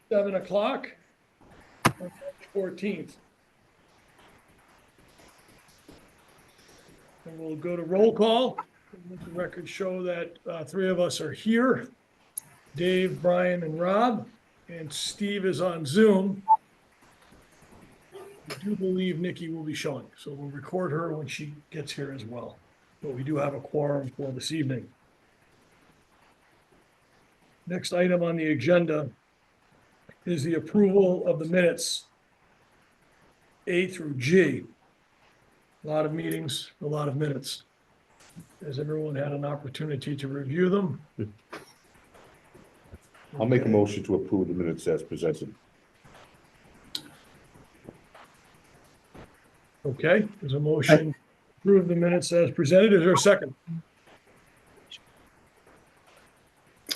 7 o'clock on March 14th. And we'll go to roll call. Let the record show that three of us are here. Dave, Brian, and Rob, and Steve is on Zoom. I do believe Nikki will be showing, so we'll record her when she gets here as well. But we do have a quorum for this evening. Next item on the agenda is the approval of the minutes, A through G. A lot of meetings, a lot of minutes. Has everyone had an opportunity to review them? I'll make a motion to approve the minutes as presented. Okay, there's a motion to approve the minutes as presented. Is there a second?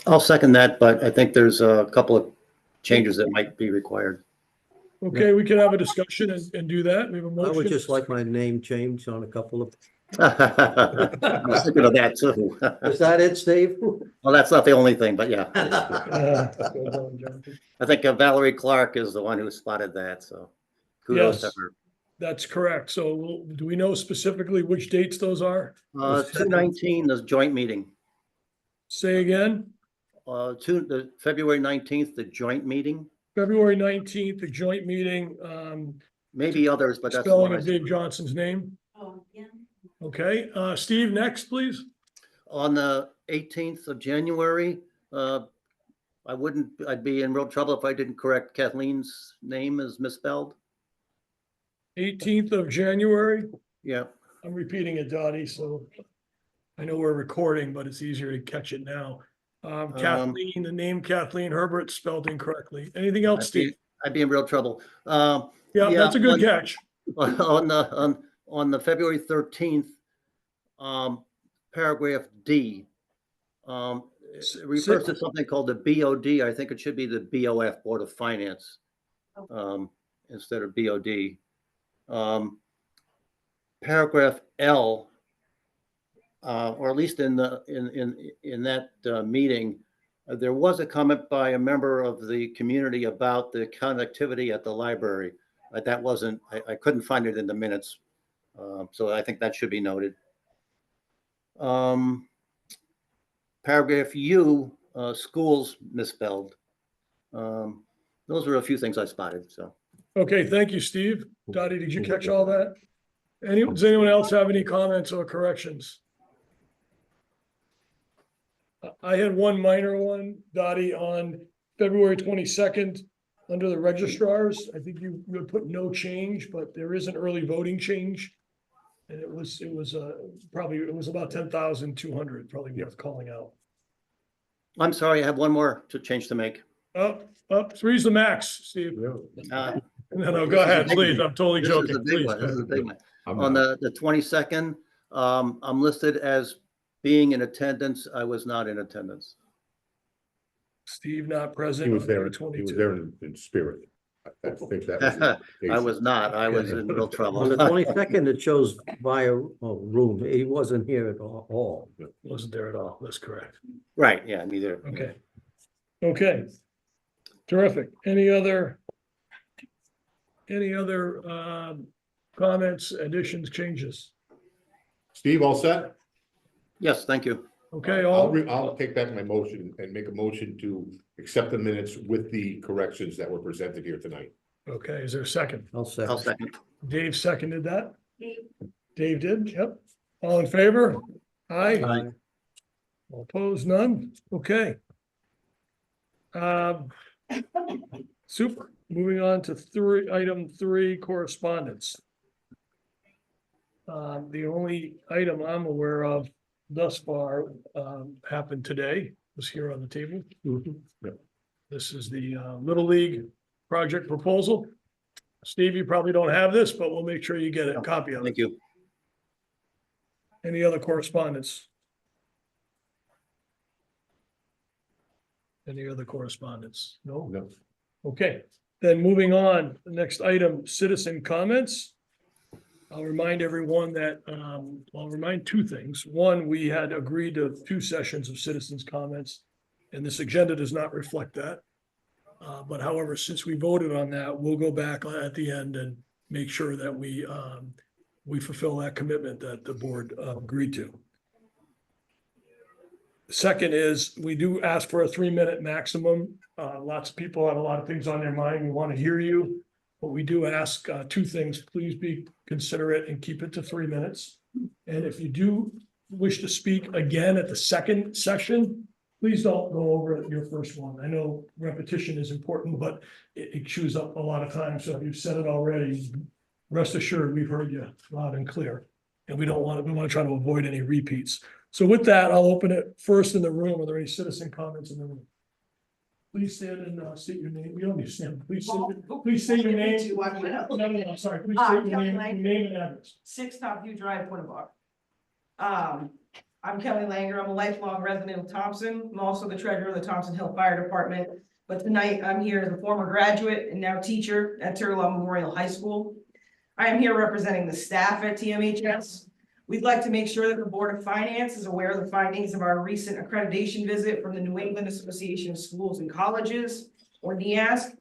I'll second that, but I think there's a couple of changes that might be required. Okay, we can have a discussion and do that. We have a I motion. would just like my name changed on a couple of, I was thinking of that too. is that it, Steve? Well, that's not the only thing, but yeah. Go on, Jonathan. I think Valerie Clark is the one who spotted that, so kudos to Yes. her. That's correct. So do we know specifically which dates those are? 2/19, the joint meeting. Say again, The February 19th, the joint meeting, February 19th, the joint meeting, maybe others, but that's the spelling one I of see. Dave Johnson's name. Oh, yeah. Okay, Steve, next, please. On the 18th of January, I'd be in real trouble if I didn't correct Kathleen's name is misspelled. 18th of January. Yeah, I'm repeating it, Dottie, so I know we're recording, but it's easier to catch it now. Kathleen, the name Kathleen Herbert spelled incorrectly. Anything else, Steve? I'd be in real trouble. Yeah, yeah, that's a good catch. On the February 13th, paragraph D, it refers to something called the BOD. I think it should be the BOF, Board of Finance, instead of BOD. Paragraph L, or at least in that meeting, there was a comment by a member of the community about the connectivity at the library. That wasn't, I couldn't find it in the minutes. So I think that should be noted. Paragraph U, schools misspelled. Those were a few things I spotted, so. Okay, thank you, Steve. Dottie, did you catch all that? Does anyone else have any comments or corrections? I had one minor one, Dottie, on February 22nd, under the registrars. I think you would put no change, but there is an early voting change. And it was about 10,200, probably worth calling out. I'm sorry, I have one more change to make. Three's the max, Steve. Uh, No, go ahead, please. I'm totally This is joking. a big Please. one. This is a big one. I'm On not- the 22nd, I'm listed as being in attendance. I was not in attendance. Steve not present. He was on there, February he was 22. there in spirit. I think that was the I case. was not. I was in real On the trouble. 22nd, it shows via room. He wasn't here at all. Wasn't there at all. That's correct. Right, yeah, neither. Okay. Okay. Terrific. Any other comments, additions, changes? Steve, all set? Yes, thank you. Okay, I'll take back my motion and make a motion to accept the minutes with the corrections that were presented here tonight. okay, is there a second? I'll I'll second. second. Dave seconded that? Dave did, yep. All in favor? Aye. Aye. All opposed, none? Okay. Super. Moving on to item 3, correspondence. The only item I'm aware of thus far happened today, was here on the table. Mhm. This is the Little League project proposal. Steve, you probably don't have this, but we'll make sure you get a copy of it. Thank you. Any other correspondence? Any other correspondence? No? No. Okay, then moving on, the next item, citizen comments. I'll remind everyone that, I'll remind two things. One, we had agreed to 2 sessions of citizens' comments, and this agenda does not reflect that. But however, since we voted on that, we'll go back at the end and make sure that we fulfill that commitment that the board agreed to. Second is, we do ask for a 3-minute maximum. Lots of people have a lot of things on their mind. We want to hear you. But we do ask 2 things. Please be considerate and keep it to 3 minutes. And if you do wish to speak again at the second session, please don't go over your first one. I know repetition is important, but it chews up a lot of time. So if you've said it already, rest assured, we've heard you loud and clear. And we want to try to avoid any repeats. So with that, I'll open it first in the room. Are there any citizen comments in the room? Please stand and state your name. You don't need to stand. Please say your name. No, I'm sorry. Please state your name and address. 6 Topview Drive, Quinnebog. I'm Kelly Langer. I'm a lifelong resident of Thompson. I'm also the treasurer of the Thompson Hill Fire Department. But tonight I'm here as a former graduate and now teacher at Turlock Memorial High School. I am here representing the staff at TMHS. We'd like to make sure that the Board of Finance is aware of the findings of our recent accreditation visit from the New England Association of Schools and Colleges, or NEASC.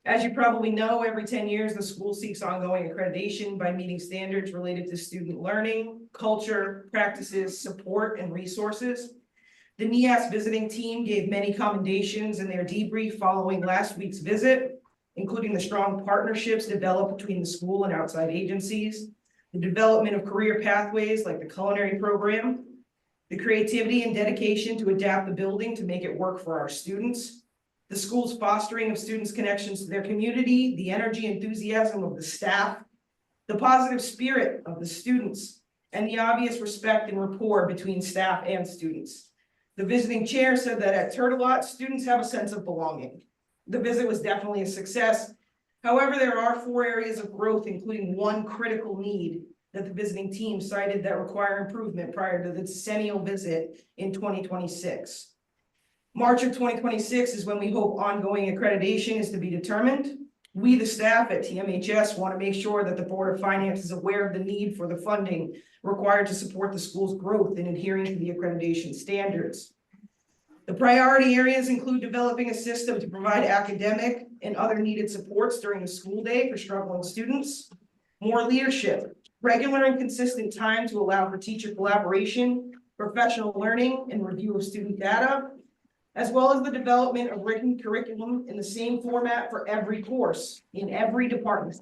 As you probably know, every 10 years, the school seeks ongoing accreditation by meeting standards related to student learning, culture, practices, support, and resources. The NEASC visiting team gave many commendations in their debrief following last week's visit, including the strong partnerships developed between the school and outside agencies, the development of career pathways like the culinary program, the creativity and dedication to adapt the building to make it work for our students, the school's fostering of students' connections to their community, the energy and enthusiasm of the staff, the positive spirit of the students, and the obvious respect and rapport between staff and students. The visiting chair said that at Turtelot, students have a sense of belonging. The visit was definitely a success. However, there are 4 areas of growth, including 1 critical need that the visiting team cited that require improvement prior to the decennial visit in 2026. March of 2026 is when we hope ongoing accreditation is to be determined. We, the staff at TMHS, want to make sure that the Board of Finance is aware of the need for the funding required to support the school's growth in adhering to the accreditation standards. The priority areas include developing a system to provide academic and other needed supports during the school day for struggling students, more leadership, regular and consistent time to allow for teacher collaboration, professional learning, and review of student data, as well as the development of written curriculum in the same format for every course in every department.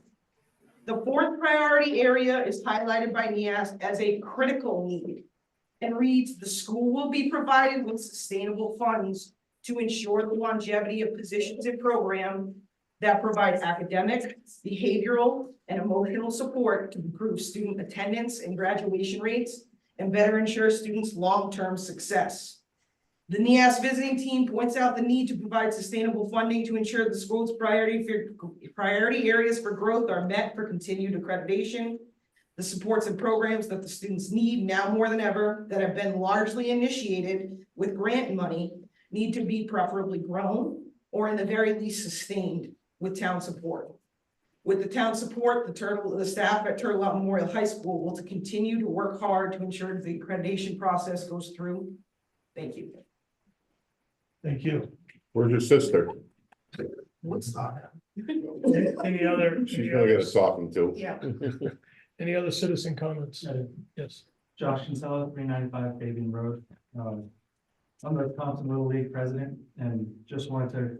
The 4th priority area is highlighted by NEASC as a critical need and reads, the school will be provided with sustainable funds to ensure the longevity of positions and programs that provide academic, behavioral, and emotional support to improve student attendance and graduation rates and better ensure students' long-term success. The NEASC visiting team points out the need to provide sustainable funding to ensure the school's priority areas for growth are met for continued accreditation. The supports and programs that the students need now more than ever that have been largely initiated with grant money need to be preferably grown or in the very least sustained with town support. With the town support, the staff at Turtelot Memorial High School will continue to work hard to ensure the accreditation process goes through. Thank you. Thank you. Where's your sister? Any other? She's gonna get a talking to. Yeah. Any other citizen comments? Yes. Josh Kinsella, 395 Fabian Road. I'm the Thompson Little League president and just wanted to,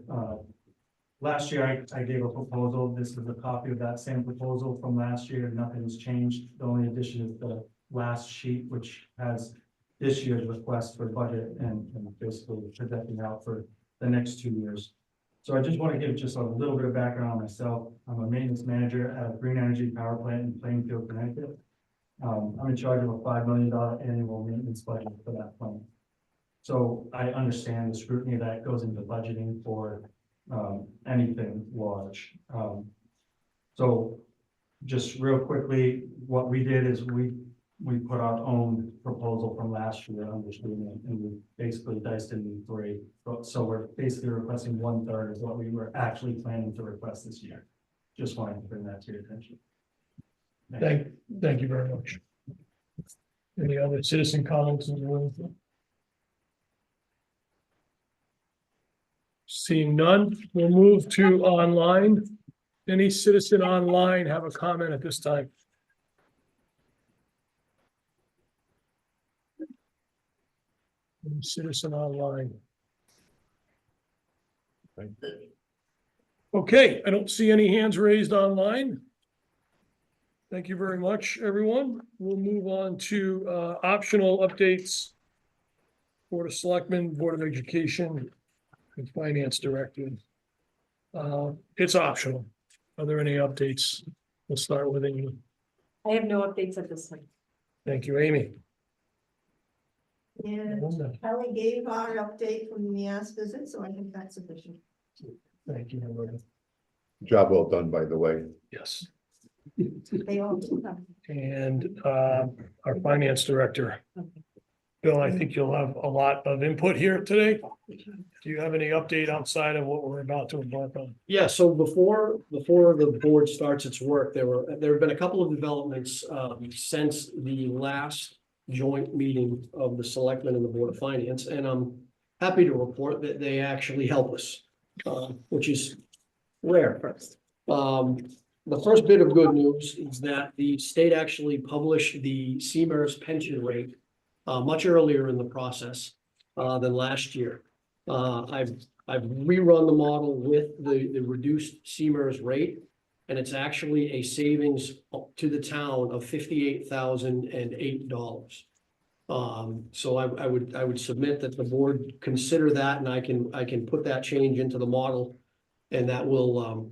last year I gave a proposal. This is a copy of that same proposal from last year. Nothing's changed. The only addition is the last sheet, which has this year's request for budget and basically projecting out for the next 2 years. So I just want to give just a little bit of background on myself. I'm a maintenance manager at a green energy power plant in Plainfield, Connecticut. I'm in charge of a $5 million annual maintenance budget for that plant. So I understand the scrutiny that goes into budgeting for anything large. So just real quickly, what we did is we put our own proposal from last year under scrutiny, and we basically diced it into 3. So we're basically requesting 1/3 of what we were actually planning to request this year. Just wanted to bring that to your attention. Thank you very much. Any other citizen comments in the room? Seeing none, we'll move to online. Any citizen online have a comment at this time? Any citizen online? Okay, I don't see any hands raised online. Thank you very much, everyone. We'll move on to optional updates. Board of Selectmen, Board of Education, and Finance Director. It's optional. Are there any updates? We'll start with Amy. I have no updates at this time. Thank you, Amy. And Kelly gave our update from the MIAS visit, so I think that's sufficient. Thank you, Loretta. Job well done, by the way. Yes, They all do them. and our Finance Director. Bill, I think you'll have a lot of input here today. Do you have any update outside of what we're about to embark on? Yeah, so before the board starts its work, there have been a couple of developments since the last joint meeting of the selectmen and the Board of Finance, and I'm happy to report that they actually help us, which is rare. The first bit of good news is that the state actually published the CMERS pension rate much earlier in the process than last year. I've rerun the model with the reduced CMERS rate, and it's actually a savings to the town of $58,008. So I would submit that the board consider that, and I can put that change into the model, and that will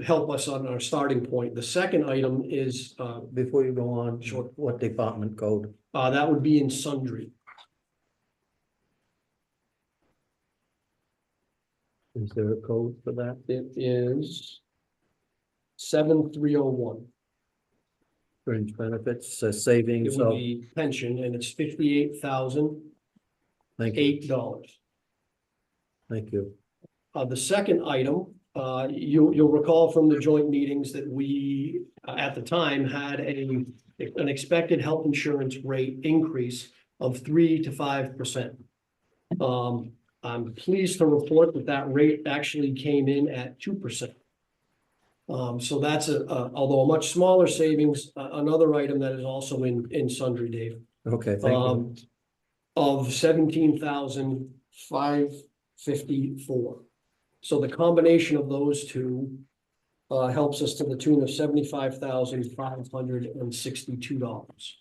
help us on our starting point. The second item is Before you go on, Sure. what department code? that would be in sundry. Is there a code for that? It is 7301. Fringe benefits, It savings would of, be pension, and it's $58,008. thank you, thank you. The second item, you'll recall from the joint meetings that we, at the time, had an expected health insurance rate increase of 3 to 5%. I'm pleased to report that that rate actually came in at 2%. So that's although a much smaller savings, another item that is also in sundry, Dave. Okay, thank you. Of 17,554. So the combination of those two helps us to the tune of $75,562.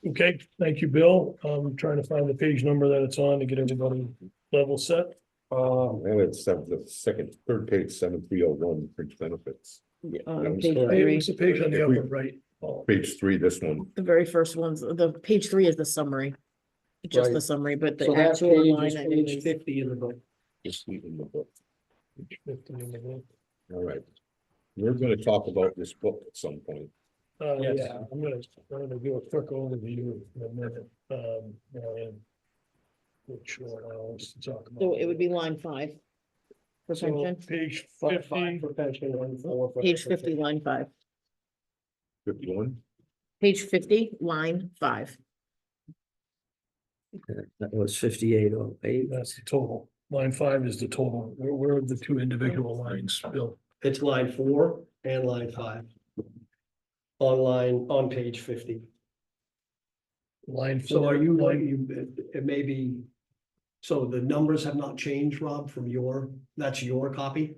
Okay, thank you, Bill. I'm trying to find the page number that it's on to get everybody level set. And it's the third page, 7301, fringe benefits. Page Hey, three, it's the page on the upper right. Oh, Page 3, this one. the very first ones, the page 3 is the summary. Just Right. the summary, but the So that actual page line is item page is 50 in the book. Just leave in the book. page 50 in the book. All right. We're gonna talk about this book at some point. Yes. Yeah, I'm gonna do a quick overview in a minute. And which one else to talk about. So it would be line 5. For So, pension, page Five 50, for pension and 4 for. page 50, line 5. 51? Page 50, line 5. That was 5808. that's the total. Line 5 is the total. Where are the two individual lines, Bill? It's line 4 and line 5. On page 50. Line So 4. are you, line- it may be, so the numbers have not changed, Rob, from that's your copy?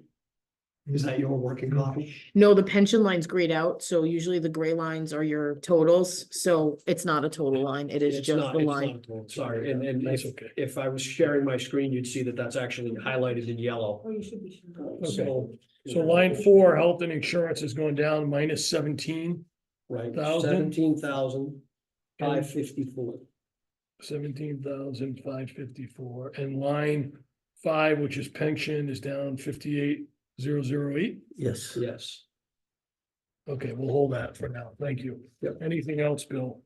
Is that your working copy? No, the pension line's grayed out, so usually the gray lines are your totals, so it's not a total line, it is It's just not- the it's line. not, sorry, and That's if, okay. if I was sharing my screen, you'd see that that's actually highlighted in yellow. Oh, you should be sure. So. So line 4, health and insurance is going down minus 17. Right, 17,554. 17,554. 17,554, and line 5, which is pension, is down 58,008. Yes. Yes, Okay, we'll hold that for now. Thank you. Yep. Anything else, Bill?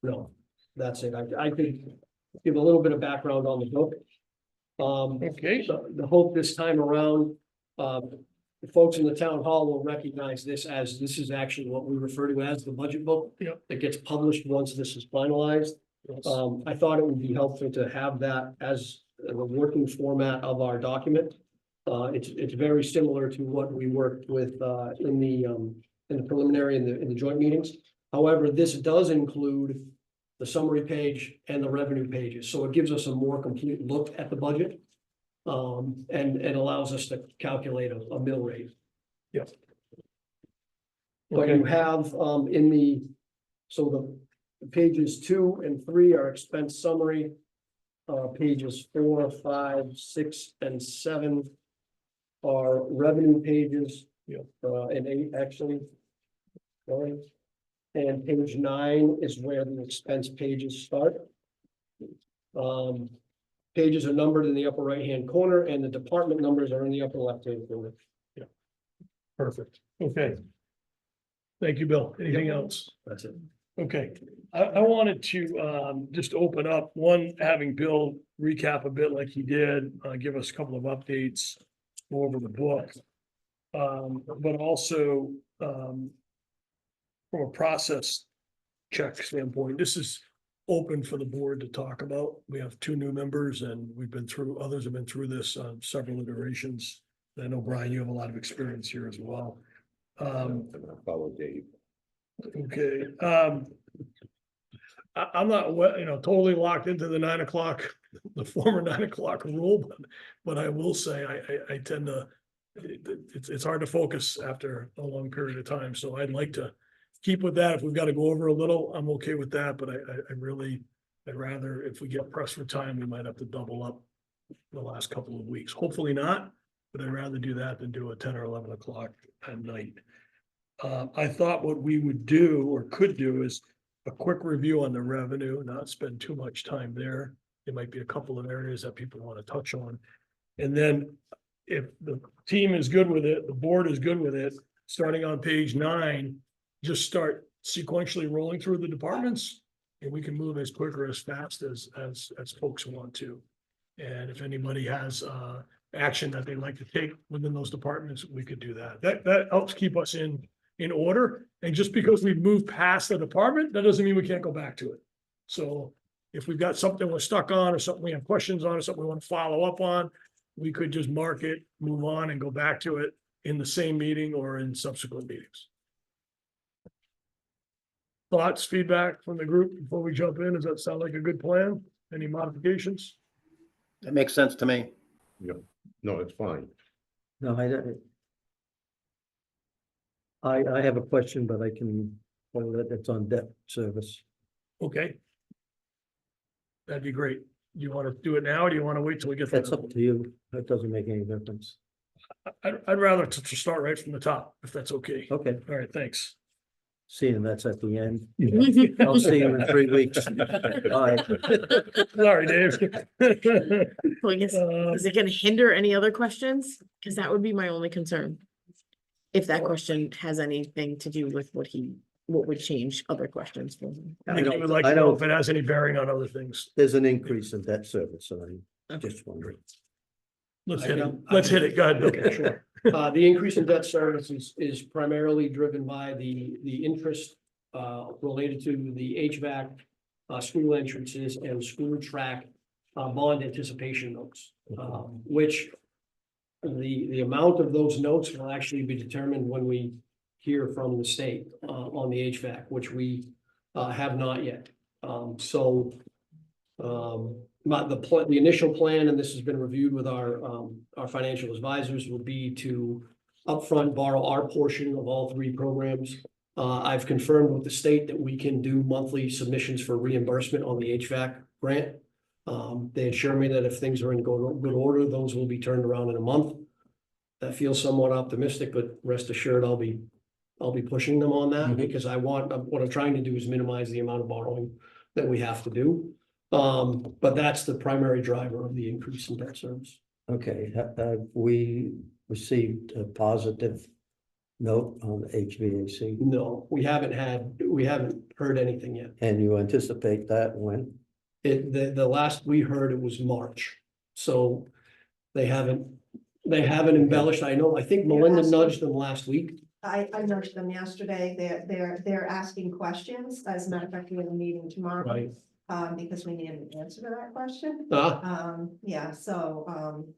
no, that's it. I could give a little bit of background on the book. Okay, The hope this time around, the folks in the town hall will recognize this is actually what we refer to as the budget book. Yep. It gets published once this is finalized. yes. I thought it would be helpful to have that as the working format of our document. It's very similar to what we worked with, in the preliminary and in the joint meetings. However, this does include the summary page and the revenue pages, so it gives us a more complete look at the budget. And allows us to calculate a mill rate. Yep. But you have, so the pages 2 and 3 are expense summary. Pages 4, 5, 6, and 7 are revenue pages. Yep. And 8 actually. Right. And page 9 is where the expense pages start. Pages are numbered in the upper right-hand corner and the department numbers are in the upper left-hand corner. Perfect. Okay. Thank you, Bill. Anything else? That's it. Okay, I wanted to just open up, one, having Bill recap a bit like he did, give us a couple of updates, go over the book. But also, from a process check standpoint, this is open for the board to talk about. We have 2 new members and others have been through this on several iterations. I know, Brian, you have a lot of experience here as well. I'm gonna follow Dave. Okay, I'm not, totally locked into the 9 o'clock, the former 9 o'clock rule, but I will say I tend to, it's hard to focus after a long period of time, so I'd like to keep with that. If we've got to go over a little, I'm okay with that, but I'd rather, if we get pressed for time, we might have to double up the last couple of weeks. Hopefully not, but I'd rather do that than do a 10 or 11 o'clock at night. I thought what we would do or could do is a quick review on the revenue, not spend too much time there. There might be a couple of areas that people want to touch on. And then if the team is good with it, the board is good with it, starting on page 9, just start sequentially rolling through the departments. And we can move as quick or as fast as folks want to. And if anybody has action that they'd like to take within those departments, we could do that. That helps keep us in order. And just because we've moved past the department, that doesn't mean we can't go back to it. So if we've got something we're stuck on or something we have questions on or something we want to follow up on, we could just mark it, move on and go back to it in the same meeting or in subsequent meetings. Thoughts, feedback from the group before we jump in? Does that sound like a good plan? Any modifications? That makes sense to me. No, it's fine. No, I don't. I have a question, but I can, it's on debt service. Okay. That'd be great. You want to do it now or do you want to wait till we get? That's up to you. That doesn't make any difference. I'd rather to start right from the top, if that's okay. Okay, All right, thanks. seeing that's at the end. I'll see you in 3 weeks. Bye. Sorry, Dave. Well, I guess, is it gonna hinder any other questions? Cause that would be my only concern. If that question has anything to do with what would change other questions for him. I think you would like to know if it has any bearing on other things. There's an increase in debt service, so I'm just wondering. Let's hit it. Go ahead. Okay, sure. The increase in debt service is primarily driven by the interest related to the HVAC, school entrances and school track bond anticipation notes, which the amount of those notes will actually be determined when we hear from the state on the HVAC, which we have not yet. The initial plan, and this has been reviewed with our financial advisors, would be to upfront borrow our portion of all 3 programs. I've confirmed with the state that we can do monthly submissions for reimbursement on the HVAC grant. They assure me that if things are in good order, those will be turned around in a month. That feels somewhat optimistic, but rest assured, I'll be pushing them on that because what I'm trying to do is minimize the amount of borrowing that we have to do. But that's the primary driver of the increase in debt service. Okay, we received a positive note on HVAC, No, we haven't heard anything yet. and you anticipate that when? The last we heard, it was March. So they haven't embellished. I think Melinda nudged them last week. I nudged them yesterday. They're asking questions. As a matter of fact, we have a meeting tomorrow. Right. because we need an answer to that question. Yeah,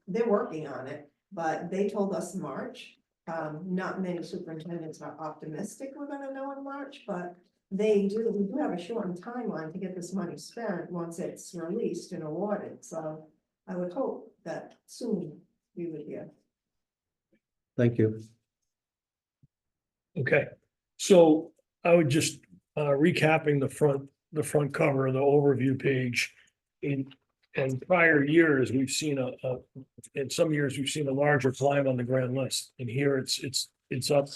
They're working on it, but they told us March. Not many superintendents are optimistic we're gonna know in March, but we do have a shortened timeline to get this money spent once it's released and awarded, so I would hope that soon we would hear. Thank you. Okay, so I would just, recapping the front cover of the overview page. In prior years, we've seen in some years, we've seen a larger climb on the grand list, and here it's up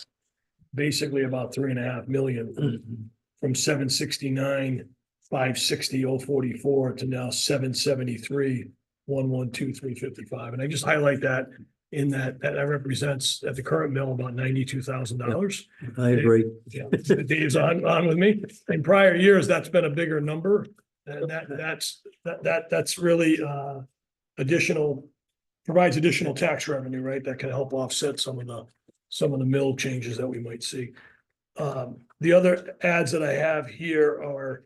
basically about 3.5 million from 769, 560, 044 to now 773, 112, 355. And I just highlight that in that represents at the current mill about $92,000. I agree. Yeah, Dave's on with me. In prior years, that's been a bigger number. And that's really provides additional tax revenue, right? That can help offset some of the mill changes that we might see. The other ads that I have here are,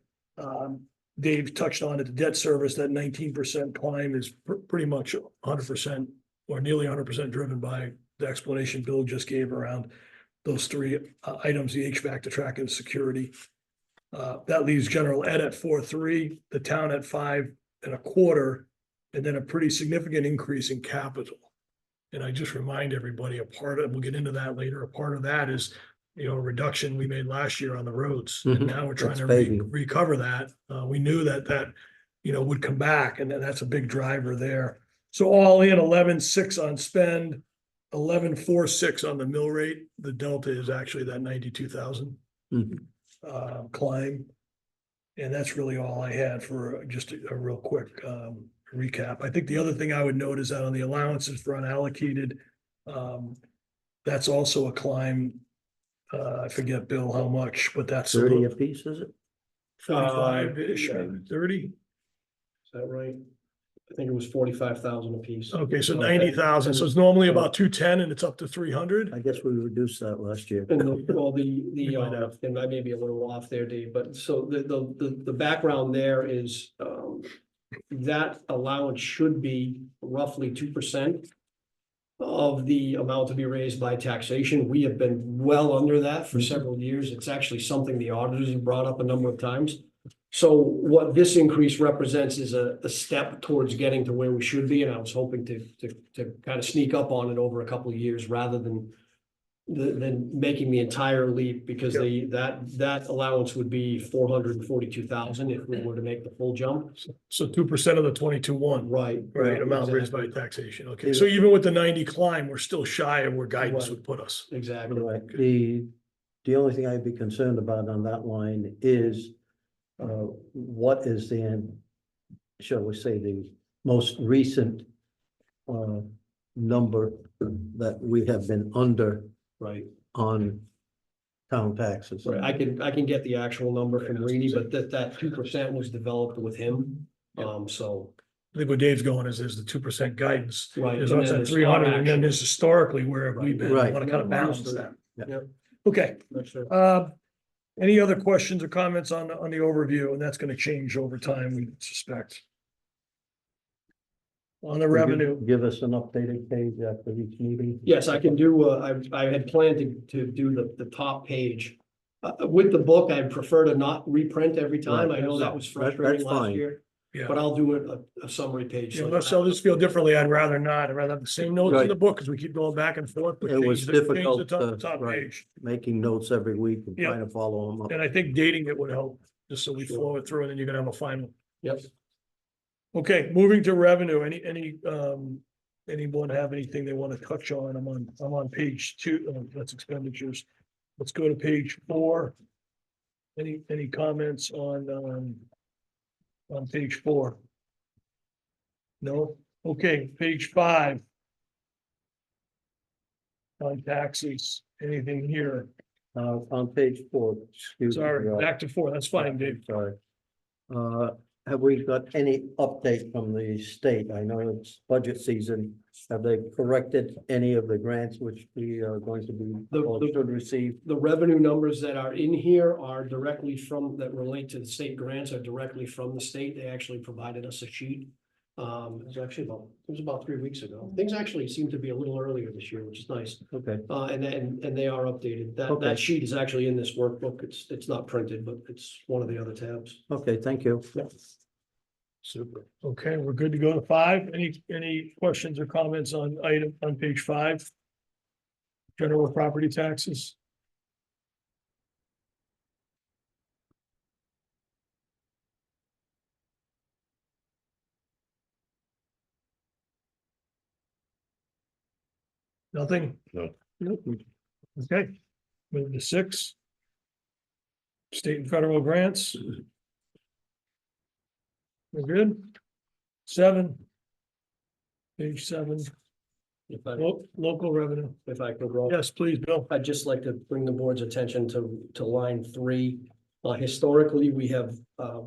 Dave touched on it, the debt service, that 19% climb is pretty much 100% or nearly 100% driven by the explanation Bill just gave around those three items, the HVAC, the track and security. That leaves general ed at 4.3, the town at 5.25, and then a pretty significant increase in capital. And I just remind everybody, we'll get into that later, a part of that is, a reduction we made last year on the roads. And Mhm. now we're trying That's to paving. recover that. We knew that would come back, and then that's a big driver there. So all in 11.6 on spend, 11.46 on the mill rate. The delta is actually that 92,000 Mhm. climb. And that's really all I had for just a real quick recap. I think the other thing I would note is that on the allowances for unallocated, that's also a climb. I forget, Bill, how much, but that's 30 apiece, is it? 45-ish, yeah. maybe 30. is that right? I think it was 45,000 apiece. Okay, so Okay. 90,000. So it's normally about 210 and it's up to 300. I guess we reduced that last year. And We might have. and I may be a little off there, Dave, but so the background there is, that allowance should be roughly 2% of the amount to be raised by taxation. We have been well under that for several years. It's actually something the auditors have brought up a number of times. So what this increase represents is a step towards getting to where we should be, and I was hoping to kind of sneak up on it over a couple of years rather than making the entire leap, because that allowance would be 442,000 if we were to make the full jump. So 2% of the 22.1. Right. Right, amount raised by exactly. taxation. Okay, so even with the 90 climb, we're still shy of where guidance Right. would put us. Exactly. Right, the only thing I'd be concerned about on that line is what is shall we say, the most recent number that we have been under Right. on town taxes. Right. I can get the actual number from Reedy, but that 2% was developed with him. So. I think what Dave's going is there's the 2% guidance. Right. There's and also then at there's 300, and then actual. there's historically where have we Right. been? I Right. want to kind of balance that. Yeah. Okay, Not sure. any other questions or comments on the overview? And that's going to change over time, we suspect. On the revenue, Give us an updated page after each meeting. Yes, I can do, I had planned to do the top page. With the book, I'd prefer to not reprint every time. I know that was frustrating That's last fine. year, yeah. but I'll do a summary page. Yeah, unless I'll just feel differently, I'd rather not. I'd rather have the same notes in Right. the book, because we keep going back and forth. but It was change the difficult top to- right. page. Making notes every week and Yeah. trying to follow them up. And I think dating it would help, just so we Sure. flow it through, and then you're gonna have a final. Yep. Okay, moving to revenue, anyone have anything they want to touch on? I'm on page 2, that's expenditures. Let's go to page 4. Any comments on page 4? No? Okay, page 5. On taxes, anything here? On page 4, excuse me. Sorry, back to 4, that's fine, Dave. Sorry. have we got any update from the state? I know it's budget season. Have they corrected any of the grants which we are going to be or should receive? The revenue numbers that are in here are directly from, that relate to the state grants are directly from the state. They actually provided us a sheet. It was about 3 weeks ago. Things actually seem to be a little earlier this year, which is nice. Okay, And they are updated. Okay. That sheet is actually in this workbook. It's not printed, but it's one of the other tabs. okay, thank you. Super. Okay, we're good to go to 5. Any questions or comments on page 5? General property taxes? Nothing? No. Nope. Okay, move to 6. State and federal grants. We're good. 7. Page 7, If I, local revenue. if I could, Rob. Yes, please, Bill. I'd just like to bring the board's attention to line 3. Historically, we have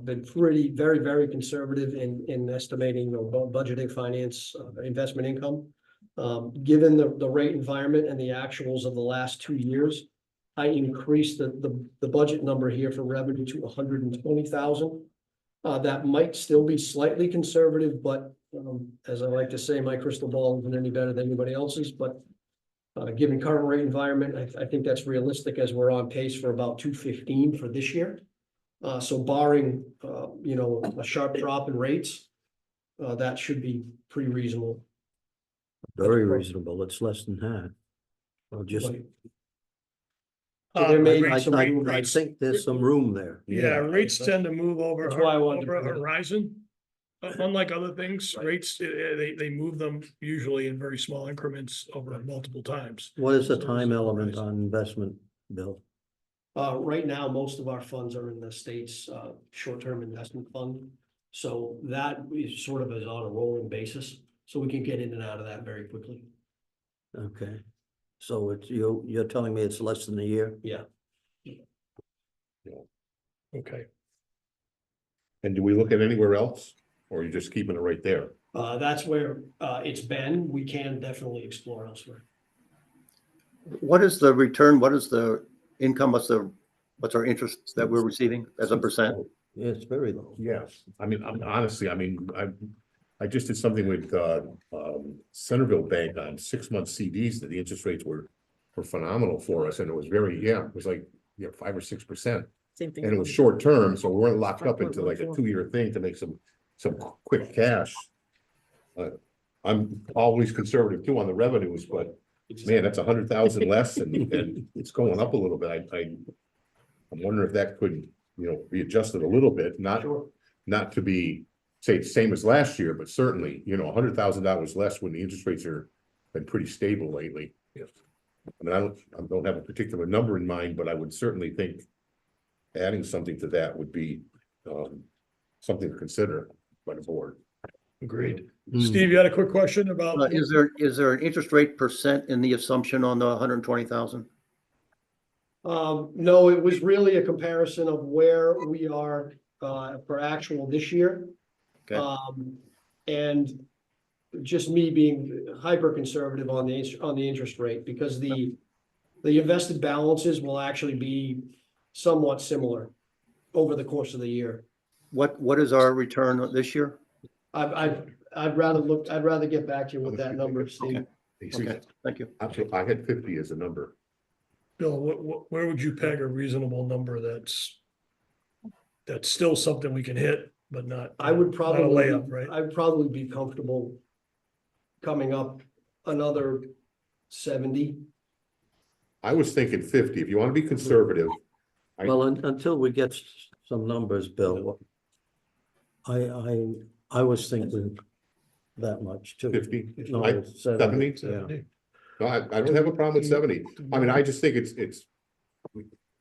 been very conservative in estimating or budgeting finance investment income. Given the rate environment and the actuals of the last 2 years, I increased the budget number here for revenue to 120,000. That might still be slightly conservative, but as I like to say, my crystal ball isn't any better than anybody else's, but given current rate environment, I think that's realistic as we're on pace for about 215 for this year. So barring, a sharp drop in rates, that should be pretty reasonable. Very reasonable. It's less than half. Well, just, So there may be I some room. I think there's some room there. Yeah, rates tend to move over. That's why I wanted to over a bring it up. horizon. Unlike other things, rates, they move them usually in very small increments over multiple times. What is the So time there's a element horizon. on investment, Bill? Right now, most of our funds are in the state's short-term investment fund. So that is sort of is on a rolling basis, so we can get in and out of that very quickly. Okay, so it's, you're telling me it's less than a year? Yeah. Okay, And do we look at anywhere else, or are you just keeping it right there? That's where it's been. We can definitely explore elsewhere. What is the return? What is the income? What's our interest that we're receiving as a percent? Yeah, it's very low. Yes, honestly, I just did something with Centerville Bank on 6-month CDs that the interest rates were phenomenal for us, and it was it was like 5 or 6%. Same thing. And it was short term, so we weren't locked up into like a 2-year thing to make some quick cash. I'm always conservative too on the revenues, but man, that's 100,000 less and it's going up a little bit. I'm wondering if that could, be adjusted a little bit, not to be, say, the same as last year, but certainly, $100,000 less when the interest rates are been pretty stable lately. Yes. I don't have a particular number in mind, but I would certainly think adding something to that would be something to consider by the board. agreed. Hmm. Steve, you had a quick question about? Is there an interest rate percent in the assumption on the 120,000? No, it was really a comparison of where we are for actual this year. Okay. And just me being hyper conservative on the interest rate, because the invested balances will actually be somewhat similar over the course of the year. What is our return this year? I'd rather get back to you with that number, Steve. Okay, thank you. I had 50 as a number. Bill, where would you peg a reasonable number that's still something we can hit, but not? I would not a probably, layup, right? I'd probably be comfortable coming up another 70. I was thinking 50. If you want to be conservative, Well, until we get some numbers, Bill, I was thinking that much too. 50, No, I- 70? Yeah. No, I don't have a problem with 70. I just think it's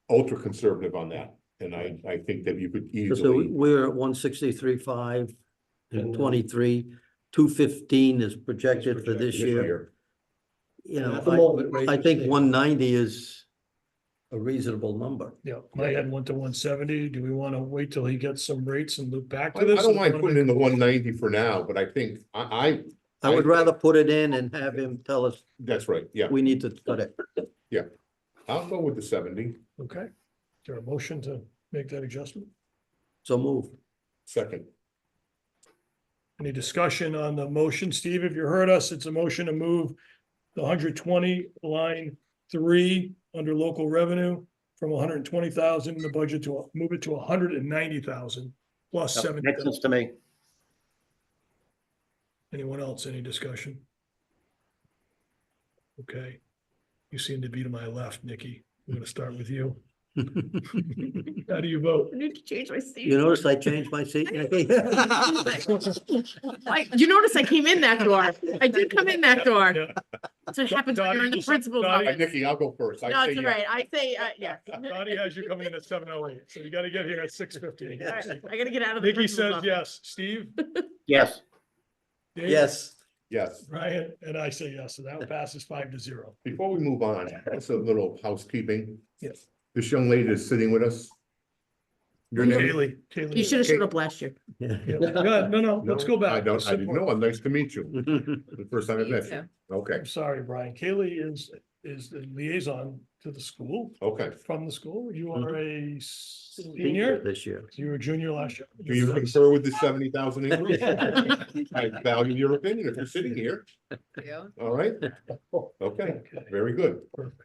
ultra conservative on that. And I think that you could So easily, we're at 163.35 and 23, 215 is projected for this year. You At the moment, know, I rates are think stable. 190 is a reasonable number. Yeah, my head went to 170. Do we want to wait till he gets some rates and loop back I to this? don't or mind wanna putting make in a the motion? 190 for now, but I think I would rather put it in and have him tell us that's right, yeah, we need to cut it. I'll go with the 70. Okay. Is there a motion to make that adjustment? So move. Second. Any discussion on the motion? Steve, if you heard us, it's a motion to move the 120 line 3 under local revenue from 120,000 in the budget to move it to 190,000 plus Yep, 70. Makes sense to me. Anyone else? Any discussion? Okay. You seem to be to my left, Nikki. I'm gonna start with you. How do you vote? I need to change my seat. You notice I changed my seat? You notice I came in that door. I did come in that door. Yeah. That's what happens when you're in the principal's Dottie, office. Nikki, I'll go first. I No, say it's all yes. right. I say, yeah. Dottie has you coming in at 7:08, so you gotta get here at 6:50. All right, I gotta get out of the Nikki principal's says office. yes. Steve? Yes, Dave? Yes. Yes. Ryan, and I say yes, so that passes 5-0. Before we move on, that's a little housekeeping. Yes. This young lady is sitting with us. Your name? Kaylee. You should have showed up last year. Yeah, no, let's go back. I didn't know. Nice to meet you. The first time I met you. Okay, I'm sorry, Brian. Kaylee is the liaison to the school, okay. from the school. You are a Senior senior. this year. You were a junior last year. Do you concur with the 70,000 increase? I value your opinion if you're sitting here. All right, okay, very good. Perfect.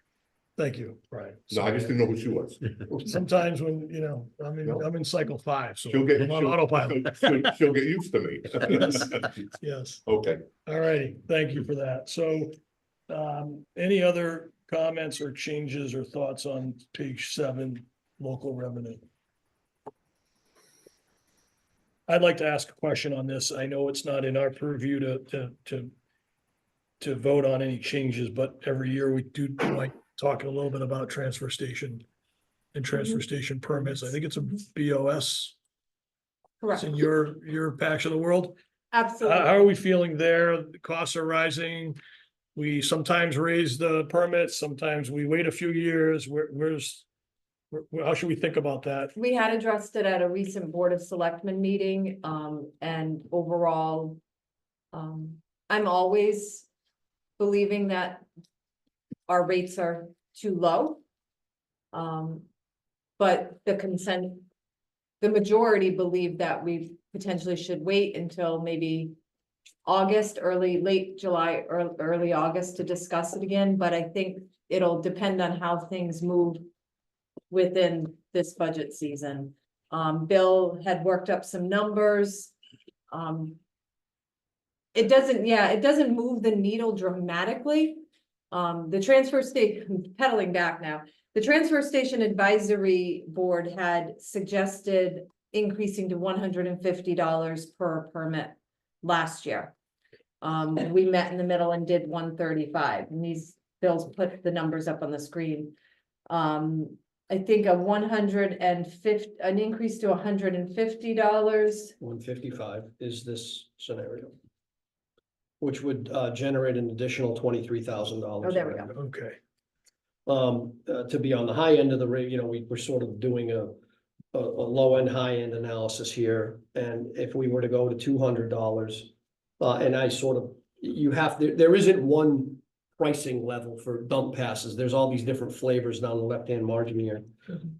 Thank you, Brian. No, I just didn't know who she was. Sometimes when, I'm in cycle 5, so She'll get, I'm on autopilot. she'll get used to me. Yes. Okay, All righty, thank you for that. So, any other comments or changes or thoughts on page 7, local revenue? I'd like to ask a question on this. I know it's not in our purview to vote on any changes, but every year we do like talking a little bit about transfer station and transfer station permits. I think it's a BOS. It's in your patch of the world. Absolutely. How are we feeling there? The costs are rising. We sometimes raise the permits, sometimes we wait a few years. How should we think about that? We had addressed it at a recent Board of Selectmen meeting, and overall, I'm always believing that our rates are too low. But the majority believe that we potentially should wait until maybe August, late July, or early August to discuss it again, but I think it'll depend on how things move within this budget season. Bill had worked up some numbers. It doesn't move the needle dramatically. The transfer station, pedaling back now, the Transfer Station Advisory Board had suggested increasing to $150 per permit last year. We met in the middle and did 135, and these bills put the numbers up on the screen. I think an increase to $150. 155 is this scenario. Which would generate an additional $23,000. Oh, there we go. Okay, To be on the high end of the rate, we're sort of doing a low end, high end analysis here. And if we were to go to $200, and I sort of, there isn't one pricing level for dump passes. There's all these different flavors down the left-hand margin here.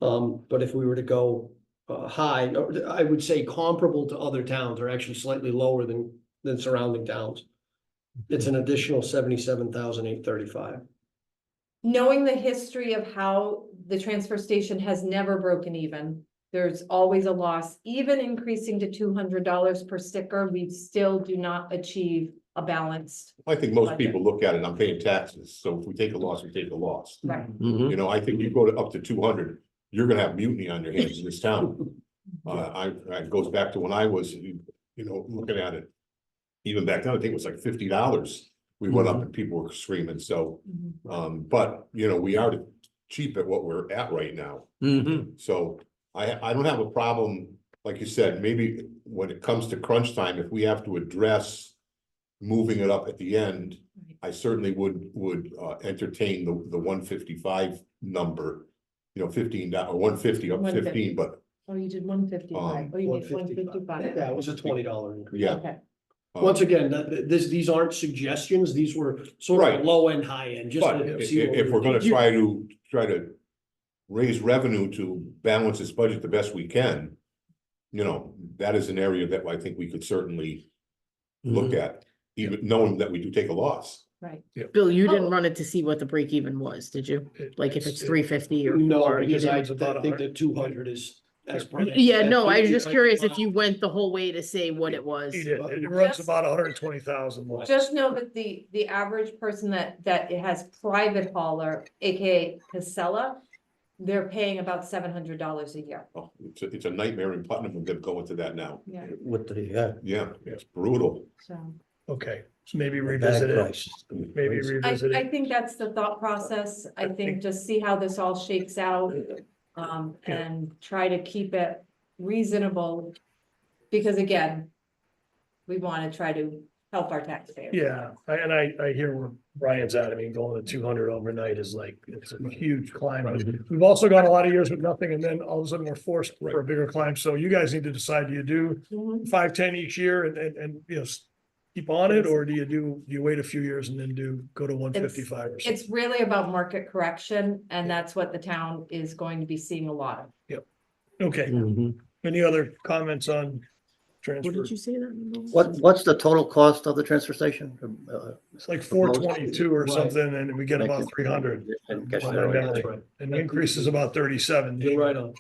But if we were to go high, I would say comparable to other towns, or actually slightly lower than surrounding towns. It's an additional $77,835. Knowing the history of how the transfer station has never broken even, there's always a loss. Even increasing to $200 per sticker, we still do not achieve a balanced. I think most people look at it, I'm paying taxes, so if we take a loss, we take a loss. Right. I think you go up to 200, you're gonna have mutiny on your hands in this town. It goes back to when I was, looking at it. Even back then, I think it was like $50. We went up and people were screaming, so, but, we are cheap at what we're at right now. So I don't have a problem, like you said, maybe when it comes to crunch time, if we have to address moving it up at the end, I certainly would entertain the 155 number. you know, $15 or 150 up 150. 15, but Oh, you did 155. Oh, you did 155. 155. Yeah, it was a $20 increase. yeah. Okay, Once again, these aren't suggestions, these were sort of Right. low end, high end, just But to see what if we we're gonna do. try to raise revenue to balance this budget the best we can, you know, that is an area that I think we could certainly look at, even knowing that we do take a loss. right. Bill, you Oh. didn't run it to see what the break even was, did you? Like if it's 350 or No, four, you because I didn't? think that 200 is as. per- Yeah, no, I was as- just curious if you went the whole way to say what it was. He did. It runs about 120,000 less. Just know that the average person that it has private hauler, AKA Casella, they're paying about $700 a year. Oh, it's a nightmare in Putnam, we're gonna go into that now. Yeah, With the, Yeah, it's brutal. so. Okay, so maybe bag revisit it. prices. Maybe revisit I it. think that's the thought process. I think just see how this all shakes out. And try to keep it reasonable. Because again, we want to try to help our taxpayers. Yeah, I hear where Brian's at. I mean, going to 200 overnight is like, it's a huge climb. We've also got a lot of years with nothing and then all of a sudden we're forced for a bigger climb. So you guys need to decide, do you do Mhm. 5, 10 each year and, you know, keep on it? Or do you wait a few years and then go to 155 or something? It's really about market correction, and that's what the town is going to be seeing a lot of. Okay, Mhm. any other comments on What transfer? did you say that? number was? What's the total cost of the transfer station? It's like 422 or Right. something and we get Thank about you. 300. And catch on that my right. memory. That's right. And the increase is about 37. You're right on.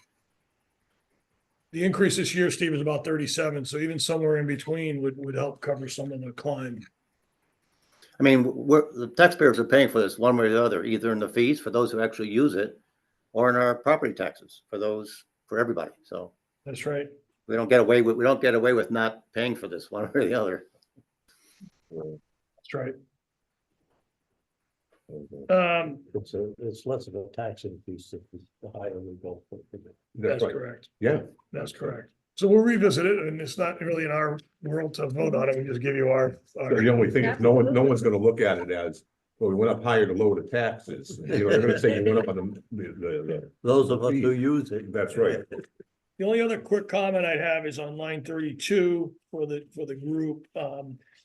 The increase this year, Steve, is about 37, so even somewhere in between would help cover some of the climb. I mean, the taxpayers are paying for this one way or the other, either in the fees for those who actually use it or in our property taxes for everybody. So That's right. we don't get away with not paying for this one way or the other. That's right. It's less of a tax increase if the higher we go. That's right. correct. Yeah, That's correct. So we'll revisit it, and it's not really in our world to vote on it. We just give you our. the only thing is, no one's gonna look at it as, well, we went up higher to lower the taxes. You know, they're gonna say you went up on the. Those of us who use it. That's right. The only other quick comment I'd have is on line 32 for the group.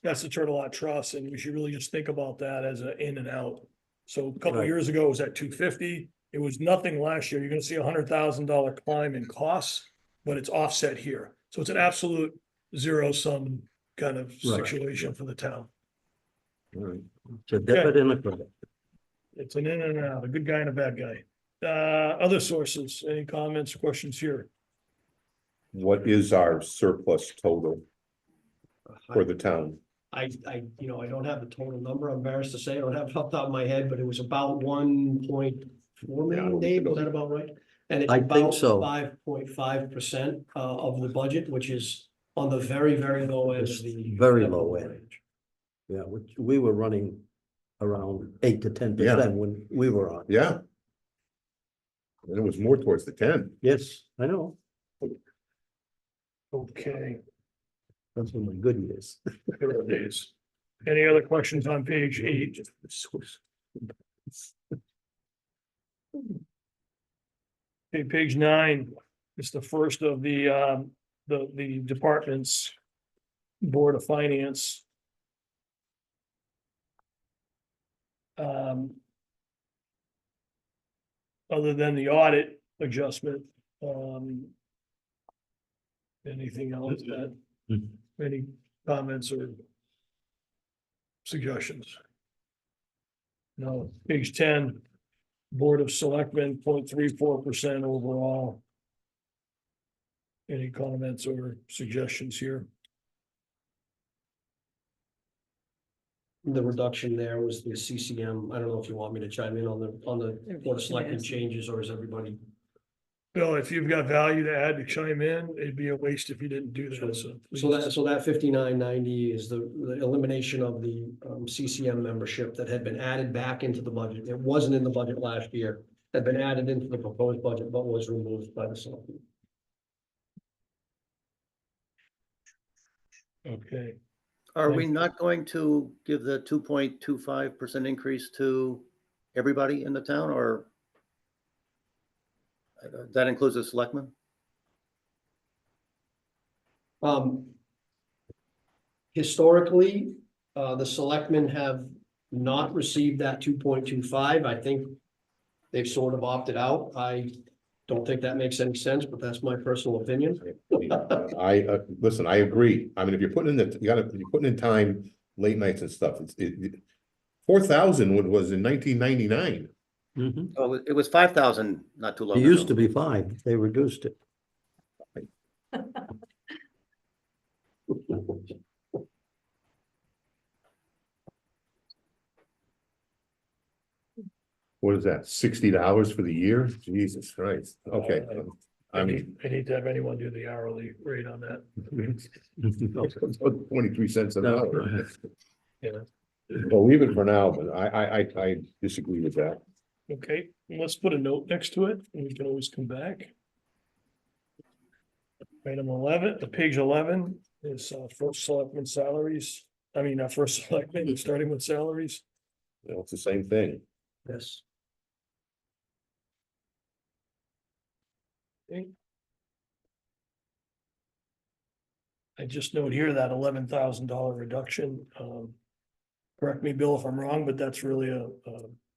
That's the Turtle Lot Trust, and we should really just think about that as an in and out. So a couple Right. years ago, it was at 250. It was nothing last year. You're gonna see $100,000 climb in costs, but it's offset here. So it's an absolute zero sum kind of Right. situation for the town. It's a debit and a credit. It's an in and out, a good guy and a bad guy. Other sources, any comments, questions here? What is our surplus total for the town? I don't have the total number. I'm embarrassed to say. I don't have it off the top of my head, but it was about 1.4 million, Dave. Was that about right? And it's I think about so. 5.5% of the budget, which is on the very, very low end of the. Very low end. Yeah, we were running around 8 to 10% when we were on. Yeah. And it was more towards the 10. Yes, I know. Okay. That's one of my good years. There it is. Any other questions on page 8? Okay, page 9 is the first of the department's Board of Finance. Other than the audit adjustment, anything else that, any comments or suggestions? No, page 10, Board of Selectmen, 0.34% overall. Any comments or suggestions here? The reduction there was the CCM. I don't know if you want me to chime in on the Board of Selectmen changes, or is everybody? Bill, if you've got value to add to chime in, it'd be a waste if you didn't do that, so. So that 5990 is the elimination of the CCM membership that had been added back into the budget. It wasn't in the budget last year, had been added into the proposed budget, but was removed by the selectmen. Okay, Are we not going to give the 2.25% increase to everybody in the town, or? That includes the selectmen? Historically, the selectmen have not received that 2.25. I think they've sort of opted out. I don't think that makes any sense, but that's my personal opinion. Listen, I agree. I mean, if you're putting in you're putting in time, late nights and stuff, 4,000 was in 1999. Mhm. Oh, it was 5,000 not too long It ago. used to be 5, they reduced it. What is that, $60 for the year? Jesus Christ, okay. I mean, I need to have anyone do the hourly rate on that. 23 cents an hour. Yeah. Well, leave it for now, but I disagree with that. Okay, let's put a note next to it, and we can always come back. Item 11, page 11 is first selectman salaries. I mean, first selectman, starting with salaries. You know, it's the same thing. Yes. Okay. I just note here that $11,000 reduction. Correct me, Bill, if I'm wrong, but that's really a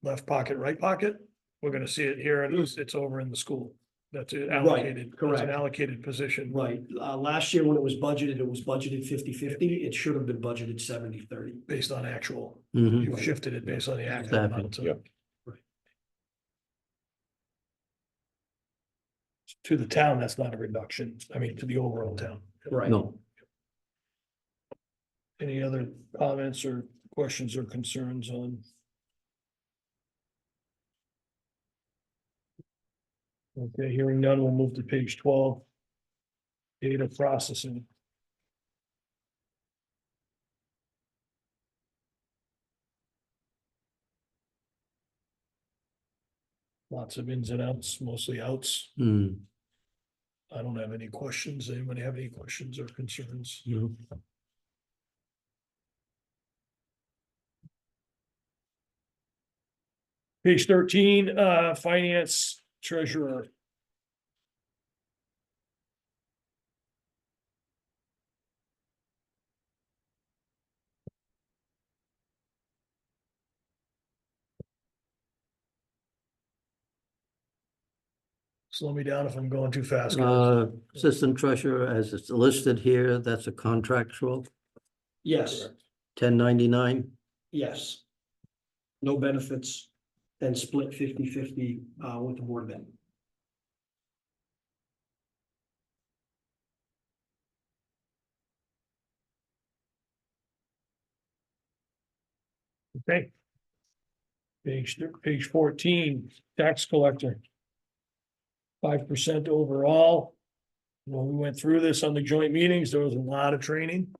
left pocket, right pocket. We're gonna see it here, and it's over in the school. That's it, allocated. That's correct. an allocated position. Right. Last year when it was budgeted 50-50. It should have been budgeted 70-30. Based on actual. Mhm. You shifted it based on the actual Exactly. amount. So Yep. to the town, that's not a reduction. I mean, to the overall town. Right. No, Any other comments or questions or concerns on? Okay, hearing none, we'll move to page 12. Data processing. Lots of ins and outs, mostly outs. Hmm, I don't have any questions. Anybody have any questions or concerns? no. Page 13, finance treasurer. Slow me down if I'm going too fast, guys. Assistant treasurer, as it's listed here, that's a contractual, Yes, 1099. yes. No benefits and split 50-50 with the board then. Okay. Page 14, tax collector. 5% overall. When we went through this on the joint meetings, there was a lot of training.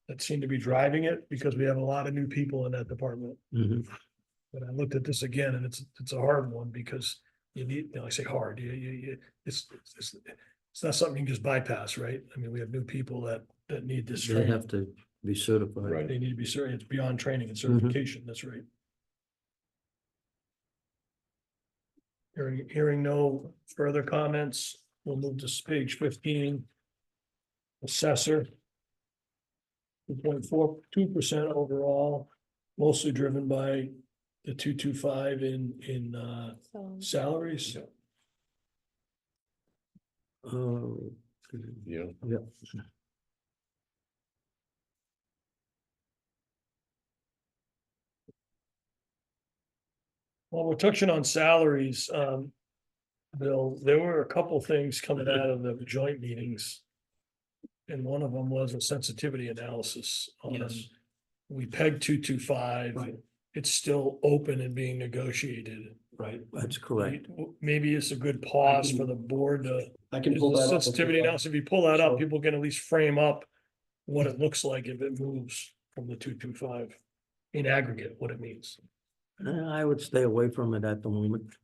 That seemed to be driving it because we have a lot of new people in that department. Mhm. But I looked at this again and it's a hard one because you need, I say hard, it's not something you can just bypass, right? I mean, we have new people that need this They training. have to be certified. Right. They need to be certain, it's beyond training and certification, that's right. Hearing no further comments, we'll move to page 15. Assessor. 2.42% overall, mostly driven by the 225 in salaries. Oh, Yeah. yeah. Well, we're touching on salaries, Bill, there were a couple things coming out of the joint meetings. And one of them was a sensitivity analysis on, Yes. we pegged 225. Right. It's still open and being negotiated. Right. That's correct. Maybe it's a good pause for the board to. I can Is pull the that up. sensitivity analysis, if you pull that up, Sure. people can at least frame up what it looks like if it moves from the 225 in aggregate, what it means. I would stay away from it at the moment.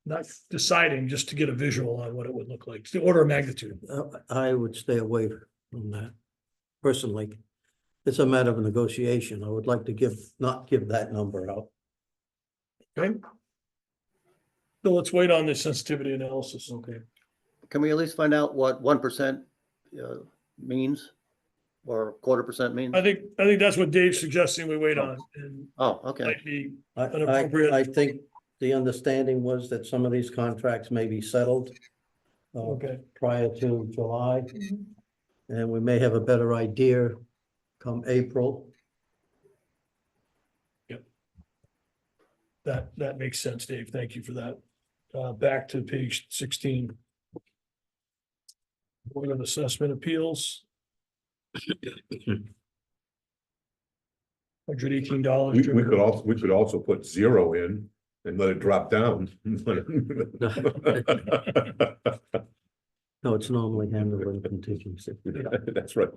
Not deciding, just to get a visual on what it would look like, it's the order of magnitude. I would stay away from that personally. It's a matter of negotiation. I would like to not give that number out. Okay. So let's wait on the sensitivity analysis. Okay. Can we at least find out what 1% means? Or 1/4% means? I think that's what Dave's suggesting we wait on, and Oh, okay. might be I, Inappropriate. I think the understanding was that some of these contracts may be settled okay. prior to July, and we may have a better idea come April. That makes sense, Dave. Thank you for that. Back to page 16. Board of Assessment Appeals. $118. We could also put 0 in and let it drop down. No, it's normally handled in contingency. That's right.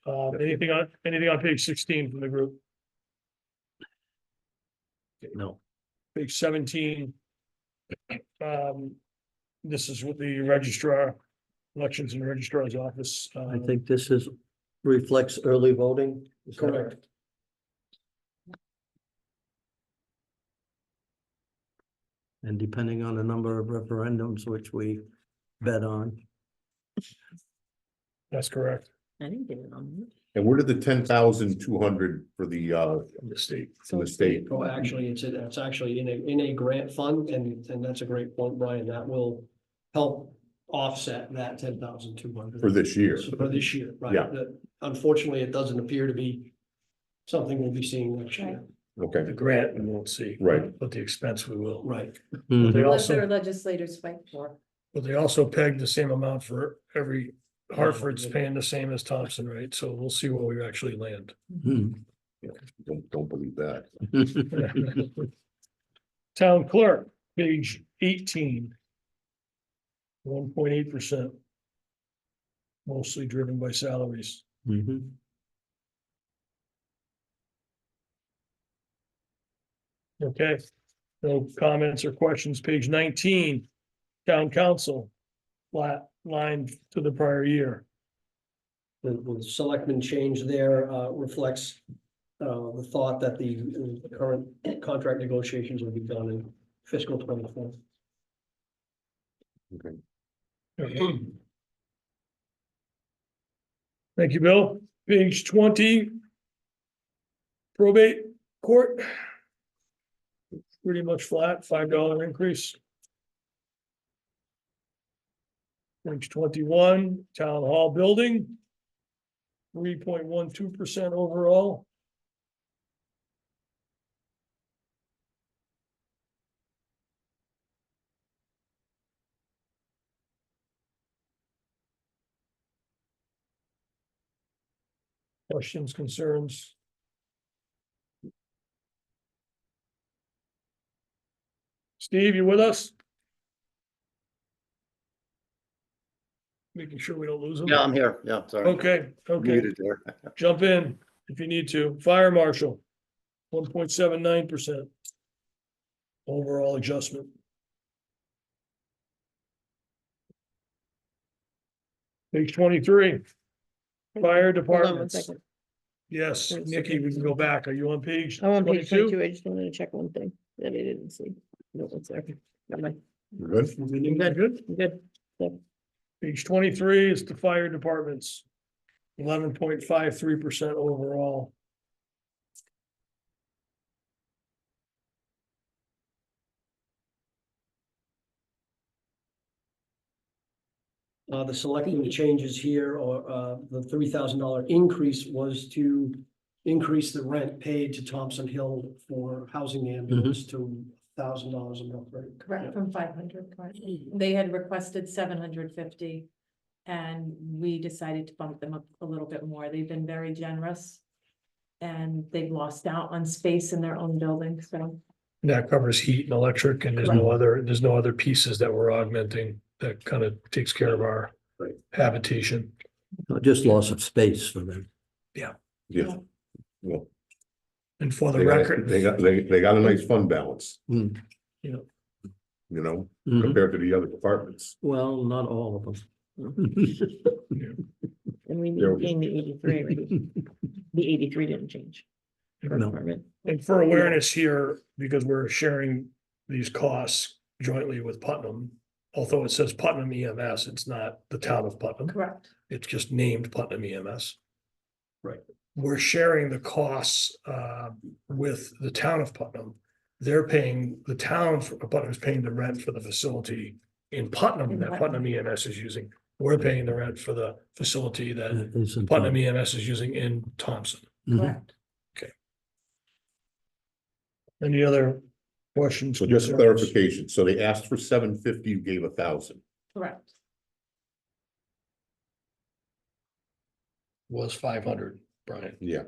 Anything on page 16 from the group? No, Page 17. This is what the registrar, elections and registrar's office. I think this reflects early voting. Is that Correct. And depending on the number of referendums which we bet on. That's correct. I didn't get it on. And where did the 10,200 for the From the state. from the state? Oh, actually, it's actually in a grant fund, and that's a great point, Brian, that will help offset that 10,200. For this year? For this year, right? Yeah. Unfortunately, it doesn't appear to be something we'll be seeing next year. Okay, The grant we won't see. Right. But the expense we will. Right. They Mhm. Unless their also, legislators fight for. but they also pegged the same amount for every, Hartford's paying the same as Thompson, right? So we'll see where we actually land. Mhm. don't believe that. Town clerk, page 18. 1.8%. Mostly driven by salaries. Mhm. Okay, no comments or questions. Page 19. Town council, flat line to the prior year. The selectmen change there reflects the thought that the current contract negotiations will be done in fiscal 24. Thank you, Bill. Page 20. Probate court. Pretty much flat, $5 increase. Page 21, town hall building. 3.12% overall. Questions, concerns? Steve, you with us? Making sure we don't lose him. Yeah, I'm here. Yeah, sorry. Okay, okay, Muted there. jump in if you need to. Fire marshal, 1.79%. Overall adjustment. Page 23. Fire Hold on one departments. second. Yes, There's- Nikki, we can go back. Are you on page I'm on page 22? 22. I just wanted to check one thing that I didn't see. No, it's there. Never mind. Good. Good. I'm good. Page 23 is the fire departments. 11.53% overall. The selecting changes here, or the $3,000 increase was to increase the rent paid to Thompson Hill for housing the ambulance to $1,000 a month, right? Correct, from 500, correct. They had requested 750. And we decided to bump them up a little bit more. They've been very generous. And they've lost out on space in their own building, so. That covers heat and electric, and there's no other pieces that we're augmenting that kind of takes care of our habitation. Just loss of space for them. Yeah. Well, And for the they got, record, they got a nice fund balance, Mm. you know, Mhm. compared to the other departments. Well, not all of them. And we There we maintained the 83 already. The 83 didn't change. No. and for awareness here, because we're sharing these costs, jointly with Putnam. Although it says Putnam EMS, it's not the town of Putnam. Correct. It's just named Putnam EMS. Right. We're sharing the costs with the town of Putnam. They're paying, the town for Putnam is paying the rent for the facility in Putnam In that Putnam. Putnam EMS is using. We're paying the rent for the facility that Is in Putnam town. EMS is using in Thompson. Mhm. Correct. Any other questions? So just concerns? clarification, so they asked for 750, you gave 1,000. Correct. Was 500, Brian. Yeah.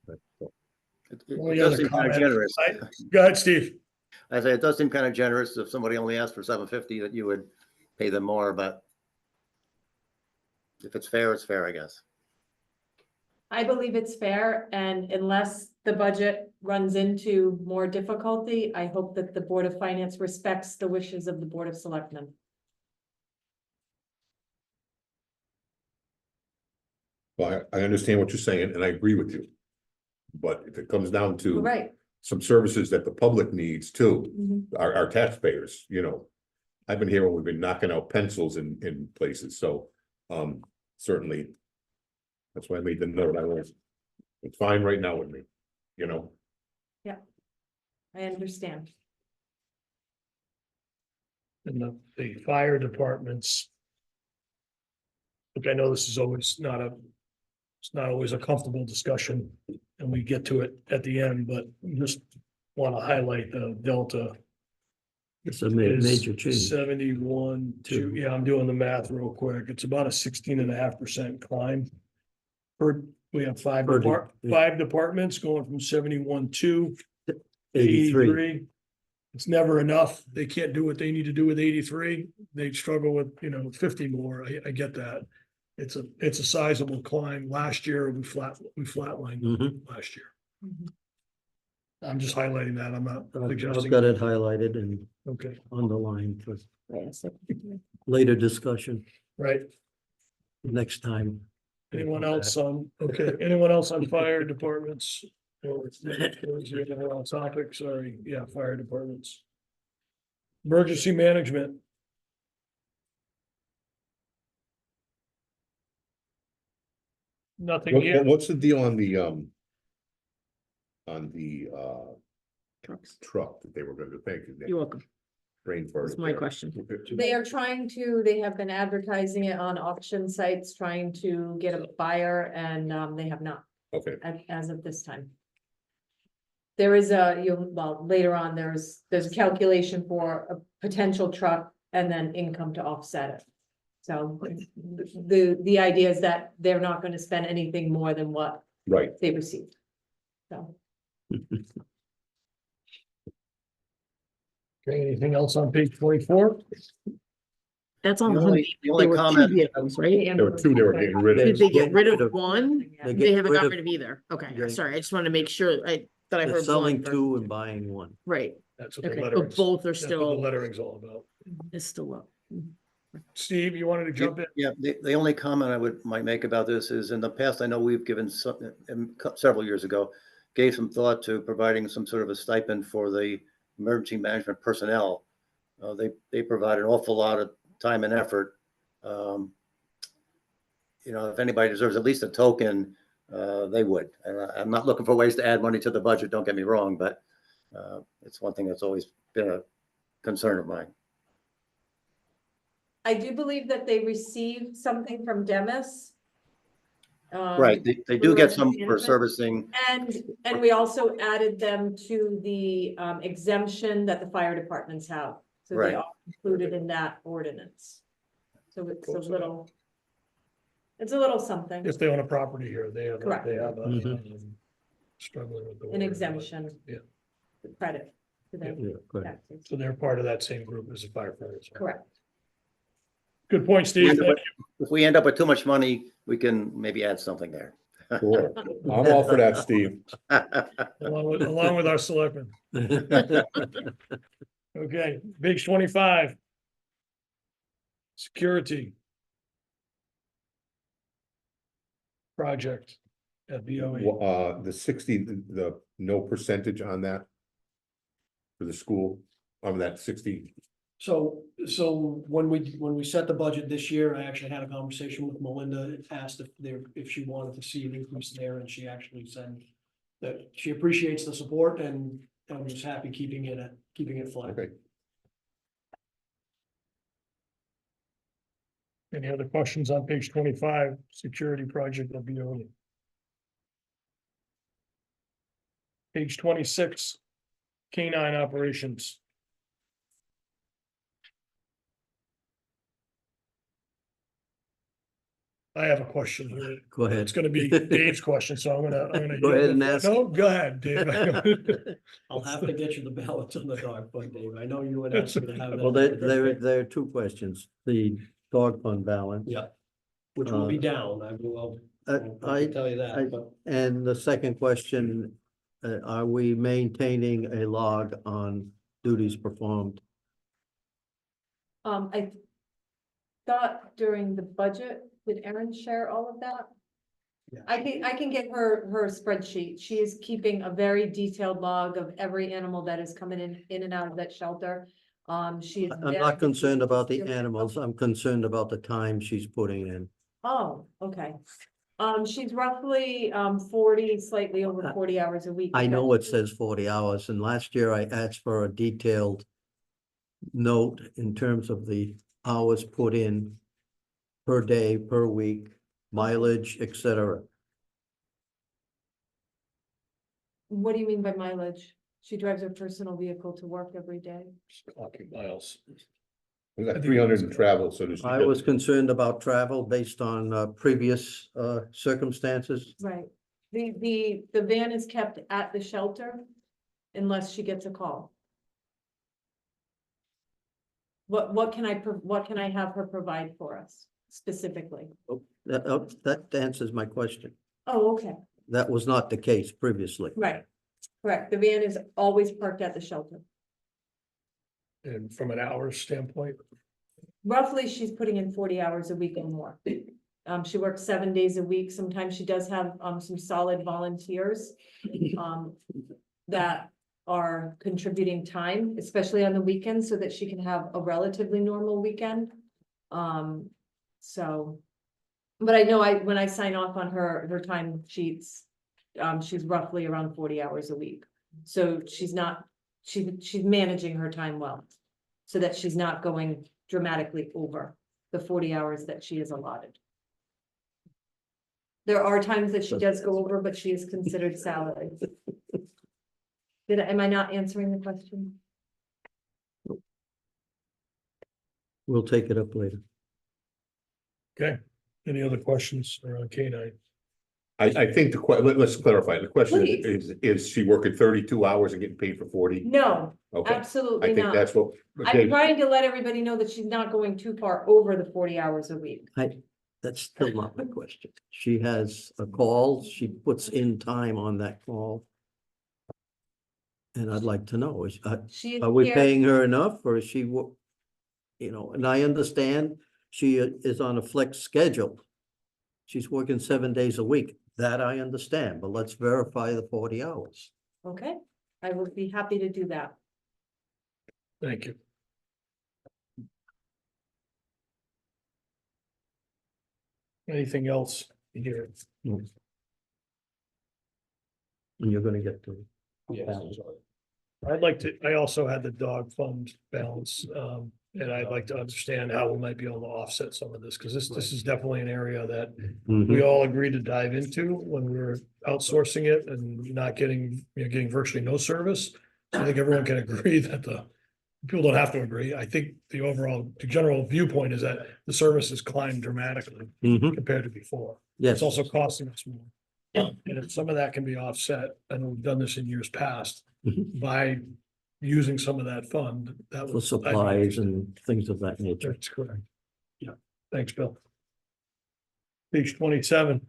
It Well, does yeah, seem kind of generous. Go ahead, Steve. I say it does seem kind of generous if somebody only asked for 750 that you would pay them more, but if it's fair, it's fair, I guess. I believe it's fair, and unless the budget runs into more difficulty, I hope that the Board of Finance respects the wishes of the Board of Selectmen. Well, I understand what you're saying and I agree with you. But if it comes down to Right. some services that the public needs too, Mhm. our taxpayers, you know. I've been here when we've been knocking out pencils in places, so, certainly. That's why I made the note, it's fine right now with me, you know, I understand. And the fire departments. Look, I know this is always not it's not always a comfortable discussion, and we get to it at the end, but just want to highlight the delta. It's a is major change. 71 to, yeah, I'm doing the math real quick. It's about a 16.5% climb. We have five Per de- yeah. five departments going from 71.2 to 83. 83. It's never enough. They can't do what they need to do with 83. They struggle with, 50 more. I get that. It's a sizable climb. Last year, we flatlined Mhm. last year. Mhm. I'm just highlighting that. I'm not I've suggesting. got it highlighted and Okay, underlined for Yes. later discussion right. next time. Anyone else on, okay, anyone else on fire departments? Or is there on topic? Sorry, yeah, fire departments. Emergency management. Nothing here. what's the deal on the, truck that they were gonna do, thank you. Nick. You're welcome. Brain fart That's my there. question. They are they have been advertising it on auction sites, trying to get a buyer, and they have not Okay, as of this time. There is later on, there's a calculation for a potential truck and then income to offset it. So the idea is that they're not gonna spend anything more than what right, they received. So. Okay, anything else on page 24? That's The on only, Humvee. the only There were two comment, vehicles, right? there were two they were getting rid Did of. they get rid rid of of- one? They They get haven't rid got of- rid of either. Okay, they- sorry. I just want to make sure that I They're heard selling one. but- two and buying one. Right, That's what the okay, lettering's, but both are that's what the still, lettering's all about. is still up. Steve, you wanted to jump in? yeah, the only comment might make about this is in the past, I know we've given several years ago, gave some thought to providing some sort of a stipend for the emergency management personnel. They provide an awful lot of time and effort. If anybody deserves at least a token, they would. And I'm not looking for ways to add money to the budget, don't get me wrong, but it's one thing that's always been a concern of mine. I do believe that they received something from Demis. Right, they do get some for management. servicing. And we also added them to the exemption that the fire departments have. So Right. they are included in that ordinance. So it's Close a little something, If they own a property here, they have, Correct. a struggling with the. an word, but- exemption. Yeah. Credit to their Yeah, correct. taxes. So they're part of that same group as the firefighters. Correct. Good point, Steve. Thank If we end up with too much money, we can maybe add something there. Sure. I'm all for that, Steve. you. Along with our selectmen. Okay, page 25. Security. Project. at BOE. The 60, the no percentage on that? For the school, on that 60, So when we set the budget this year, I actually had a conversation with Melinda, asked if she wanted to see an increase there, and she actually said that she appreciates the support and was happy keeping it flat. okay. Any other questions on page 25, security project at BOE? Page 26, canine operations. I have a question here. Go ahead. It's gonna be Dave's question, so I'm gonna. Go ahead and ask. No, go ahead, Dave. I'll have to get you the balance on the dog fund, Dave. I know you would ask me to have that. Well, there are two questions. The dog fund balance. Yeah, which will be down, I will, I I, can tell you I- that, but and the second question, are we maintaining a log on duties performed? I thought during the budget, did Erin share all of that? Yeah. I can get her spreadsheet. She is keeping a very detailed log of every animal that is coming in and out of that shelter. She is. I'm very not concerned about the meticulous. animals. I'm concerned about the time she's putting in. Oh, okay. She's roughly, 40, slightly over 40 hours a week. I know it says 40 hours, and last year I asked for a detailed note in terms of the hours put in per day, per week, mileage, et cetera. What do you mean by mileage? She drives her personal vehicle to work every day. Clocking miles. We got 300 in travel, so does she. I was concerned about travel based on previous circumstances. Right. The van is kept at the shelter unless she gets a call. What can I have her provide for us specifically? That answers my question. Oh, okay, That was not the case previously. right. Correct. The van is always parked at the shelter. And from an hours standpoint, Roughly, she's putting in 40 hours a week or more. She works 7 days a week. Sometimes she does have, some solid volunteers, that are contributing time, especially on the weekends, so that she can have a relatively normal weekend. So, but I know when I sign off on her time sheets, she's roughly around 40 hours a week. So she's managing her time well, so that she's not going dramatically over the 40 hours that she is allotted. There are times that she does go over, but she is considered salary. Am I not answering the question? We'll take it up later. okay, any other questions around canine? I think let's clarify. The question Please. is she working 32 hours and getting paid for 40? No, Okay, I absolutely think not. that's what. I'm Dave, trying to let everybody know that she's not going too far over the 40 hours a week. That's still not my question. She has a call, she puts in time on that call. And I'd like to know, She is are we here- paying her enough or is she, and I understand she is on a flex schedule. She's working 7 days a week. That I understand, but let's verify the 40 hours. Okay, I would be happy to do that. Thank you. Anything else here? And you're gonna get to. Yes. I'd like to, I also had the dog fund balance, and I'd like to understand how we might be able to offset some of this, because this is definitely an area that we all agreed to dive into when we were outsourcing it and not getting virtually no service. So I think everyone can agree that people don't have to agree. I think the general viewpoint is that the service has climbed dramatically Mhm. compared to before. Yes, It's also costing us more. And if some of that can be offset, and we've done this in years past, Mhm. by using some of that fund, that for was. supplies and things of that nature. That's correct. Yeah, thanks, Bill. Page 27,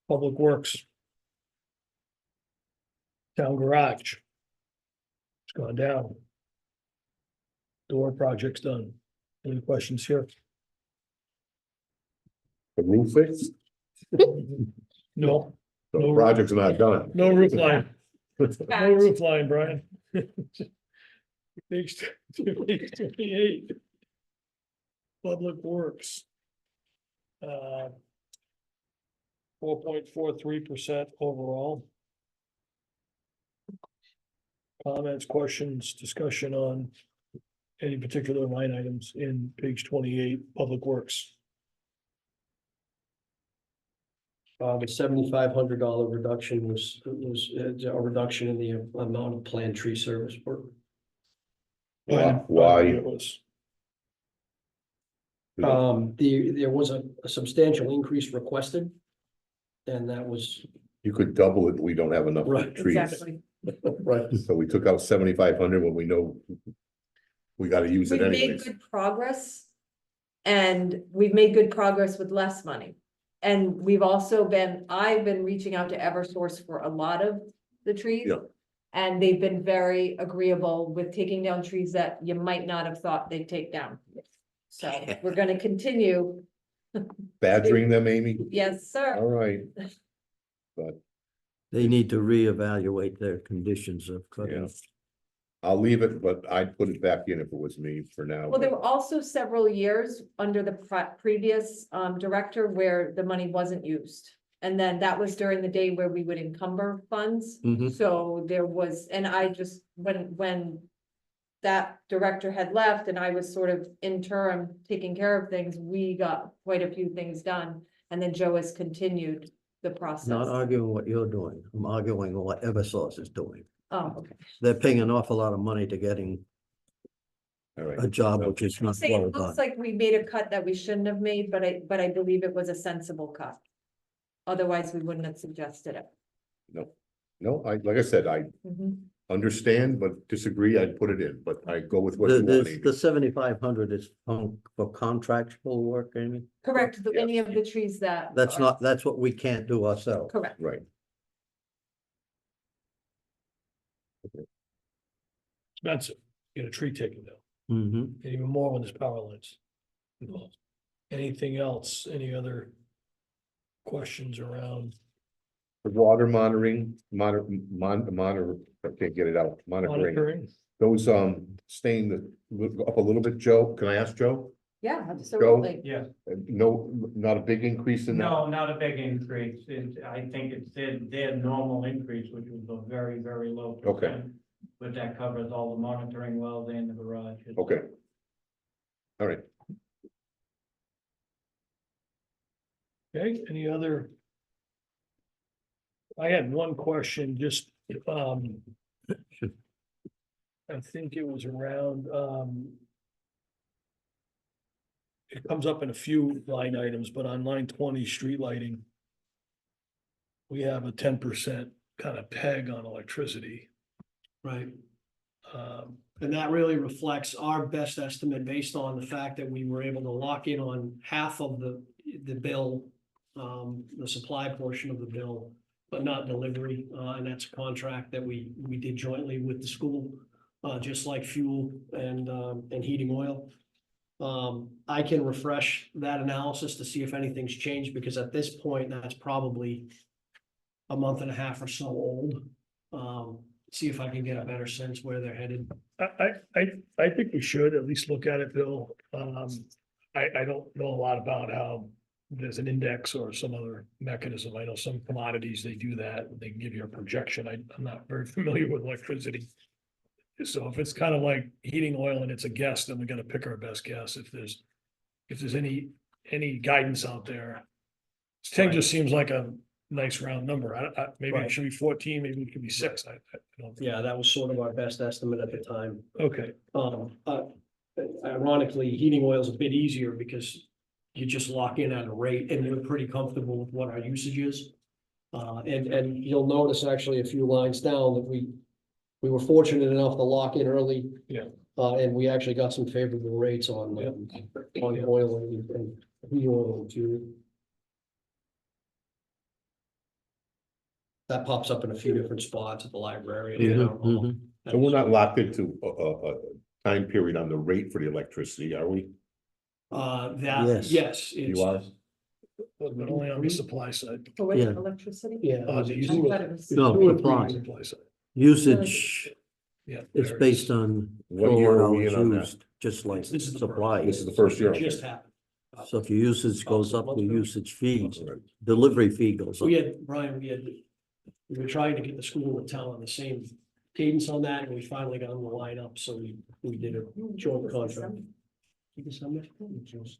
Public Works. Town garage. It's gone down. Door project's done. Any questions here? The roof fix? No, So the No. project's not done. No roof line, no Fact. roof line, Brian. Page 28. Public Works. 4.43% overall. Comments, questions, discussion on any particular line items in page 28, Public Works. The $7,500 reduction was a reduction in the amount of planned tree service work. Why? It was. There was a substantial increase requested. And that was, You could double it, we don't have enough Right. trees. Exactly. right, So we took out 7,500 when we know we gotta use it We've made anyways. good progress. And we've made good progress with less money. And we've also I've been reaching out to Eversource for a lot of the trees. Yeah. And they've been very agreeable with taking down trees that you might not have thought they'd take down. So we're gonna continue. Badgering them, Amy? Yes, All sir. right. They need to reevaluate their conditions of cutting. Yeah. I'll leave it, but I'd put it back in if it was me for now. Well, there were also several years under the previous director where the money wasn't used. And then that was during the day where we would encumber funds. Mhm. So there was, and I just, when that director had left and I was sort of interim taking care of things, we got quite a few things done. And then Joe has continued the process. Not arguing what you're doing. I'm arguing what Eversource is doing. Oh, okay. They're paying an awful lot of money to getting All right. a job which is not Say well it done. looks like we made a cut that we shouldn't have made, but I believe it was a sensible cut. Otherwise, we wouldn't have suggested it. No, like I said, I Mhm. understand, but disagree, I'd put it in, but I go with what you want, Amy. The 7,500 is for contractual work, Amy? Correct, Yeah. any of the trees that. That's are- not, that's what we can't do ourselves. Correct. Right. Expensive, get a tree taken down, Mm-hmm. and even more when there's power lines involved. Anything else, any other questions around The water monitoring, monitor, I can't get it out, monitoring. monitoring? Those, staying up a little bit, Joe, can I ask Joe? Yeah, absolutely. Yeah, No, not a big increase in that? no, not a big increase. I think it's their normal increase, which was a very, very low Okay. percent. But that covers all the monitoring wells and the garage. Okay. All right, Okay, any other? I had one question, just, I think it was around, it comes up in a few line items, but on line 20, street lighting, we have a 10% kind of peg on electricity. right. Um, And that really reflects our best estimate based on the fact that we were able to lock in on half of the bill, the supply portion of the bill, but not delivery. And that's a contract that we did jointly with the school, just like fuel and heating oil. I can refresh that analysis to see if anything's changed, because at this point, that's probably a month and a half or so old. See if I can get a better sense where they're headed. I think we should at least look at it, Bill. I don't know a lot about how there's an index or some other mechanism. I know some commodities, they do that. They can give you a projection. I'm not very familiar with electricity. So if it's kind of like heating oil and it's a guess, then we gotta pick our best guess. If there's any guidance out there. 10 just seems like a nice round number. Maybe it Right. should be 14, maybe it could be 6. I don't. Yeah, that was sort of our best estimate at the time. Okay, Ironically, heating oil is a bit easier because you just lock in at a rate and you're pretty comfortable with what our usage is. And you'll notice actually a few lines down that we were fortunate enough to lock in early. Yeah. And we actually got some favorable rates on oil and heat oil too. That pops up in a few different spots at the library. and in our hall. Mhm. so we're not locked into a time period on the rate for the electricity, are we? That, Yes. yes. You are? but only on the supply side. For which Yeah. electricity? Yeah. The I use- thought it was- No, Two or supply. three. supply side. Usage, Yeah. it's there it based is. on What year kilowatt are we hours in on that? used, just like This is the supply. This is the first year. It just happened. So if your usage goes up, the usage fee, Right. delivery fee goes up. We had, Brian, we were trying to get the school and town on the same cadence on that, and we finally got them to line up, so we did a joint contract. December?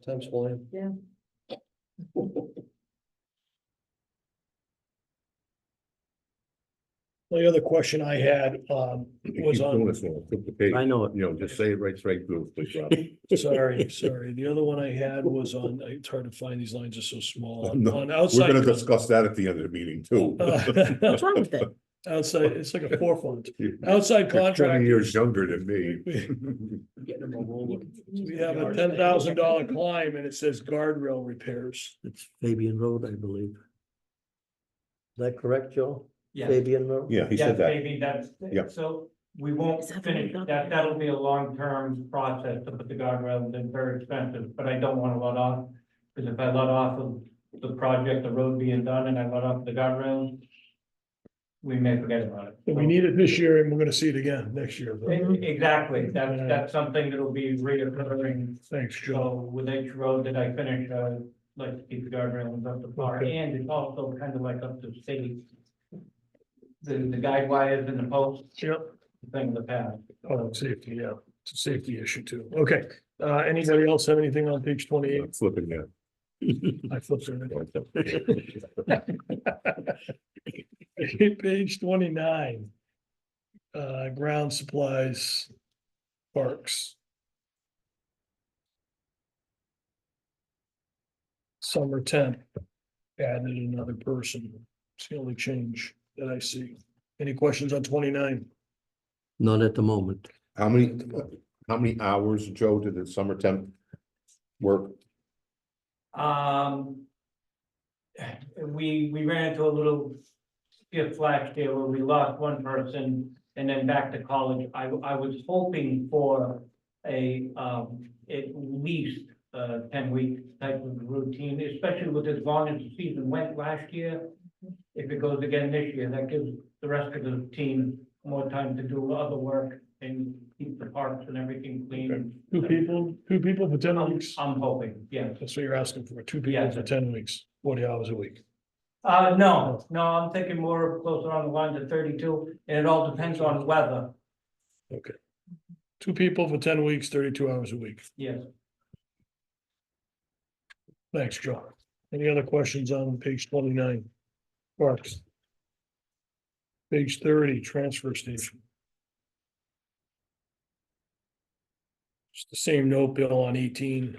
Time's flying. Yeah. The other question I had, You was keep doing on, this one, flip the page. I know it. You know, just say it right straight through, please, Rob. sorry, the other one I had was on, it's hard to find, these lines are so small, No, on We're outside. gonna discuss that at the end of the meeting too. What's wrong with it? Outside, it's like a forefront, outside You're 20 years contractors, younger than me. Getting them a roll. we have a $10,000 climb and it says guardrail repairs. It's Fabian Road, I believe. Is that correct, Joe? Yeah. Fabian Road? Yeah, he Yeah, said that. maybe that's, Yeah. so we won't Is that the one finish, about that, the- that'll be a long-term process to put the guardrails in, very expensive, but I don't wanna let off. Because if I let off of the project, the road being done, and I let off the guardrails, we may forget about it. And we need it this year and we're gonna see it again next year. Exactly, that's something that'll be reoccurring. Thanks, Joe. So with each road that I finish, like to keep the guardrails up to par, Okay. and it's also kind of like up to state. The guide wires and the posts, Yep. thing of the past. Oh, safety, yeah, it's a safety issue too. Okay, anybody else have anything on page 28? I'm flipping that. I flipped it. Page 29. Ground supplies, parks. Summer temp, added another person. It's the only change that I see. Any questions on 29? Not at the moment. How many hours, Joe, did the summer temp work? We ran into a little skiff last year where we lost one person and then back to college. I was hoping for a, at least 10-week type of routine, especially with as long as the season went last year. If it goes again this year, that gives the rest of the team more time to do other work and keep the parks and everything clean. Two people for 10 weeks? I'm hoping, yeah. That's what you're asking for, two people Yeah. for 10 weeks, 40 hours a week. No, I'm thinking more closer on the lines of 32, and it all depends on weather, Okay. Two people for 10 weeks, 32 hours a week. yes. Thanks, Joe. Any other questions on page 29? Parks. Page 30, transfer station. It's the same note bill on 18.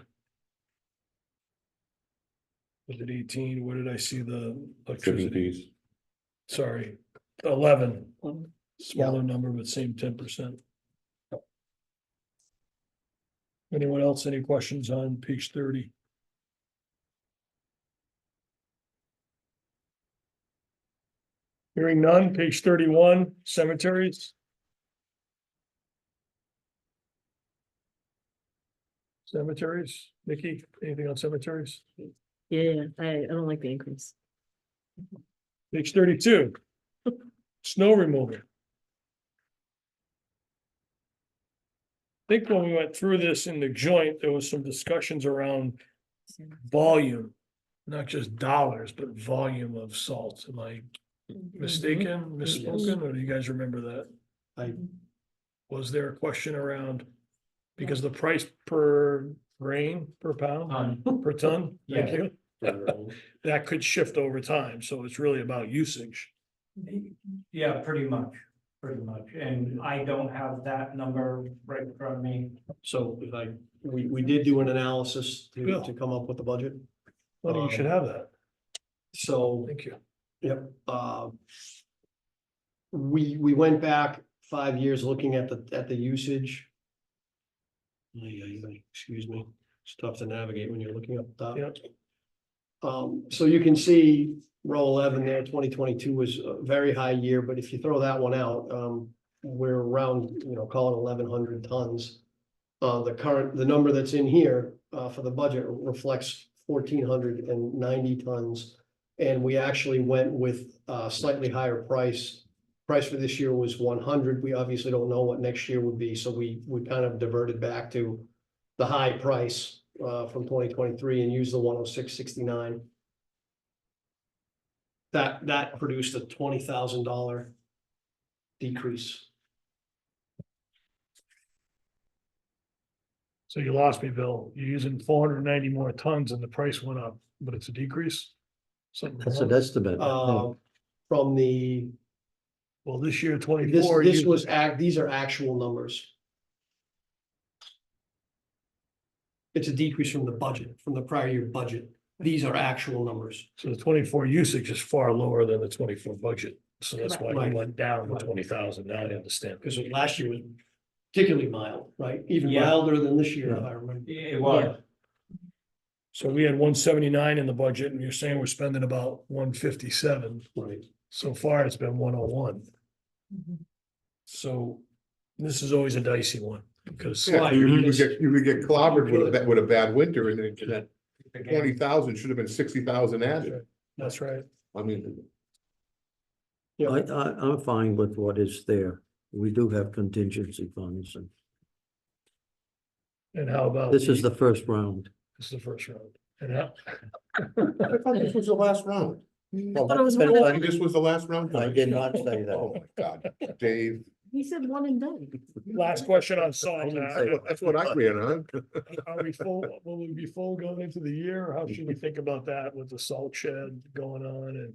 Was it 18? Where did I see the Shipping electricity? fees? Sorry, 11. Smaller number, but same 10%. Anyone else, any questions on page 30? Hearing none, page 31, cemeteries. Cemeteries, Nikki, anything on cemeteries? Yeah, I don't like the increase. Page 32. Snow removal. I think when we went through this in the joint, there was some discussions around volume. Not just dollars, but volume of salt. Am I mistaken, misspoken, or do you guys remember that? I, Was there a question around? Because the price per grain, per pound, per ton, thank you, that could shift over time, so it's really about usage. Yeah, pretty much, and I don't have that number right in front of me. so we did do an analysis Yeah. to come up with the budget, I think you should have that, so. thank you. Yep, we went back 5 years looking at the usage. Excuse me, it's tough to navigate when you're looking up the top. Yep. So you can see row 11 there, 2022 was a very high year, but if you throw that one out, we're around, call it 1,100 tons. The number that's in here, for the budget reflects 1,490 tons. And we actually went with a slightly higher price. Price for this year was 100. We obviously don't know what next year would be, so we kind of diverted back to the high price from 2023 and used the 106.69. That produced a $20,000 decrease. So you lost me, Bill. You're using 490 more tons and the price went up, but it's a decrease? Something That's an wrong? estimate. From the, Well, this year this, 24. this you- was these are actual numbers. It's a decrease from the budget, from the prior year budget. These are actual numbers. So the 24 usage is far lower than the 24 budget. So that's why Right. you went down to Right. 20,000. Now I understand. Because last year was particularly mild, right? Even Yeah. milder than this year, if I remember. It was. So we had 179 in the budget and you're saying we're spending about 157. Right. So far, it's been 101. So this is always a dicey one because. Yeah, you could get clobbered with a bad winter and then that 20,000 should have been 60,000 added. That's right. I mean, I'm fine with what is there. We do have contingency funds and And how about? this is the first round. This is the first round. And how? I thought this was the last round. Well, thought it was that's one. been- This was the last round. I did not say Oh, that. my God, Dave, He said one and done. Last question on salt. didn't say what- that's what I ran on. Are we full, will we be full going into the year? Or how should we think about that with the salt shed going on and?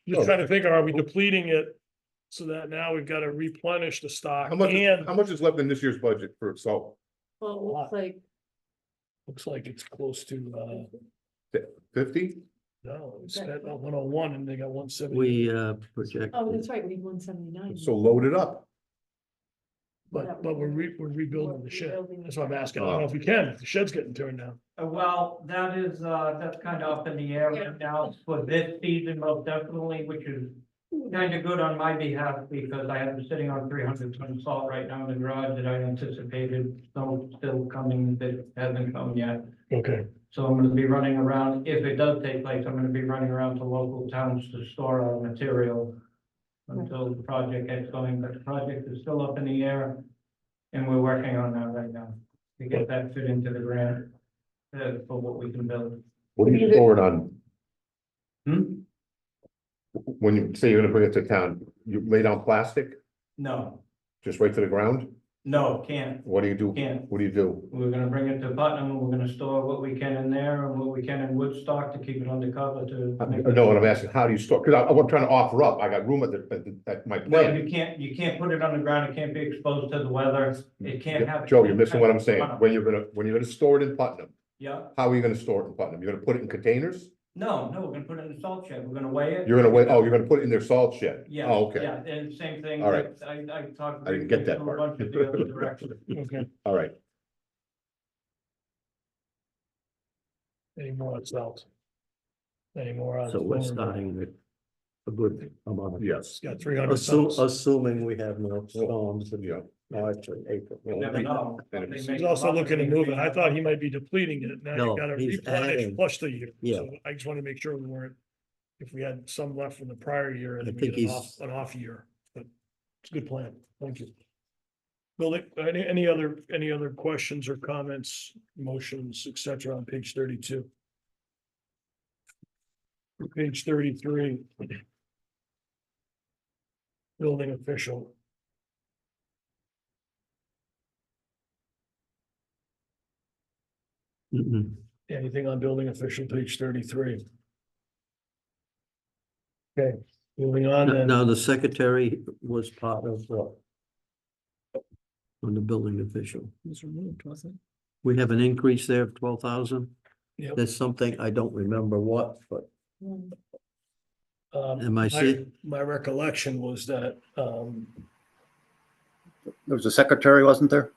Just Oh. trying to think, are we depleting it so that now we've got to replenish the stock How and much is left in this year's budget for salt? Well, it looks like, looks like it's close to, 50? no, we spent 101 and they got 170. We project. oh, that's right, we need 179. So load it up. But we're rebuilding the shed. Rebuilding That's what I'm the asking. I don't know if we can, if the shed's getting torn down. Well, that is, that's kind of up in the air right now for this season, most definitely, which is kind of good on my behalf because I am sitting on 300 ton salt right now in the garage that I anticipated snow still coming that hasn't come yet. Okay. So I'm gonna be running around, if it does take place, I'm gonna be running around to local towns to store our material until the project gets going, but the project is still up in the air. And we're working on that right now to get that fit into the grant for what we can build. What do you store it on? Hmm? When you say you're gonna bring it to town, you lay down plastic, No, just right to the ground? no, can't, What do you do? can't. What do you do? We're gonna bring it to Putnam, and we're gonna store what we can in there and what we can in Woodstock to keep it undercover to. No, what I'm asking, how do you store? Cause I'm trying to offer up. I got room at my No, plant. you can't put it on the ground, it can't be exposed to the weather, it can't have. Joe, you're missing what I'm saying. When you're gonna store it in Putnam, Yeah, how are you gonna store it in Putnam? You're gonna put it in containers? no, we're gonna put it in the salt shed, we're gonna weigh it. You're gonna wait, you're gonna put it in their salt shed? Yeah. Oh, okay, Yeah, and same thing. All right. I talked. I didn't get that to a part. bunch of the other directions. Okay. all right. Any more on salt? Any more on? So we're starting with a good amount. Yes. It's got 300 tons. Assuming we have no storms in Yeah. March or April. You never know. And They He's make also lots of looking to things move it. being I thought he might be depleting it. Now No, you gotta he's replenish adding. plus the year. Yeah. So I just want to make sure we weren't, if we had some left from the prior year and I then we think get he's- an off year. But it's a good plan. Thank you. Bill, any other questions or comments, motions, et cetera, on page 32? Page 33. Building official. Mm-mm. Anything on building official, page 33? Okay, moving on then. Now, the secretary was part of on the building official. We have an increase there of 12,000. Yep. There's something, I don't remember what, but Am I My seeing- my recollection was that, There was a secretary, wasn't there?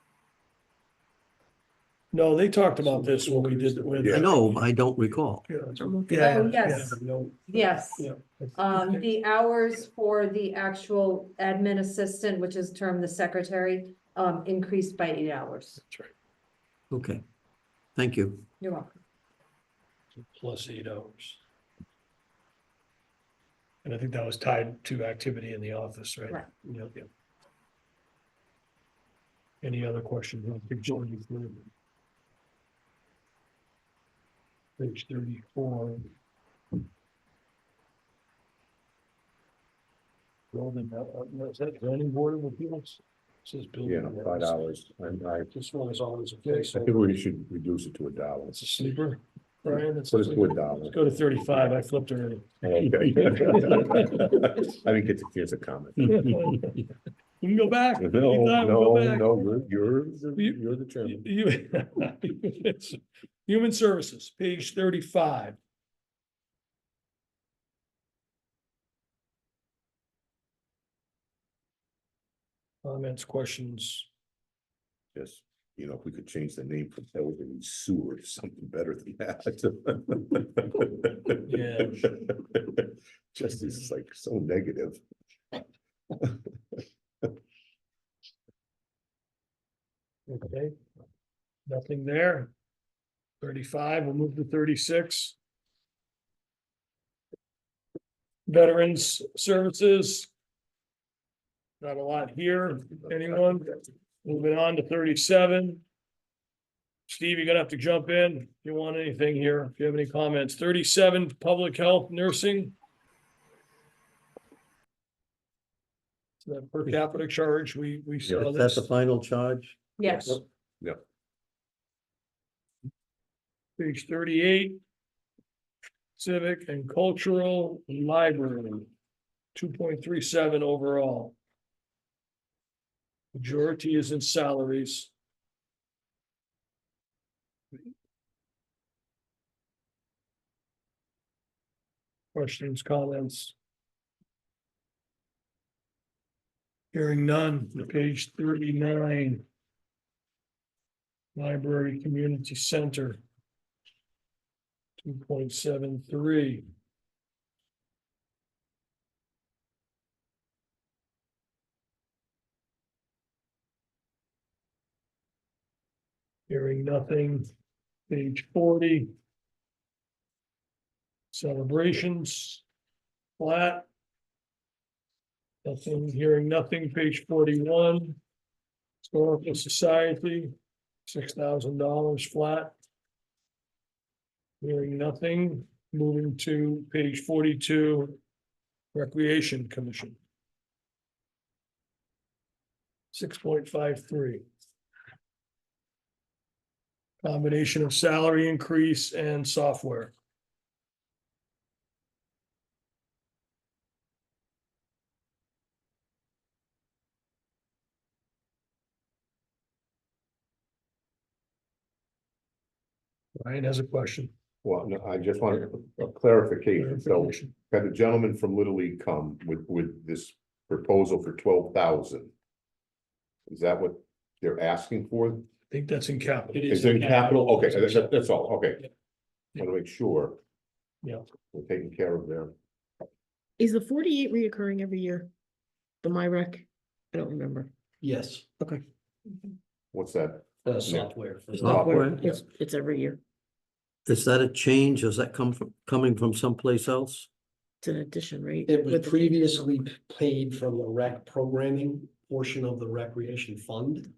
no, they talked about this when we did with. I know, I don't recall. Yeah, Oh, yeah, yes. no, Yes, yeah. the hours for the actual admin assistant, which is termed the secretary, increased by 8 hours. That's right. Okay, thank you. You're welcome. plus 8 hours. And I think that was tied to activity in the office, right? Right. Yep, yep. Any other questions? Page 34. Building, is that zoning board of appeals? Says building. Yeah, $5. This one is always okay, I so think we should reduce it to $1. it's a sleeper, Brian. It's Put it to $1. Let's go to 35. I flipped already. Okay. I didn't get to hear the comment. We can go back. No, Anytime, we'll go back. you're the chairman. Human Services, page 35. Comments, questions? Yes, if we could change the name from elderly sewer to something better than that. Yeah. Just is like so negative. Okay. Nothing there. 35, we'll move to 36. Veterans Services. Not a lot here. Anyone? Moving on to 37. Steve, you're gonna have to jump in if you want anything here, if you have any comments. 37, Public Health Nursing. So that per capita charge, we saw Is that this. the final charge? Yes. Page 38. Civic and Cultural Library. 2.37 overall. Majority is in salaries. Questions, comments? Hearing none, page 39. Library Community Center. 2.73. Hearing nothing, page 40. Celebrations, flat. Nothing, hearing nothing, page 41. Historical Society, $6,000 flat. Hearing nothing, moving to page 42. Recreation Commission. 6.53. Combination of salary increase and software. Ryan has a question. Well, no, I just wanted a clarification. So had a gentleman from Little League come with this proposal for 12,000. Is that what they're asking for? I think that's in capital. Is it in capital? Okay, that's all. Okay. Want to make sure. Yeah. We're taking care of their. Is the 48 reoccurring every year? The MyRec? I don't remember. Yes, Okay. What's that? software. Software. It's every year. Is that a change? Is that coming from someplace else? It's an addition, right? It was With the- previously paid from the rec programming portion of the recreation fund.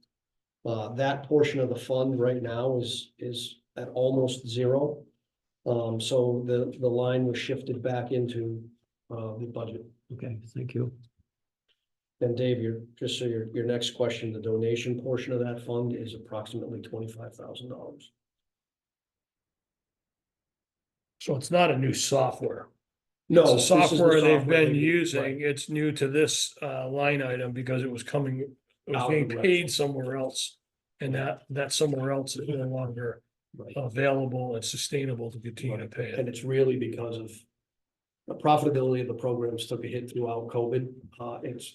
That portion of the fund right now is at almost zero. So the line was shifted back into the budget. Okay, thank you. And Dave, your next question, the donation portion of that fund is approximately $25,000. So it's not a new software. No, It's the this is the software they've software been they- using. right. It's new to this line item because it was Out being of the paid somewhere else. And that somewhere else is no longer Right. available and sustainable to continue to pay And it. it's really because of the profitability of the programs took a hit throughout COVID.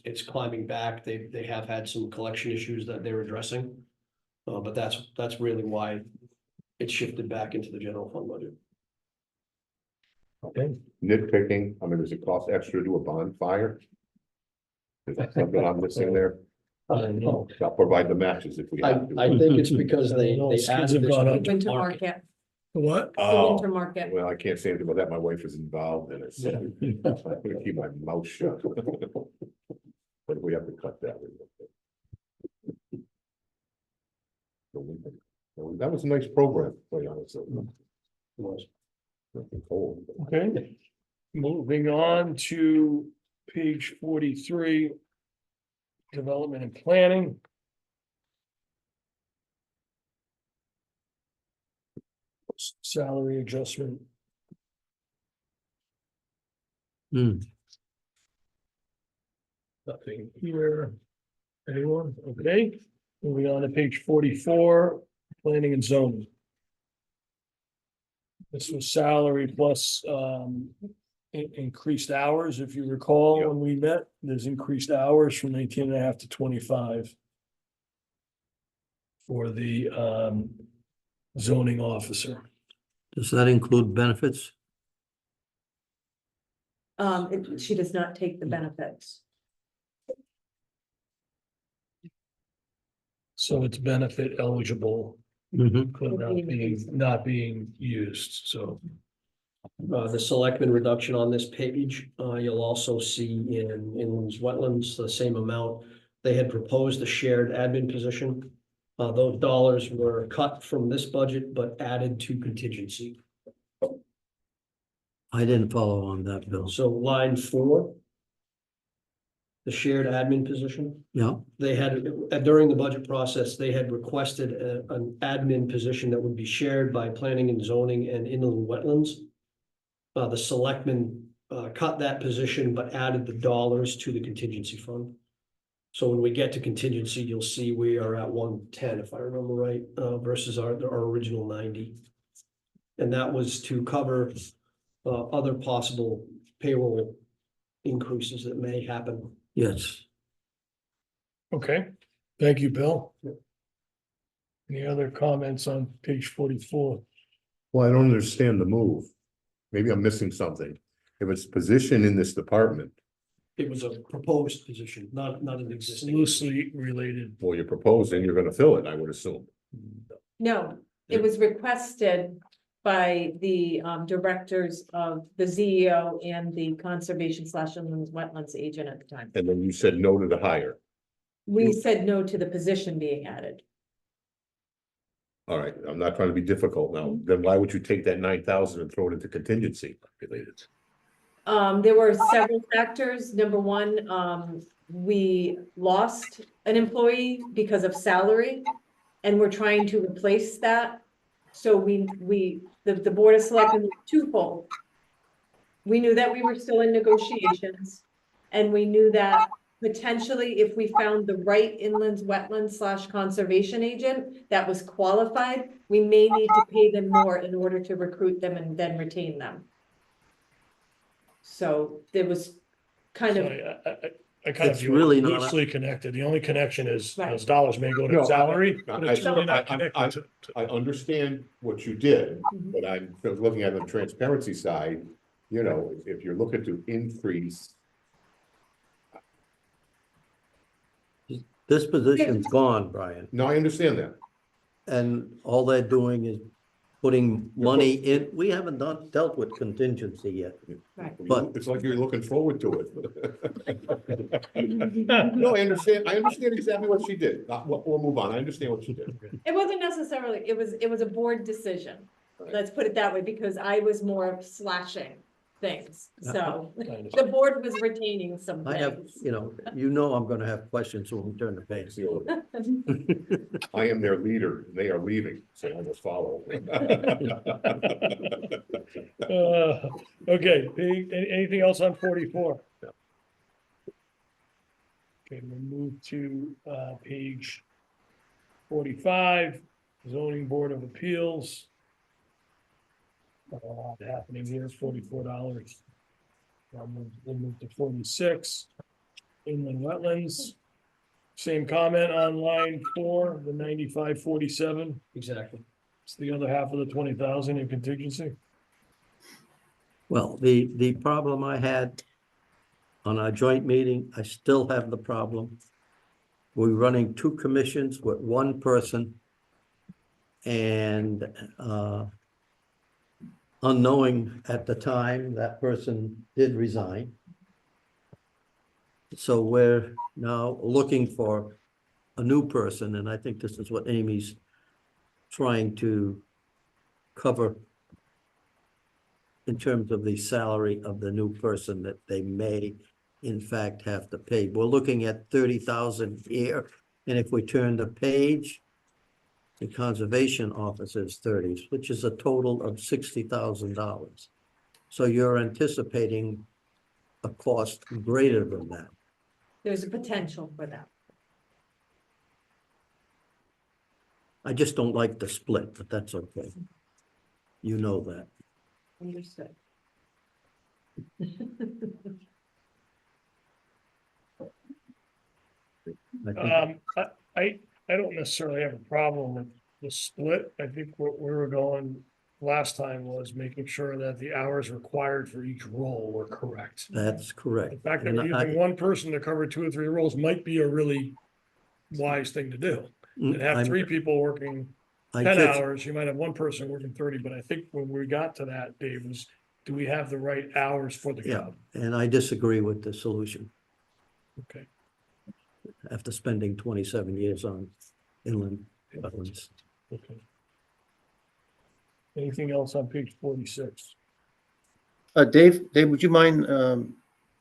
It's climbing back. They have had some collection issues that they're addressing. But that's really why it shifted back into the general fund budget. Okay. Nitpicking, I mean, does it cost extra to do a bonfire? Is that something I'm missing there? I don't know. I'll provide the matches if we I have to. think it's because they No, skids added have this gone up. Winter market. market. What? The Oh, winter market. well, I can't say anything about that. My wife is involved in it, so I'm gonna keep my mouth shut. But we have to cut that. That was a nice program, quite honestly. It was. Nothing cold. Okay, moving on to page 43. Development and planning. Salary adjustment. Hmm, Nothing here. Anyone? Okay, moving on to page 44, planning and zoning. This was salary plus increased hours, if you recall, Yeah. when we met, there's increased hours from 19.5 to 25. For the zoning officer. does that include benefits? She does not take the benefits. So it's benefit eligible, Mhm. but not being used, so. The selectmen reduction on this page, you'll also see in inlands wetlands, the same amount. They had proposed a shared admin position. Those dollars were cut from this budget, but added to contingency. I didn't follow on that, Bill. So line 4. The shared admin position, Yeah, they had, during the budget process, they had requested an admin position that would be shared by planning and zoning and inland wetlands. The selectmen cut that position, but added the dollars to the contingency fund. So when we get to contingency, you'll see we are at 110, if I remember right, versus our original 90. And that was to cover other possible payroll increases that may happen. yes. Okay, thank you, Bill. Any other comments on page 44? Well, I don't understand the move. Maybe I'm missing something. If it's position in this department, It was a proposed position, not an It's existing. loosely related. well, you're proposing, you're gonna fill it, I would assume. No, it was requested by the directors of the CEO and the conservation / inland wetlands agent at the time. And then you said no to the hire. We said no to the position being added. All right, I'm not trying to be difficult now. Then why would you take that 9,000 and throw it into contingency related? There were several factors. Number one, we lost an employee because of salary, and we're trying to replace that. So the Board of Selectmen was twofold. We knew that we were still in negotiations, and we knew that potentially if we found the right inland wetlands / conservation agent that was qualified, we may need to pay them more in order to recruit them and then retain them. So there was kind So of, I kind of It's view it really not a- loosely connected. The only connection is Right. those dollars may go No, to salary, I- but it's really not I- connected to. I understand what you did, Mhm. but I'm looking at the transparency side, you know, if you're looking to increase. This position's gone, Brian, No, I understand that. and all they're doing is putting money in. We haven't dealt with contingency yet. Right. But- It's like you're looking forward to it. No, I understand exactly what she did. We'll move on. I understand what she did. it wasn't necessarily, it was a board decision. Let's put it that way, because I was more of slashing things. So the board was retaining some I have, things. you know I'm gonna have questions when we turn the page. I am their leader, and they are leaving, so I must follow. Okay, anything else on 44? No. Okay, we'll move to page 45, zoning board of appeals. Not a lot happening here, $44. We'll move to 46, inland wetlands. Same comment on line 4, the 9547. Exactly. It's the other half of the 20,000 in contingency. Well, the problem I had on our joint meeting, I still have the problem. We're running 2 commissions with 1 person. And unknowing at the time, that person did resign. So we're now looking for a new person, and I think this is what Amy's trying to cover in terms of the salary of the new person that they may in fact have to pay. We're looking at 30,000 here, and if we turn the page, the conservation office is 30, which is a total of $60,000. So you're anticipating a cost greater than that. There's a potential for that. I just don't like the split, but that's okay. You know that. Understood. I think I don't necessarily have a problem with the split. I think what we were going last time was making sure that the hours required for each role were correct. that's correct. The fact that And we're I- using one person to cover 2 or 3 roles might be a really wise thing to do. And have I'm- 3 people working I 10 just- hours, you might have one person working 30, but I think when we got to that, Dave, was, do we have the right hours for the Yeah, job? and I disagree with the solution Okay. after spending 27 years on inland wetlands. Okay. Anything else on page 46? Dave, would you mind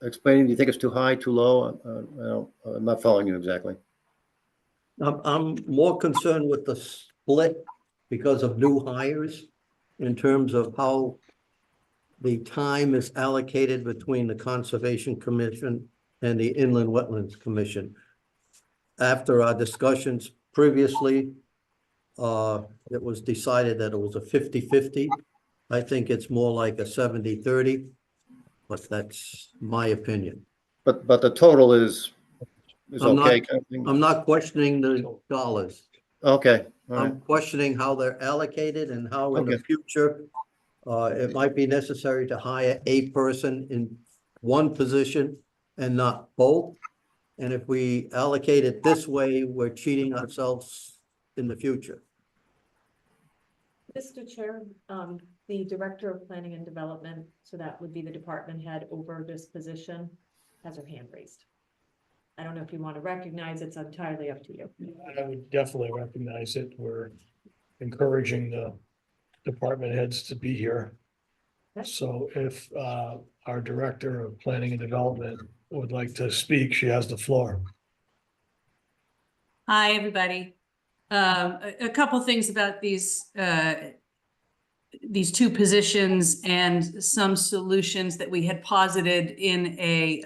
explaining, do you think it's too high, too low? I'm not following you exactly. I'm more concerned with the split because of new hires in terms of how the time is allocated between the Conservation Commission and the Inland Wetlands Commission. After our discussions previously, it was decided that it was a 50-50. I think it's more like a 70-30, but that's my opinion. But the total is I'm not- okay. kind of thing? I'm not questioning the dollars. Okay, all right. I'm questioning how they're allocated and how in the Okay. future, it might be necessary to hire a person in one position and not both. And if we allocate it this way, we're cheating ourselves in the future. Mr. Chair, the Director of Planning and Development, so that would be the department head over this position, has her hand raised. I don't know if you want to recognize, it's entirely up to you. I would definitely recognize it. We're encouraging the department heads to be here. Okay. So if our Director of Planning and Development would like to speak, she has the floor. Hi, everybody. A couple things about these 2 positions and some solutions that we had posited in a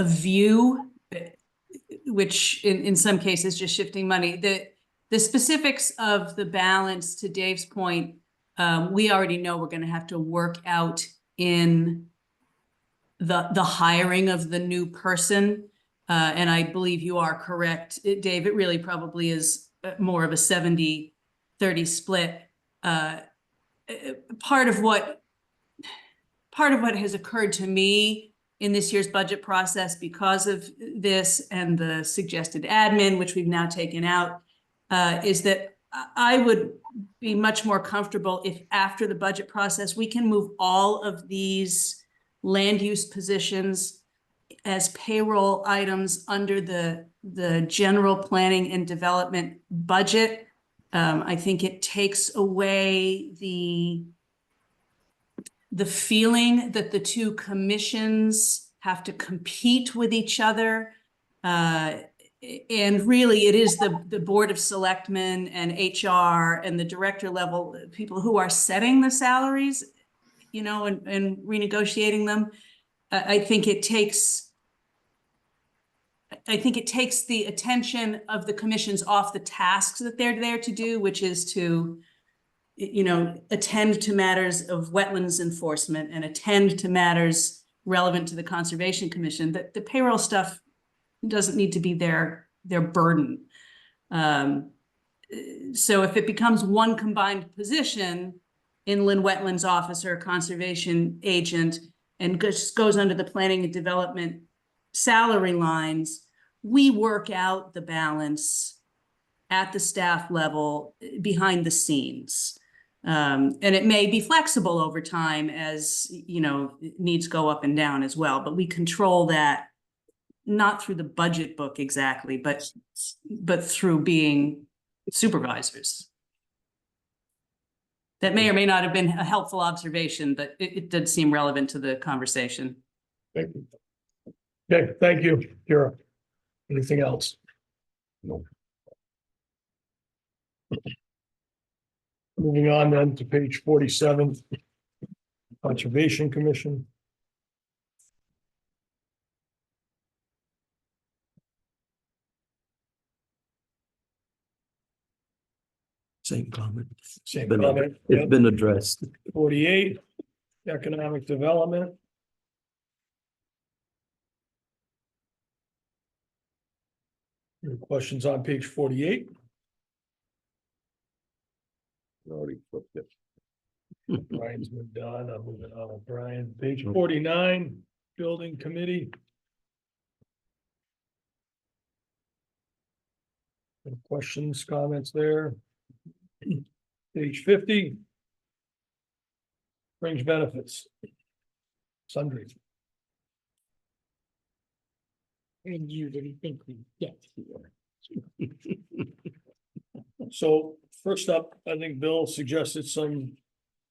view, which in some cases just shifting money. The specifics of the balance, to Dave's point, we already know we're going to have to work out in the hiring of the new person. And I believe you are correct, Dave. It really probably is more of a 70-30 split. Part of what has occurred to me in this year's budget process because of this and the suggested admin, which we've now taken out, is that I would be much more comfortable if after the budget process, we can move all of these land use positions as payroll items under the general planning and development budget. I think it takes away the feeling that the 2 commissions have to compete with each other. And really, it is the Board of Selectmen and HR and the director level people who are setting the salaries, you know, and renegotiating them. I think it takes the attention of the commissions off the tasks that they're there to do, which is to, you know, attend to matters of wetlands enforcement and attend to matters relevant to the Conservation Commission. That the payroll stuff doesn't need to be their burden. So if it becomes one combined position, inland wetlands officer, conservation agent, and just goes under the planning and development salary lines, we work out the balance at the staff level behind the scenes. And it may be flexible over time as, needs go up and down as well, but we control that not through the budget book exactly, but through being supervisors. That may or may not have been a helpful observation, but it did seem relevant to the conversation. Thank you. Okay, thank you, Kira. Anything else? No. Moving on then to page 47. Conservation Commission. Same comment. Same Been- comment. It's Yep. been addressed. 48, Economic Development. Any questions on page 48? Already flipped it. Brian's moved on. I'm moving on with Brian. Page 49, Building Committee. Any questions, comments there? Page 50. Fringe benefits. Sundry. And you didn't think we'd get here. So first up, I think Bill suggested some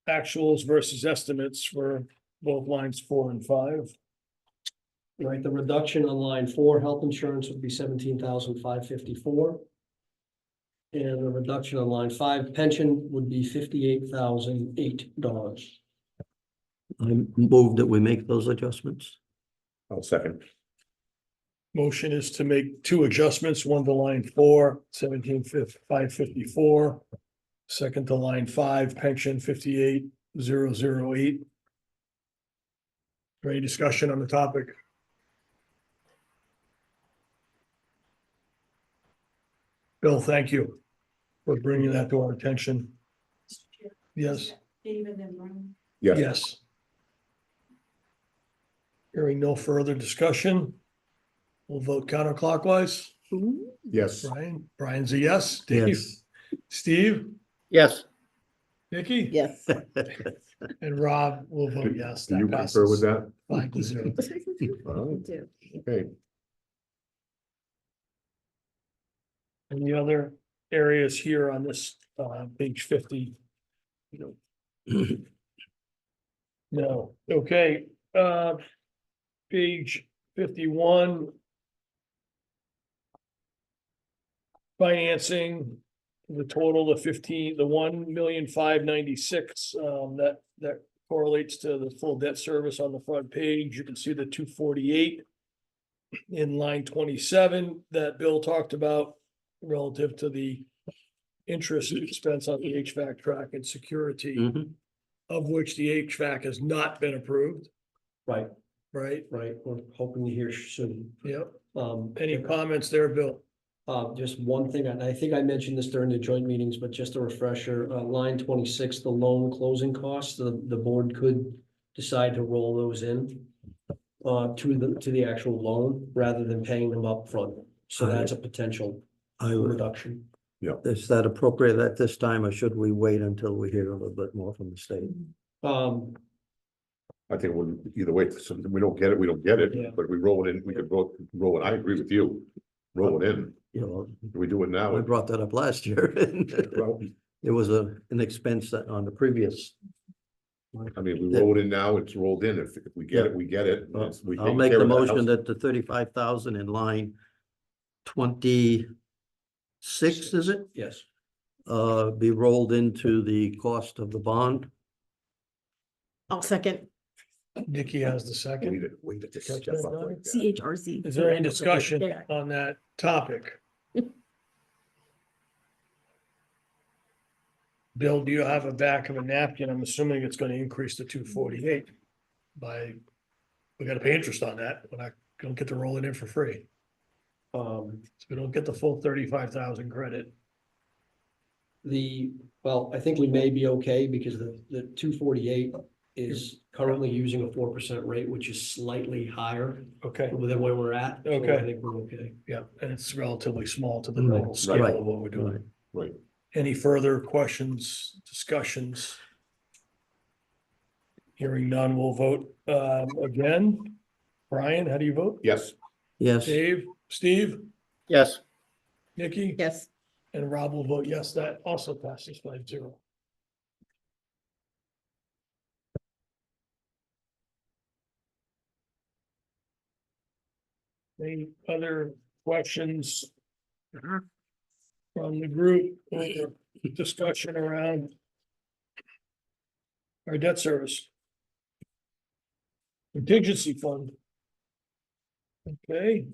actuals versus estimates for both lines 4 and 5. Right, the reduction on line 4, health insurance would be 17,554. And the reduction on line 5, pension would be $58,008. I move that we make those adjustments. I'll second. Motion is to make 2 adjustments, one to line 4, 17,554. Second to line 5, pension 58,008. Any discussion on the topic? Bill, thank you for bringing that to our attention. Yes, David and Brian. Yes, yes. Hearing no further discussion, we'll vote counterclockwise. yes, Brian's a yes. Dave, Yes. Steve, Yes, Nikki? Yes. And Rob will vote yes. do you That concur with passes that? 5-0. Oh, okay, Any other areas here on this page 50? No, okay, page 51. Financing, the total of 15, the 1,596,000, that correlates to the full debt service on the front page. You can see the 248 in line 27 that Bill talked about relative to the interest expense on the HVAC track and security, Mhm. of which the HVAC has not been approved, Right, right? right, we're hoping to hear soon. Yep. Um, Any comments there, Bill? just one thing, and I think I mentioned this during the joint meetings, but just a refresher, line 26, the loan closing costs, the board could decide to roll those in to the actual loan rather than paying them up front. So that's a potential I would, reduction. is that appropriate at this time, or should we wait until we hear a little bit more from the state? Um, I think we're either way, so if we don't get it, we don't get Yeah. it, but if we roll it in, we could roll it, I agree with you. Roll it in, You know, we do it now. I brought that up last year. Well, It was an expense that on the previous. I mean, we roll it in now, it's rolled in, if we get it, we get it. It's- we I'll take make care the of that motion house. that the 35,000 in line 26, is it? yes, Be rolled into the cost of the bond. I'll second Nikki has the second. Wait to Catch step that, up Donna? like that. CHRC. Is there any discussion on that topic? Bill, do you have a back of a napkin? I'm assuming it's gonna increase to 248 we gotta pay interest on that. We're not gonna get to roll it in for free. So we don't get the full 35,000 credit. well, I think we may be okay because the 248 is currently using a 4% rate, which is slightly higher Okay, than where we're at. So Okay. I think we're okay. yeah, and it's relatively small to the Right, total scale right. of what we're doing. Right, Any further questions, discussions? Hearing none, we'll vote again. Brian, how do you vote? Yes, Yes, Dave, Steve, Yes, Nikki? Yes, And Rob will vote yes. That also passes 5-0. Any other questions from the group or discussion around our debt service? Contingency fund. Okay,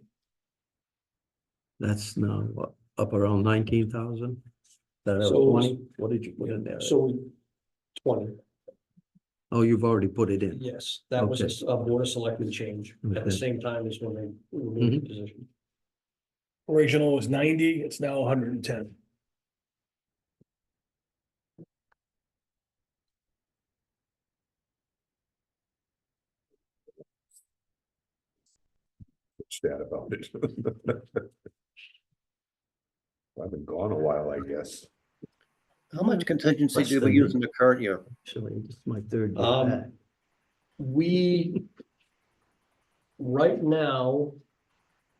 that's now what, up around 19,000? That So- 20, what did you put in there? So 20, Oh, you've already put it in. yes, that was a board of selectmen change at the Okay. same time as when they removed the position. original was 90, it's now 110. sad about it. I've been gone a while, I guess. how much contingency Less did we than use me. in the current year? Actually, this is my third year Um, back. We, right now,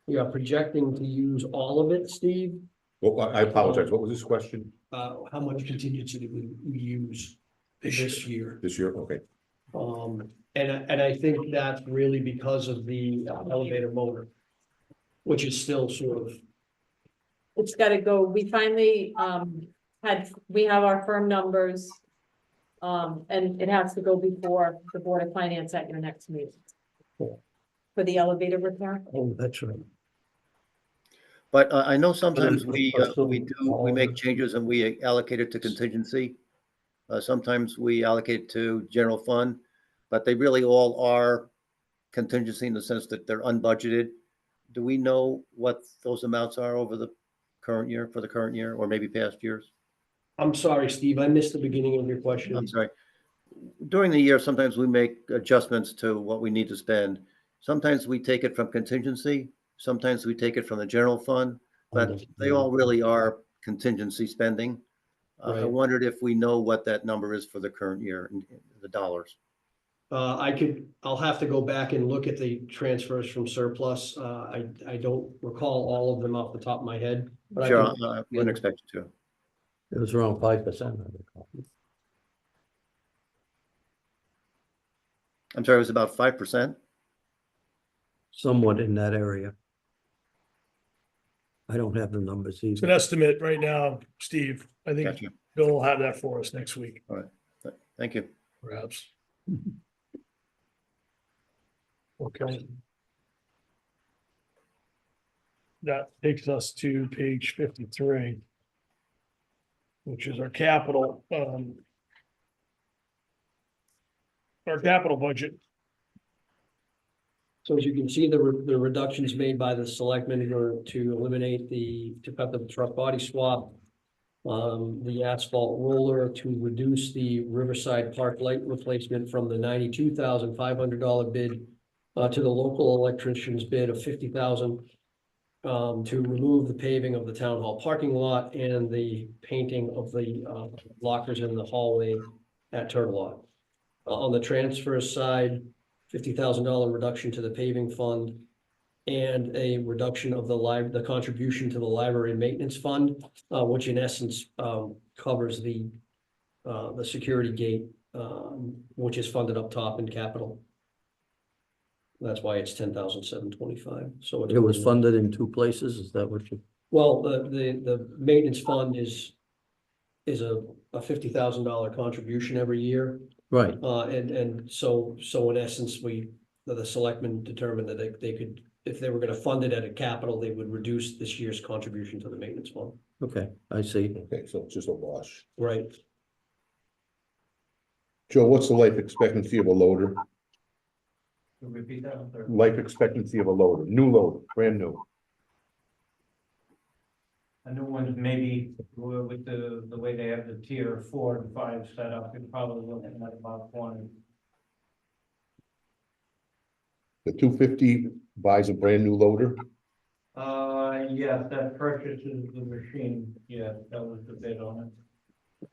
we are projecting to use all of it, Steve. Well, I apologize. What was this question How much contingency did we use this year? this year? Okay. And I think that's really because of the elevator motor, which is still sort of, It's gotta go, we finally, we have our firm numbers. And it has to go before the Board of Finance at your next meeting. Cool. For the elevator repair. Oh, that's right. But I know sometimes then we make changes and we allocate it to contingency. Sometimes we allocate it to general fund, but they really all are contingency in the sense that they're unbudgeted. Do we know what those amounts are over the current year, for the current year, or maybe past years? I'm sorry, Steve, I missed the beginning of your question. I'm sorry. During the year, sometimes we make adjustments to what we need to spend. Sometimes we take it from contingency, sometimes we take it from the general fund, but they all really are contingency spending. I Right. wondered if we know what that number is for the current year in the dollars. I'll have to go back and look at the transfers from surplus. I don't recall all of them off the top of my head. But I Sure, can- I wouldn't expect you to. It was around 5%. I recall. I'm sorry, it was about 5%? Somewhat in that area. I don't have the numbers It's an either. estimate right now, Steve. I think Gotcha. Bill will have that for us next week, Thank you. perhaps. Okay. That takes us to page 53. Which is our capital, our capital budget. So as you can see, the reductions made by the selectmen are to eliminate to cut the truck body swap. The asphalt roller, to reduce the Riverside Park light replacement from the $92,500 bid. To the local electrician's bid of $50,000. To remove the paving of the town hall parking lot and the painting of the lockers in the hallway at Turtle Lot. On the transfer side, $50,000 reduction to the paving fund. And a reduction of the contribution to the library maintenance fund, which in essence covers the security gate, which is funded up top in capital. That's why it's 10,725, so. It was funded in two places, is that what you? Well, the maintenance fund is a $50,000 contribution every year. Right, And so in essence, the selectmen determined that they could, if they were gonna fund it at a capital, they would reduce this year's contribution to the maintenance fund. okay, I see. Okay, so it's just a wash. Right. Joe, what's the life expectancy of a loader? Repeat that. I'm sorry. Life expectancy of a loader, new loader, brand new. A new one, maybe with the way they have the tier 4 and 5 set up, you're probably looking at about 20. The 250 buys a brand new loader. Yes, that purchases the machine, yeah, that was the bid on it.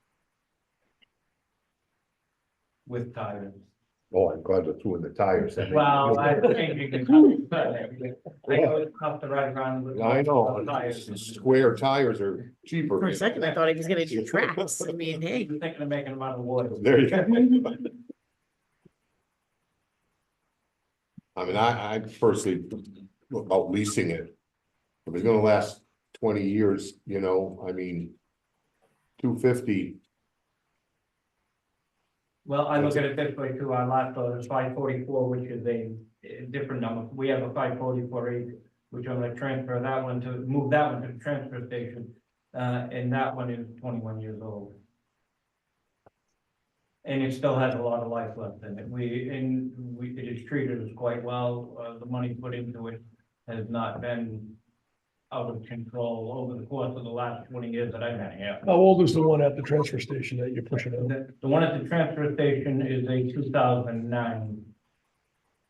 With tires. Oh, I'm glad they threw in the tires. That makes me Well, feel I'm good. changing the color. I know it's tough to ride around with. I know, Tires. square tires are cheaper. For a second, I thought he was gonna do tracks. I mean, hey. I'm thinking of making them out of wood. There you go. I mean, I personally, about leasing it, if it's gonna last 20 years, you know, I mean, 250, Well, I look at it this way too, our last bill is 544, which is a different number. We have a 544.8, which I'm gonna transfer that one to, move that one to the transfer station. And that one is 21 years old. And it still has a lot of life left in it. It is treated as quite well. The money put into it has not been out of control over the course of the last 20 years that I've had here. How old is the one at the transfer station that you're pushing out? The one at the transfer station is a 2009.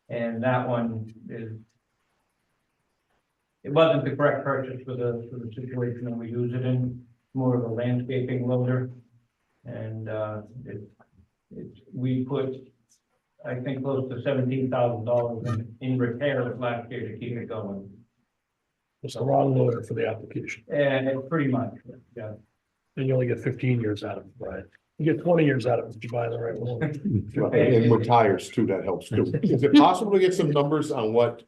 And that one is, it wasn't the correct purchase for the situation that we use it in, more of a landscaping loader. And, we put, I think, close to $17,000 in repairs last year to keep it going. It's the wrong loader for the application. And it pretty much, yeah. Then you only get 15 years out of it, right? You get 20 years out of it if you buy the right one. and with tires too, that helps too. Is it possible to get some numbers on what,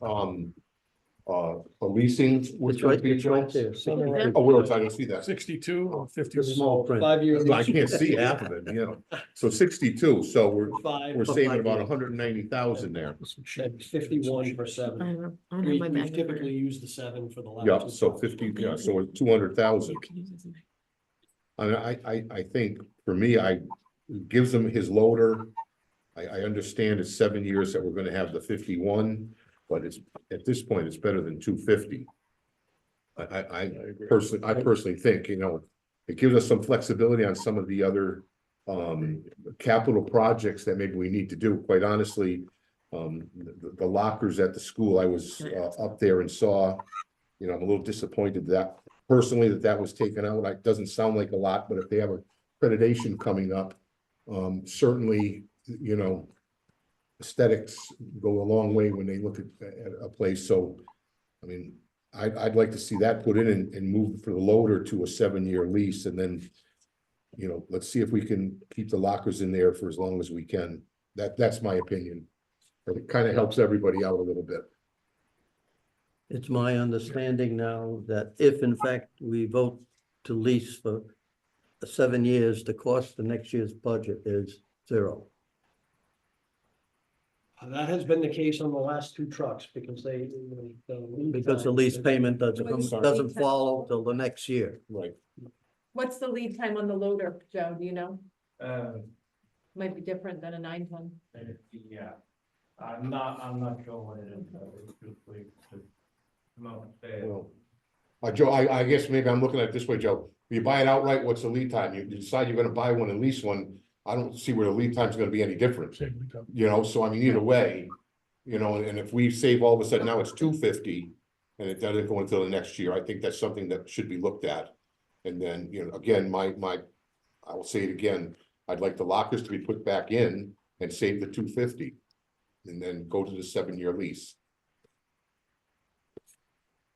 a leasing was It's gonna right, be, it's Joe? right there. On the right, Oh, where was I gonna see that? 62 or 50. Small print. 5 years. I can't see half of it, you know, so 62, so we're Five, saving about 190,000 there. and 51 for I 7. don't know. I don't have We, my we've bag. typically used the 7 for the last. Yeah, two so trucks. 50, yeah, so 200,000. You can use this in there. I think for me, it gives him his loader. I understand it's 7 years that we're gonna have the 51, but it's, at this point, it's better than 250. I personally think, you know, it gives us some flexibility on some of the other capital projects that maybe we need to do. Quite honestly, the lockers at the school, I was up there and saw, you know, I'm a little disappointed that personally that was taken out. It doesn't sound like a lot, but if they have accreditation coming up, certainly, you know, aesthetics go a long way when they look at a place. So, I mean, I'd like to see that put in and move for the loader to a 7-year lease, and then, you know, let's see if we can keep the lockers in there for as long as we can. That's my opinion. But it kind of helps everybody out a little bit. It's my understanding now that if in fact we vote to lease for 7 years, the cost of next year's budget is 0. That has been the case on the last 2 trucks because they. Because the lease payment What's the doesn't lead time? follow till the next year. Right. What's the lead time on the loader, Joe? Do you know? Uh, Might be different than a 9-ton. yeah, I'm not sure what it is. It's just like, come on, say it. Well, Joe, I guess maybe I'm looking at it this way, Joe. You buy it outright, what's the lead time? You decide you're gonna buy one and lease one. I don't see where the lead time's gonna be any different. You know, so I mean, either way, you know, and if we save all of a sudden now it's 250 and it doesn't go until the next year, I think that's something that should be looked at. And then, you know, again, I will say it again, I'd like the lockers to be put back in and save the 250. And then go to the 7-year lease.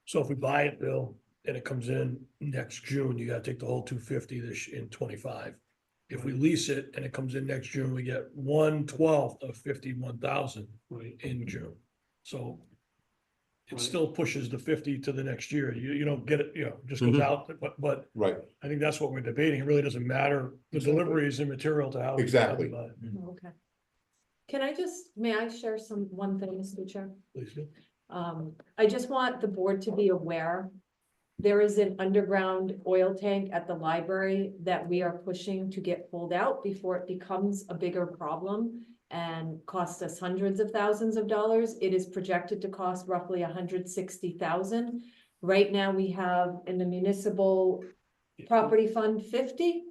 So if we buy it, Bill, and it comes in next June, you gotta take the whole 250 in 25. If we lease it and it comes in next June, we get 1/12 of 51,000 in June. So it still pushes the 50 to the next year. You don't get it, you know, just goes Mhm. out, but Right, I think that's what we're debating. It really doesn't matter. The delivery is immaterial to how. Exactly. how we buy it. Oh, okay. May I share one thing, Mr. Chair? Please do. I just want the board to be aware. There is an underground oil tank at the library that we are pushing to get pulled out before it becomes a bigger problem and costs us hundreds of thousands of dollars. It is projected to cost roughly 160,000. Right now, we have in the municipal property fund 50.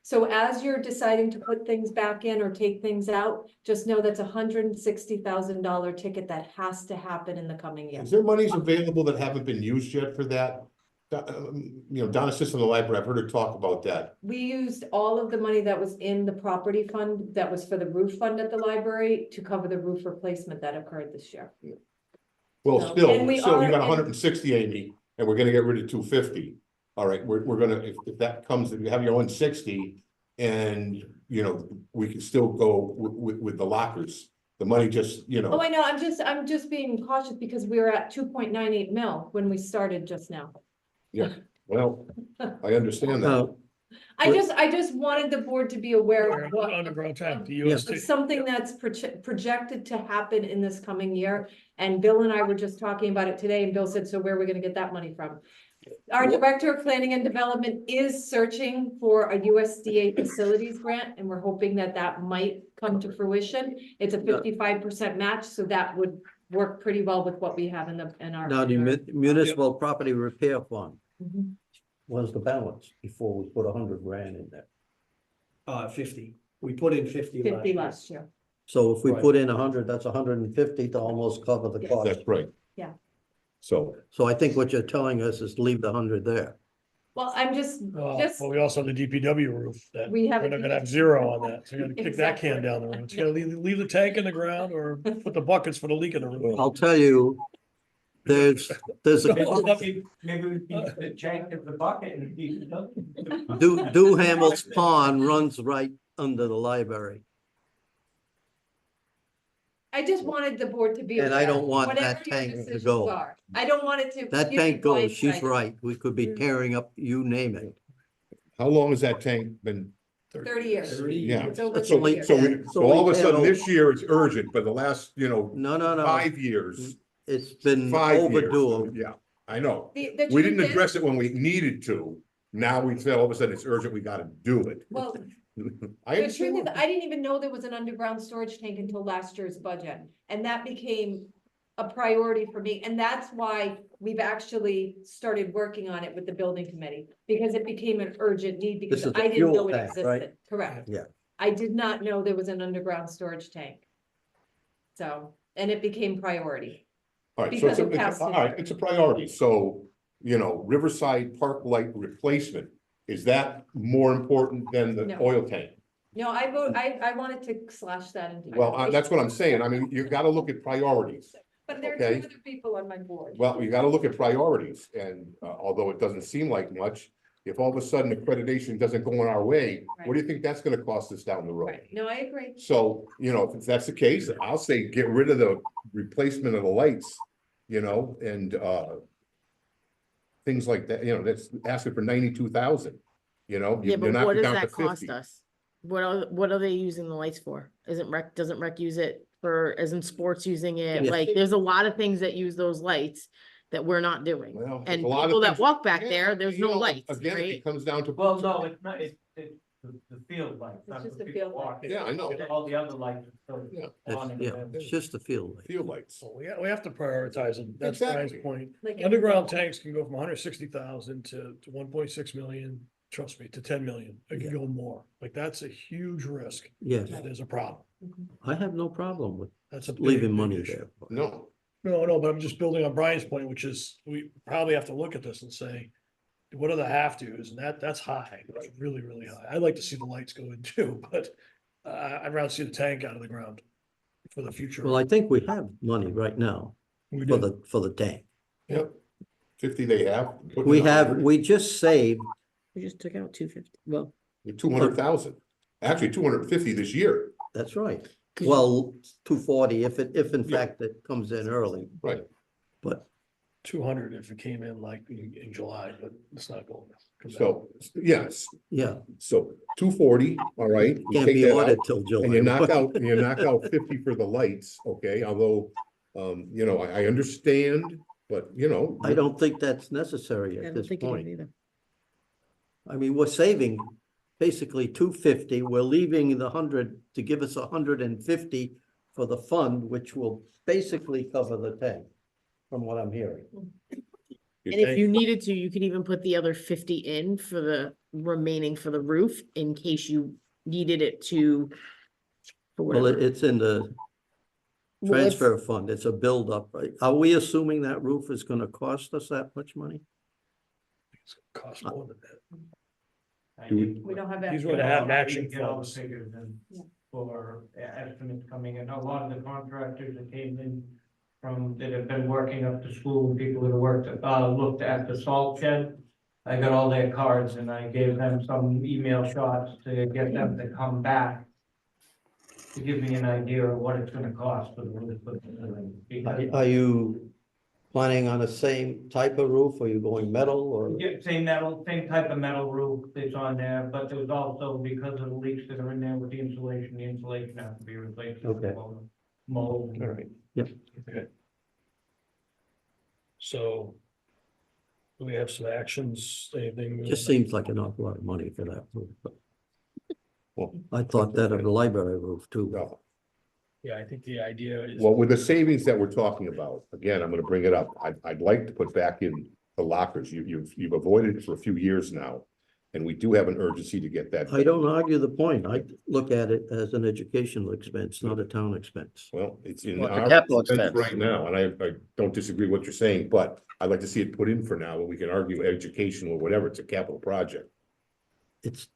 So as you're deciding to put things back in or take things out, just know that's $160,000 ticket that has to happen in the coming year. is there monies available that haven't been used yet for that? Donna sits in the library, I've heard her talk about that. We used all of the money that was in the property fund, that was for the roof fund at the library, to cover the roof replacement that occurred this year. Well, So, still, and we still, you are got in- 160, Amy, and we're gonna get rid of 250. All right, we're gonna, if that comes, if you have your own 60, and, we can still go with the lockers. The money just, Oh, I know, I'm just being cautious because we were at 2.98 mil when we started just now. yeah, well, I understand that. Uh, I just wanted the board to be aware of what. Underground tank, the Yeah. UST. Something that's projected to happen in this coming year, and Bill and I were just talking about it today, and Bill said, so where are we gonna get that money from? Our Director of Planning and Development is searching for a USDA facilities grant, and we're hoping that that might come to fruition. It's a 55% match, so that would work pretty well with what we have in our. Now, the municipal property repair fund, Mhm. what's the balance before we put 100 grand in there? 50. We put in 50 last 50 year. last year. So if we Right. put in 100, that's 150 to almost cover the Yes. cost. That's right. Yeah. So, So I think what you're telling us is leave the 100 there. Well, I'm just, Well, we also have the DPW roof that We have we're a not gonna have zero on that. So you're gonna kick that Exactly. can down the road. So you gotta leave the tank in the ground or put the buckets for the leak in the roof. I'll tell you, there's a, Maybe we keep the tank of the bucket and keep it up. Hamill's Pond runs right under the library. I just wanted the board to be. And I aware, don't want whatever that your tank to decisions go. are. I don't want it to. That give you tank goes, she's blindsided. right. We could be tearing up, you name it. how long has that tank been? 30 years. Yeah. It's over So, 30 years. so So all of we a sudden, can't- this year it's urgent, but the last, No, no. 5 years, It's been 5 years. overdue. Yeah, I know. The We didn't truth is- address it when we needed to. Now we say all of a sudden it's urgent, we gotta do it. Well, I the truth understand. is, I didn't even know there was an underground storage tank until last year's budget, and that became a priority for me, and that's why we've actually started working on it with the building committee, because it became an urgent need, because is the I didn't fuel know it tank, right? existed, correct? Yeah. I did not know there was an underground storage tank. So, and it became priority. All right, so because it's of past all right, history. it's a priority. So, Riverside Park Light replacement, is that more important than the No. oil tank? No, I wanted to slash that entirely. Well, that's what I'm saying. I mean, you've gotta look at priorities. But there are okay. two other people on my board. Well, you gotta look at priorities, and although it doesn't seem like much, if all of a sudden accreditation doesn't go in our way, what do you think that's gonna cost us down the road? Right, no, I agree. So, if that's the case, I'll say get rid of the replacement of the lights, and things like that, that's asking for 92,000, Yeah, you're but not what does down to that cost 50. us? What are they using the lights for? Doesn't rec use it for, as in sports using it? Yes. Like, there's a lot of things that use those lights that we're not doing. Well, there's And a lot of people that things- walk back Yeah, there, there's no lights, Again, right? it comes down to. Well, no, it's not, it's the field lights. It's not just the the people field light. walking. Yeah, I know. All the other lights are Yeah. still on. It's just the field. light. Field lights. So we have to prioritize them. That's Brian's Exactly. point. Like Underground tanks can go from 160,000 to 1.6 million, trust me, to 10 million. It can go more. Like, that's a huge risk. Yes, There's a problem. I have no problem with That's a big, leaving big money issue. there. No, No, but I'm just building on Brian's point, which is, we probably have to look at this and say, what are the have-tos? And that's high. That's really, really high. I'd like to see the lights go in too, but I'd rather see the tank out of the ground for the future. Well, I think we have money right now We for do. for the tank. yep. 50 they have. We just saved, We just took out 250. Well, 200,000, actually 250 this year, that's right. 'cause Well, 240 if in Yeah. fact it comes in early, right? but 200 if it came in like in July, but it's not going. So, yes, yeah, so 240, all right. you can't take be that out, ordered till July. And you knock out 50 for the lights, okay, although, I understand, but, I don't think that's necessary I at don't this think it is point. either. I mean, we're saving basically 250, we're leaving the 100 to give us 150 for the fund, which will basically cover the tank, from what I'm hearing. you And if think- you needed to, you could even put the other 50 in for the remaining for the roof in case you needed it to. For Well, whatever. it's in the Well, it's- transfer fund, it's a buildup, right? Are we assuming that roof is gonna cost us that much money? It's gonna cost more than that. I Do we- did- We don't have He's that. gonna have I matching didn't get all the funds. figures and Yeah. for estimates coming in. A lot of the contractors that came in that have been working up to school, people that have looked at the salt shed. I got all their cards and I gave them some email shots to get them to come back to give me an idea of what it's gonna cost for the roof. Are you planning on the same type of roof? Are you going metal or? Yeah, same type of metal roof that's on there, but there's also, because of the leaks that are in there with the insulation has to be replaced. Okay. Mold. All right. Yep. Okay. So. Do we have some actions, anything? Just seems like an awful lot of money for that roof. but- Well- I thought that of the library roof too. No. Yeah, I think the idea is. Well, with the savings that we're talking about, again, I'm gonna bring it up. I'd like to put back in the lockers. You've avoided it for a few years now. And we do have an urgency to get that. I don't argue the point. I look at it as an educational expense, not a town expense. Well, it's in Well, it's a our capital expense expense. right now, and I don't disagree with what you're saying, but I'd like to see it put in for now, and we can argue education or whatever. It's a capital project. It's,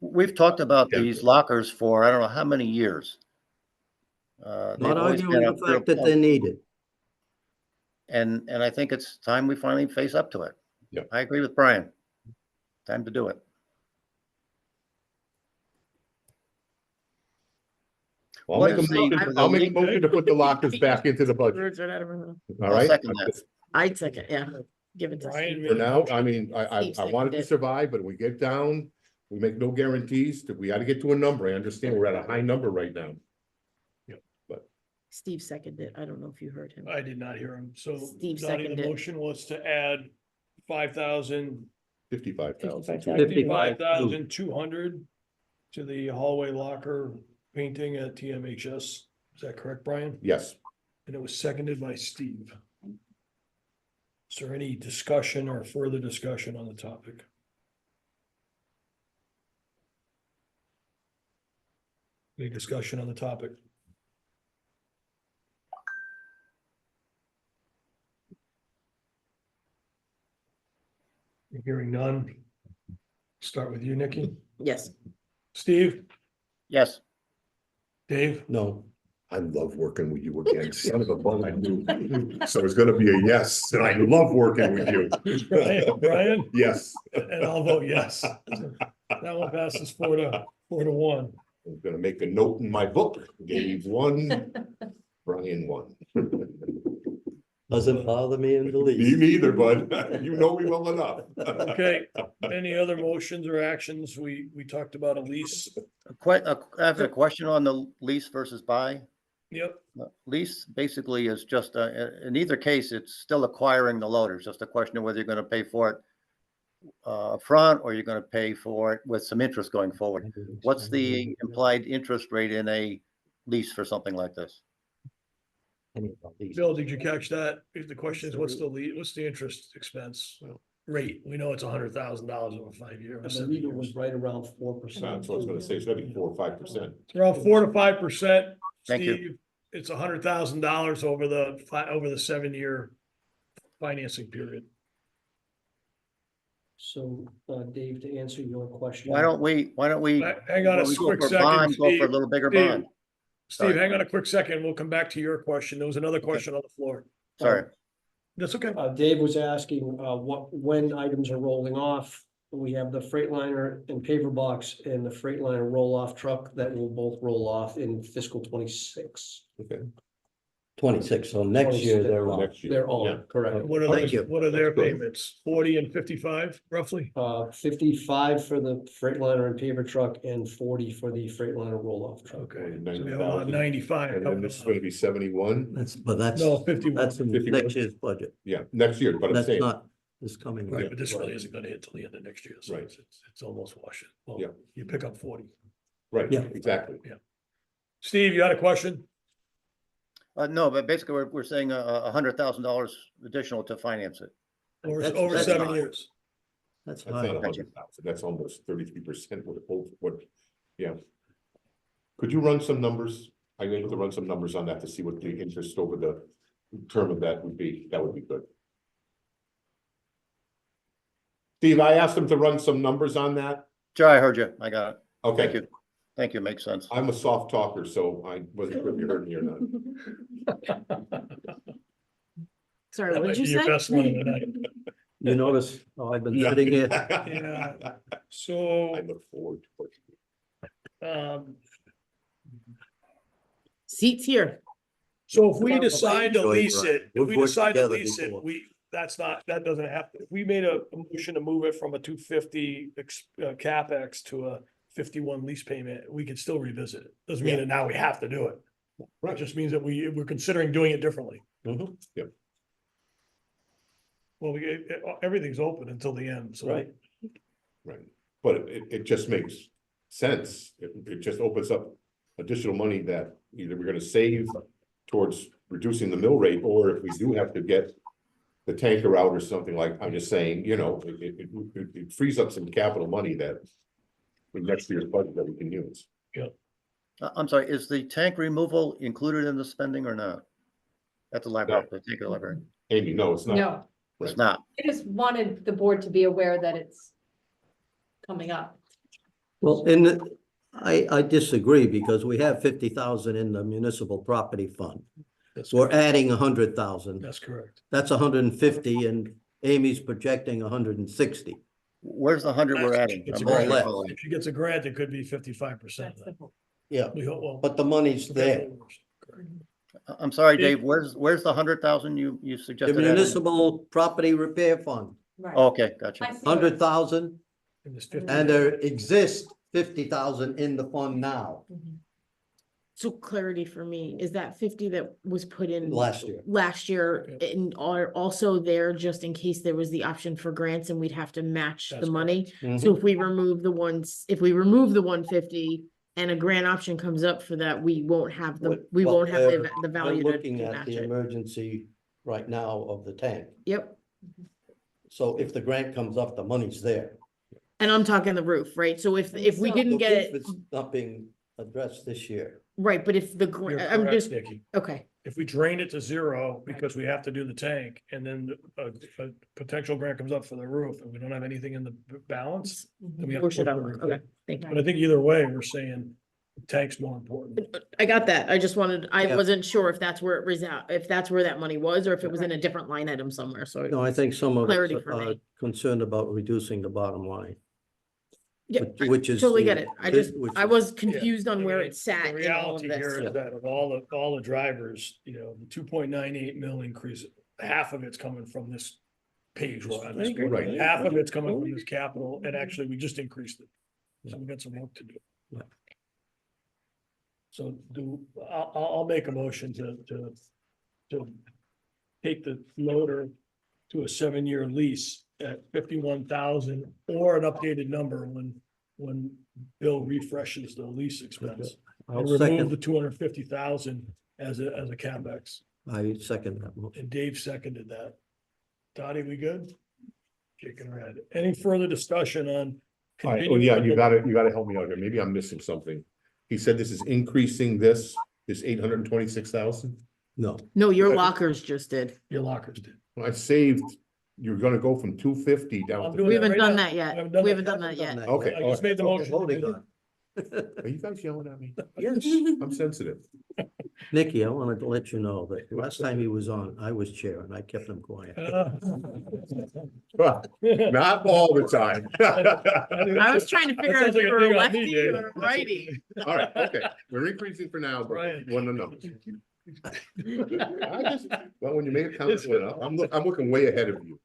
We've talked about Yeah. these lockers for, I don't know how many years. They've not always been arguing a the real fact that point. they need it. And I think it's time we finally face up to it. Yeah. I agree with Brian. Time to do it. I'll What make a is the- motion, I'll make a motion to put the lockers back into the budget, Words right out of her mouth. all I'll right? second that. I'd second, yeah, give it to Brian Steve. For now, I mean, I Steve want it to seconded. survive, but we get down, we make no guarantees, that we gotta get to a number. I understand we're at a high number right now. Steve seconded it. I don't know if you heard him. I did not hear him, so Steve Dottie, the seconded. motion was to add 5,000. 55,000. 55,200 to the hallway locker painting at TMHS. Is that correct, Brian? Yes, And it was seconded by Steve. Is there any discussion or further discussion on the topic? Any discussion on the topic? Hearing none. Start with you, Nikki. Yes, Steve, Yes, Dave, No, I love working with you again, son of a bun, I knew. So it's gonna be a yes, and I love working with you. Brian, Yes. and I'll vote yes. That one passes 4-1. I'm gonna make a note in my book, Dave won, Brian won. doesn't bother me in the Me least. neither, bud, you know me well enough. Okay, any other motions or actions? We talked about a lease. I have a question on the lease versus buy. Yep, Lease basically is just, in either case, it's still acquiring the loader. It's just a question of whether you're gonna pay for it upfront or you're gonna pay for it with some interest going forward. What's the implied interest rate in a lease for something like this? Bill, did you catch that? If the question is, what's the interest expense rate? We know it's $100,000 over 5 years. I believe it was right around 4%. That's what I was gonna say, so that'd be 4 or 5%. Around 4 to 5%. Thank you. Steve, it's $100,000 over the 7-year financing period. So, Dave, to answer your question. Why don't we? Hang on a when we go quick for second, bond, Go for a Steve. little bigger Steve. bond. Steve, Sorry. hang on a quick second. We'll come back to your question. There was another question on the floor. Sorry. That's okay. Dave was asking, when items are rolling off. We have the Freightliner and paver box and the Freightliner roll-off truck that will both roll off in fiscal 26. Okay, 26, so next year they're on. next year. They're Yeah. on, correct. What are Thank you. what are their That's good. payments? 40 and 55 roughly? 55 for the Freightliner and paver truck and 40 for the Freightliner roll-off truck. Okay, so 90,000. we have about 95. And then this is gonna be 71, That's, No, 51. that's in 51. next year's budget. yeah, next year, but I'm That's saying, not this coming Right, year. but this really isn't gonna hit till the end of next year, so Right. it's almost washing. Well, Yeah. you pick up 40. right, Yeah. exactly. Steve, you had a question? No, but basically we're saying $100,000 additional to finance it. Over That's 7 high. years. That's That's high. not 100,000, that's almost 33% what, yeah. Could you run some numbers? I'm able to run some numbers on that to see what the interest over the term of that would be, that would be good. Steve, I asked him to run some numbers on that. Sure, I heard you. I got it. Okay. Thank you. Thank you. Makes sense. I'm a soft talker, so I wasn't sure if you heard me or not. Sorry, That what might did be you your say? best one of the night. You notice, I've been sitting here. Yeah. So, I look forward to it. Seats here. so if we decide to Enjoy lease driving. it, if We've we worked decide to together lease it, before. that doesn't happen. If we made a motion to move it from a 250 CapEx to a 51 lease payment, we can still revisit it. Doesn't mean that now we have to do it. It Right. just means that we're considering doing it differently. Mhm. Yep. Well, everything's open until the end, so. Right. Right, but it just makes sense. It just opens up additional money that either we're gonna save towards reducing the mill rate, or if we do have to get the tanker out or something like, I'm just saying, you know, it frees up some capital money that in next year's budget that we can use. I'm sorry, is the tank removal included in the spending or not? At the library, the tank at the library? Amy, no, it's not. No, It's not. I just wanted the board to be aware that it's coming up. Well, I disagree because we have 50,000 in the municipal property fund. We're adding 100,000. That's correct. That's 150 and Amy's projecting 160. Where's the 100 we're adding? It's I'm a grant. not recalling. If she gets a grant, it could be 55%. That's the hope. Yeah, We hope, well. but the money's there. I'm sorry, Dave, where's the 100,000 you The suggested? adding? municipal property repair fund, Right. Okay, gotcha. I see. 100,000, And there's 50. and there exists 50,000 in the fund now, Mhm. So clarity for me, is that 50 that was put in? last year. Last year, Yeah. and are also there just in case there was the option for grants and we'd have to match That's the money? Mhm. So if we remove if we remove the 150 and a grant option comes up for that, we won't have Well, the they're- the value They're to looking at match the it. emergency right now of the tank. Yep, So if the grant comes up, the money's there. and I'm talking the roof, right? So if we So- didn't The get roof it, is not being addressed this year. right, but if the, You're I'm correct, just, Nikki. okay, If we drain it to zero because we have to do the tank and then a potential grant comes up for the roof and we don't have anything in the balance. then we have to push it look over, for okay, thank you. But I think either way, we're saying tank's more important. I got that. I just wanted, I Yeah. wasn't sure if that's where it if that's where that money was, or if it was in a different line item somewhere, so. No, I think some of us Clarity for are me. concerned about reducing the bottom line. Yeah, which- which is totally the- get it. I just, which I is- was confused on I where mean, it sat The in all of reality this. here is that of all the drivers, the 2.98 mil increase, half of it's coming from this page. we're on. Right. Half of it's coming from this capital, and actually, we just increased it. So we got some work to do. Yeah. So I'll make a motion to take the loader to a 7-year lease at 51,000 or an updated number when Bill refreshes the lease expense. I'll And remove second, the 250,000 as a CapEx. I second that motion. And Dave seconded that. Dottie, we good? Shaking her head. Any further discussion on? All right, oh continuing yeah, with you the- gotta help me out here. Maybe I'm missing something. He said this is increasing this 826,000. No, No, your lockers just did. Your lockers did. I saved, you're gonna go from 250 I'm down doing We to. that haven't right done now. that I yet. haven't done We that haven't done yet. that yet. Okay, I just made the motion. Voting on. Are you guys yelling at me? Yes, I'm sensitive. Nikki, I wanted to let you know that last time he was on, I was chair and I kept him quiet. Not all the time. I was trying to figure out if sounds like you a were dig a on me, lefty Dave. or a righty. All right, okay, we're increasing for now, but Brian. one to know. Well, when you make a comment, I'm looking way ahead of you.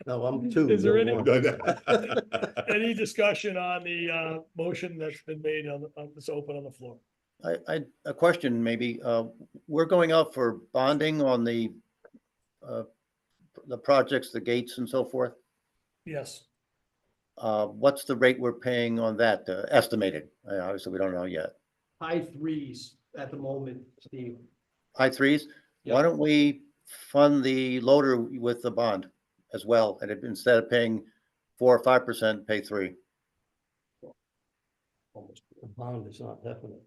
No, I'm two. Is there you're any- one. Any discussion on the motion that's been made on this open on the floor? A question maybe, we're going out for bonding on the projects, the gates and so forth. Yes. What's the rate we're paying on that, estimated? Obviously, we don't know yet. High threes at the moment, Steve. High threes? Yeah. Why don't we fund the loader with the bond as well? And instead of paying 4 or 5%, pay 3. The bond is not definite.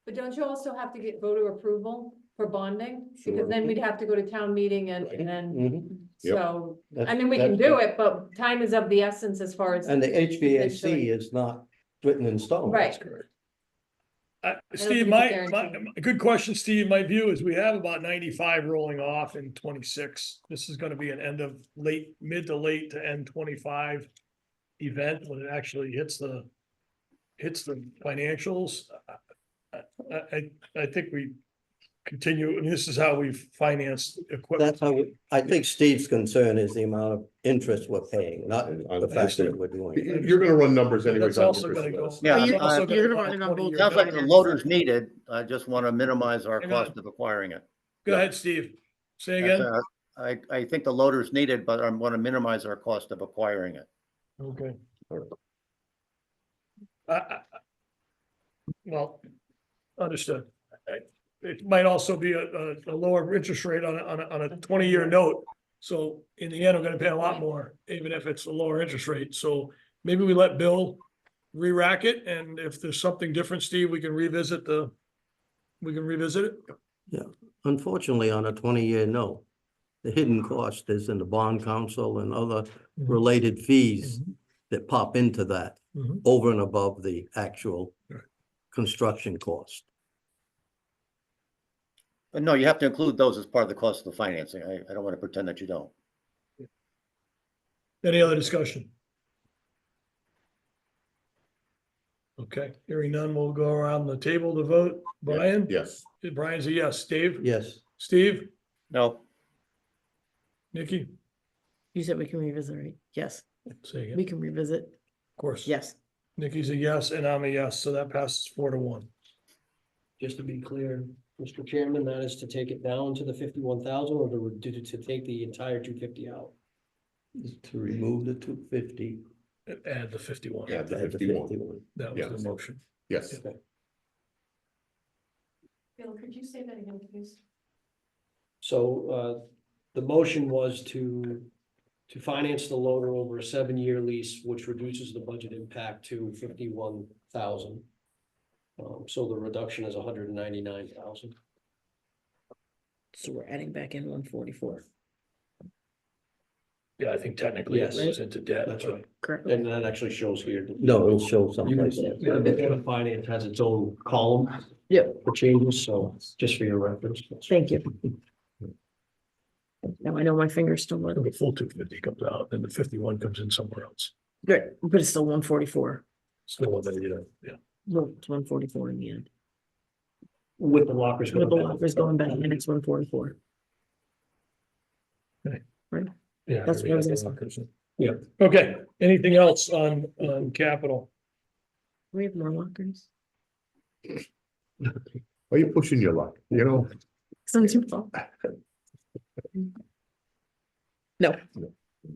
But don't you also have to get voter approval for bonding? Sure. Because then we'd have to go to town meeting and Right. then, Mhm. Yep. So, I That's- mean, we can that's- do it, but time is of the essence as far as. And the HVAC Essentially. is not written in stone. Right. Steve, think it's a my, guarantee. good question, Steve. My view is we have about 95 rolling off in 26. This is gonna be an end of mid to late to end 25 event when it actually hits the financials. I think we continue, and this is how we've financed equipment. That's how, I think Steve's concern is the amount of interest we're paying, not the fact that we're doing it. You're gonna run numbers anyways. That's on also your gonna go. Christmas. Yeah, that's I- also You're go gonna run it on both. 20-year Sounds like the value. loader's needed. I just want to minimize our Hang on. cost of acquiring it. Go ahead, Steve. Say That's, again. I think the loader's needed, but I want to minimize our cost of acquiring it. Okay. Well, understood. It might also be a lower interest rate on a 20-year note. So in the end, we're gonna pay a lot more, even if it's a lower interest rate. So maybe we let Bill re-rack it, and if there's something different, Steve, we can revisit it. Unfortunately, on a 20-year note, the hidden cost is in the bond council and other related fees that pop into that Mhm. over and above the actual Right. construction cost. But no, you have to include those as part of the cost of the financing. I don't want to pretend that you don't. Any other discussion? Okay, hearing none, we'll go around the table to vote. Brian? Yes. Brian's a yes. Dave? Yes, Steve? No, Nikki? Of You said we can revisit, right? Yes, Say again. we can revisit. Of course. Yes. Nikki's a yes and I'm a yes, so that passes 4-1. Just to be clear, Mr. Chairman, that is to take it down to the 51,000 or to take the entire 250 out? to remove the 250. Add the 51. Yeah, the add the 51. That was Yes. the motion. Yes. Bill, could you say that again, please? So the motion was to finance the loader over a 7-year lease, which reduces the budget impact to 51,000. So the reduction is 199,000. So we're adding back in 144, Yeah, I think technically it Yes. goes into debt. That's right. correct? And that actually shows here. No, it'll show You someplace. can- The Board of Finance has its own column. Yep. For changes, so just for your reference. Thank you. Now I know my finger's still working. The full 250 comes out, and the 51 comes in somewhere else. Good, but it's still 144. Still what they did, yeah. No, it's 144 in the end. With the lockers. With the going back. lockers going back and it's 144. Yeah. That's what I was asking. Yeah, okay. Anything else on capital? We have more lockers. Why are you pushing your luck? You know, Some too full. No,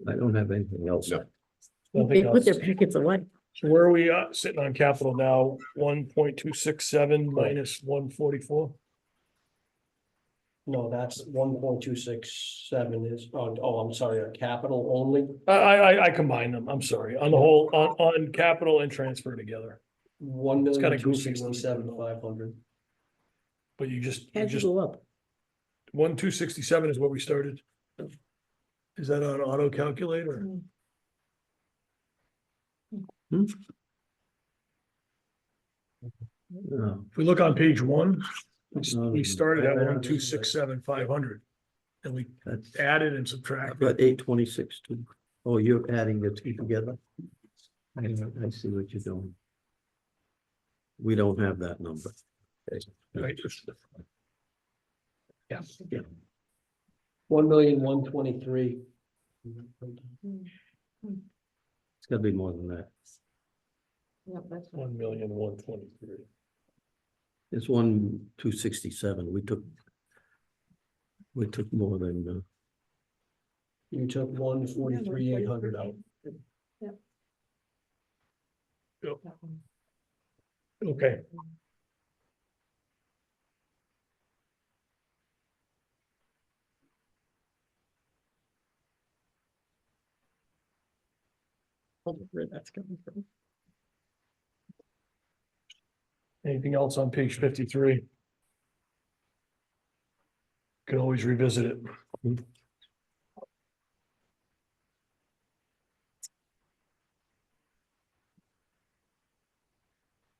I don't have anything else. No. they Nothing put their else. packets away. So where are we sitting on capital now? 1.267 minus 144? No, that's 1.267 is, I'm sorry, capital only, I combine them. I'm sorry. On the whole, on capital and transfer together. 1,267,500. But you just Had to go up. 1,267 is where we started. Is that on auto calculator? No, If we look on page 1, No, we started at I- 1,267,500. And we that's, added and I've subtracted. got 826 too. Oh, you're adding the two together? I see what you're doing. We don't have that number. Right. Yeah. 1,123,000. It's gotta be more than that. Yep, that's. 1,123,000. It's 1,267. We took more than, You took 143,800 out. Okay. Where that's coming from. Anything else on page 53? Can always revisit it.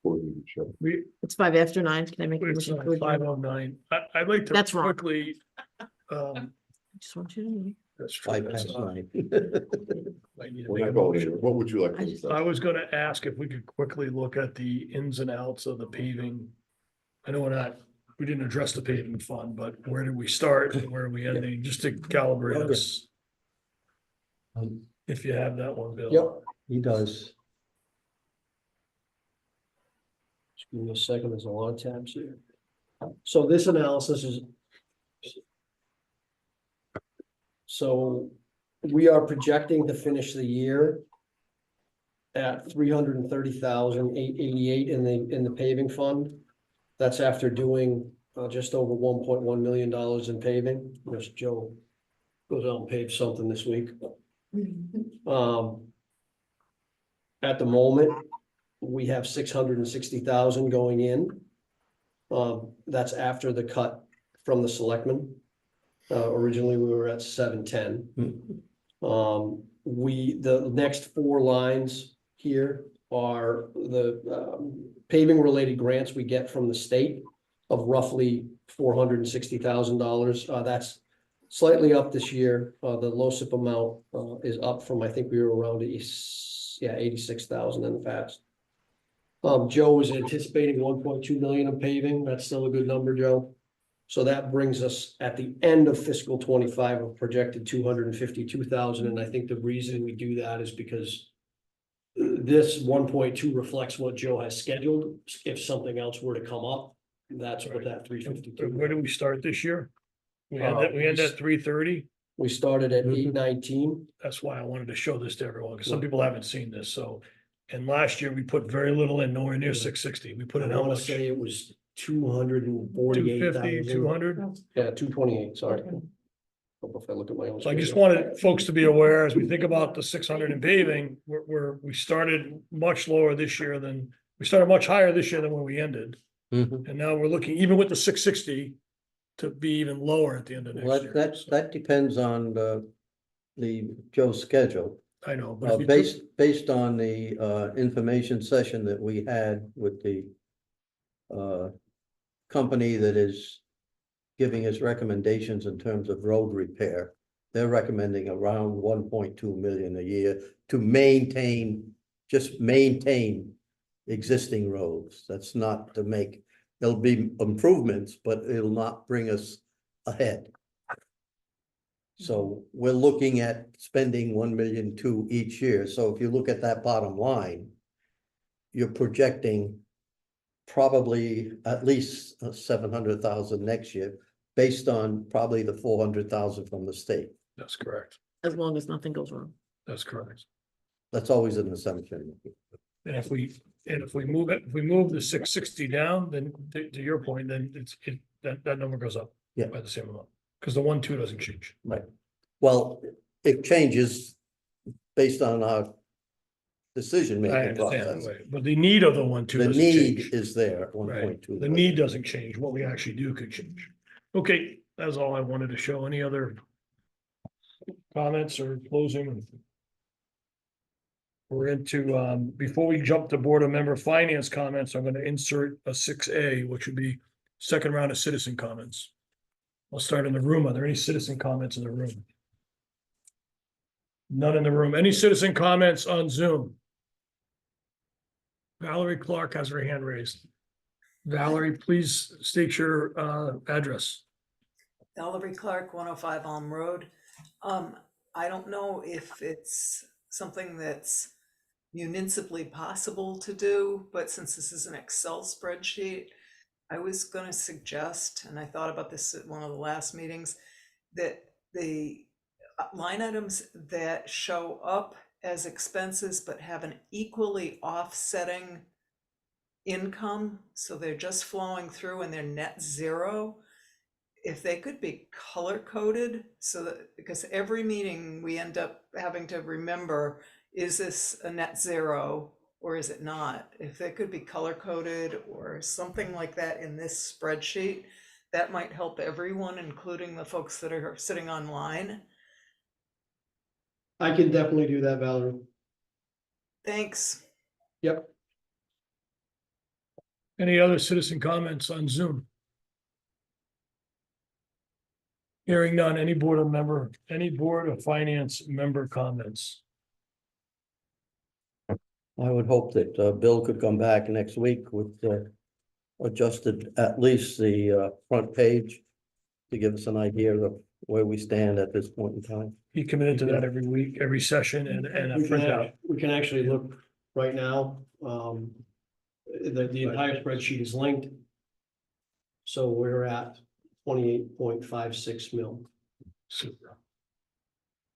We, It's 5 after 9. Can I make a it's motion? to adjourn? 5:09. I'd like to That's wrong. quickly, I just want you to know. that's true. 9:05. I need to We're make a not voting. motion. What would you like I to just- discuss? I was gonna ask if we could quickly look at the ins and outs of the paving. I know we didn't address the paving fund, but where did we start and where are we ending, just to calibrate Okay. us, if you have that one, Bill. Yep. He does. Just give me a second, there's a lot of tabs here. So this analysis is. So we are projecting to finish the year. At 330,888 in the paving fund. That's after doing just over $1.1 million in paving. Yes, Joe goes out and paves something this week. At the moment, we have 660,000 going in. That's after the cut from the selectmen. Originally, we were at 710. The next 4 lines here are the paving related grants we get from the state of roughly $460,000. That's slightly up this year. The LoSiP amount is up from, I think we were around 86,000 in the past. Joe was anticipating 1.2 million in paving. That's still a good number, Joe. So that brings us at the end of fiscal 25, a projected 252,000. And I think the reason we do that is because this 1.2 reflects what Joe has scheduled. If something else were to come up, that's what that 352. Where did we start this year? We end at 330. We started at 819. That's why I wanted to show this to everyone, because some people haven't seen this, so. And last year we put very little in, nowhere near 660. We put in I how want much? to say it was 248,000. 250, 200? Yeah, 228, sorry. Hope if I look at my own. So I just schedule. wanted folks to be aware, as we think about the 600 in paving, we started much lower this year we started much higher this year than when we ended. Mhm. And now we're looking, even with the 660, to be even lower at the end of Well, next year. So, that depends on the Joe's schedule. I know, but if you Based on the information session that we had with the company that is giving us recommendations in terms of road repair, they're recommending around 1.2 million a year to just maintain existing roads. That's not to make, there'll be improvements, but it'll not bring us ahead. So we're looking at spending 1.2 million each year. So if you look at that bottom line, you're projecting probably at least 700,000 next year, based on probably the 400,000 from the state. That's correct. As long as nothing goes wrong. That's correct. That's always an assumption. And if we move it, if we move the 660 down, then to your point, then that number goes up. Yeah. By the same amount, because the 1.2 doesn't change. Right. Well, it changes based on our decision I making understand, process. right, but the need of the 1.2 The doesn't need change. is there at Right. 1.2. The need doesn't change. What we actually do could change. Okay, that's all I wanted to show. Any other comments or closing? We're into, before we jump to Board of Member Finance comments, I'm gonna insert a 6A, which would be second round of citizen comments. I'll start in the room. Are there any citizen comments in the room? None in the room. Any citizen comments on Zoom? Valerie Clark has her hand raised. Valerie, please state your address. Valerie Clark, 105 Elm Road. I don't know if it's something that's municipally possible to do, but since this is an Excel spreadsheet, I was going to suggest, and I thought about this at one of the last meetings, that the line items that show up as expenses but have an equally offsetting income, so they're just flowing through and they're net zero, if they could be color coded, so that, because every meeting we end up having to remember, is this a net zero or is it not? If they could be color coded or something like that in this spreadsheet, that might help everyone, including the folks that are sitting online. I can definitely do that, Valerie. Thanks. Yep. Any other citizen comments on Zoom? Hearing none, any Board of Finance member comments? I would hope that Bill could come back next week with adjusted at least the front page to give us an idea of where we stand at this point in time. He committed to that every week, every session and a printout. We can actually look right now, the entire spreadsheet is linked. So we're at 28.56 mil. Super.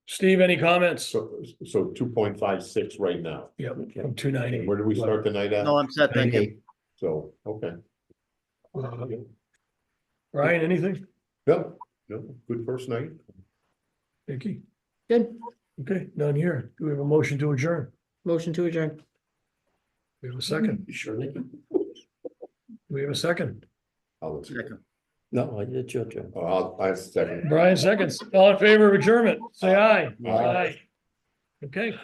Steve, any comments? So 2.56 right now. Yep, from 290. Where do we start the night at? No, I'm set, thank you. So, okay. Ryan, anything? No, good first night. Vicky? Good. Okay, none here. Do we have a motion to adjourn? Motion to adjourn. We have a second. You sure, Nick? Do we have a second? I'll let you. Second. No, it's your turn. I second. Brian seconds. All in favor of adjournment, say aye. Aye. Okay.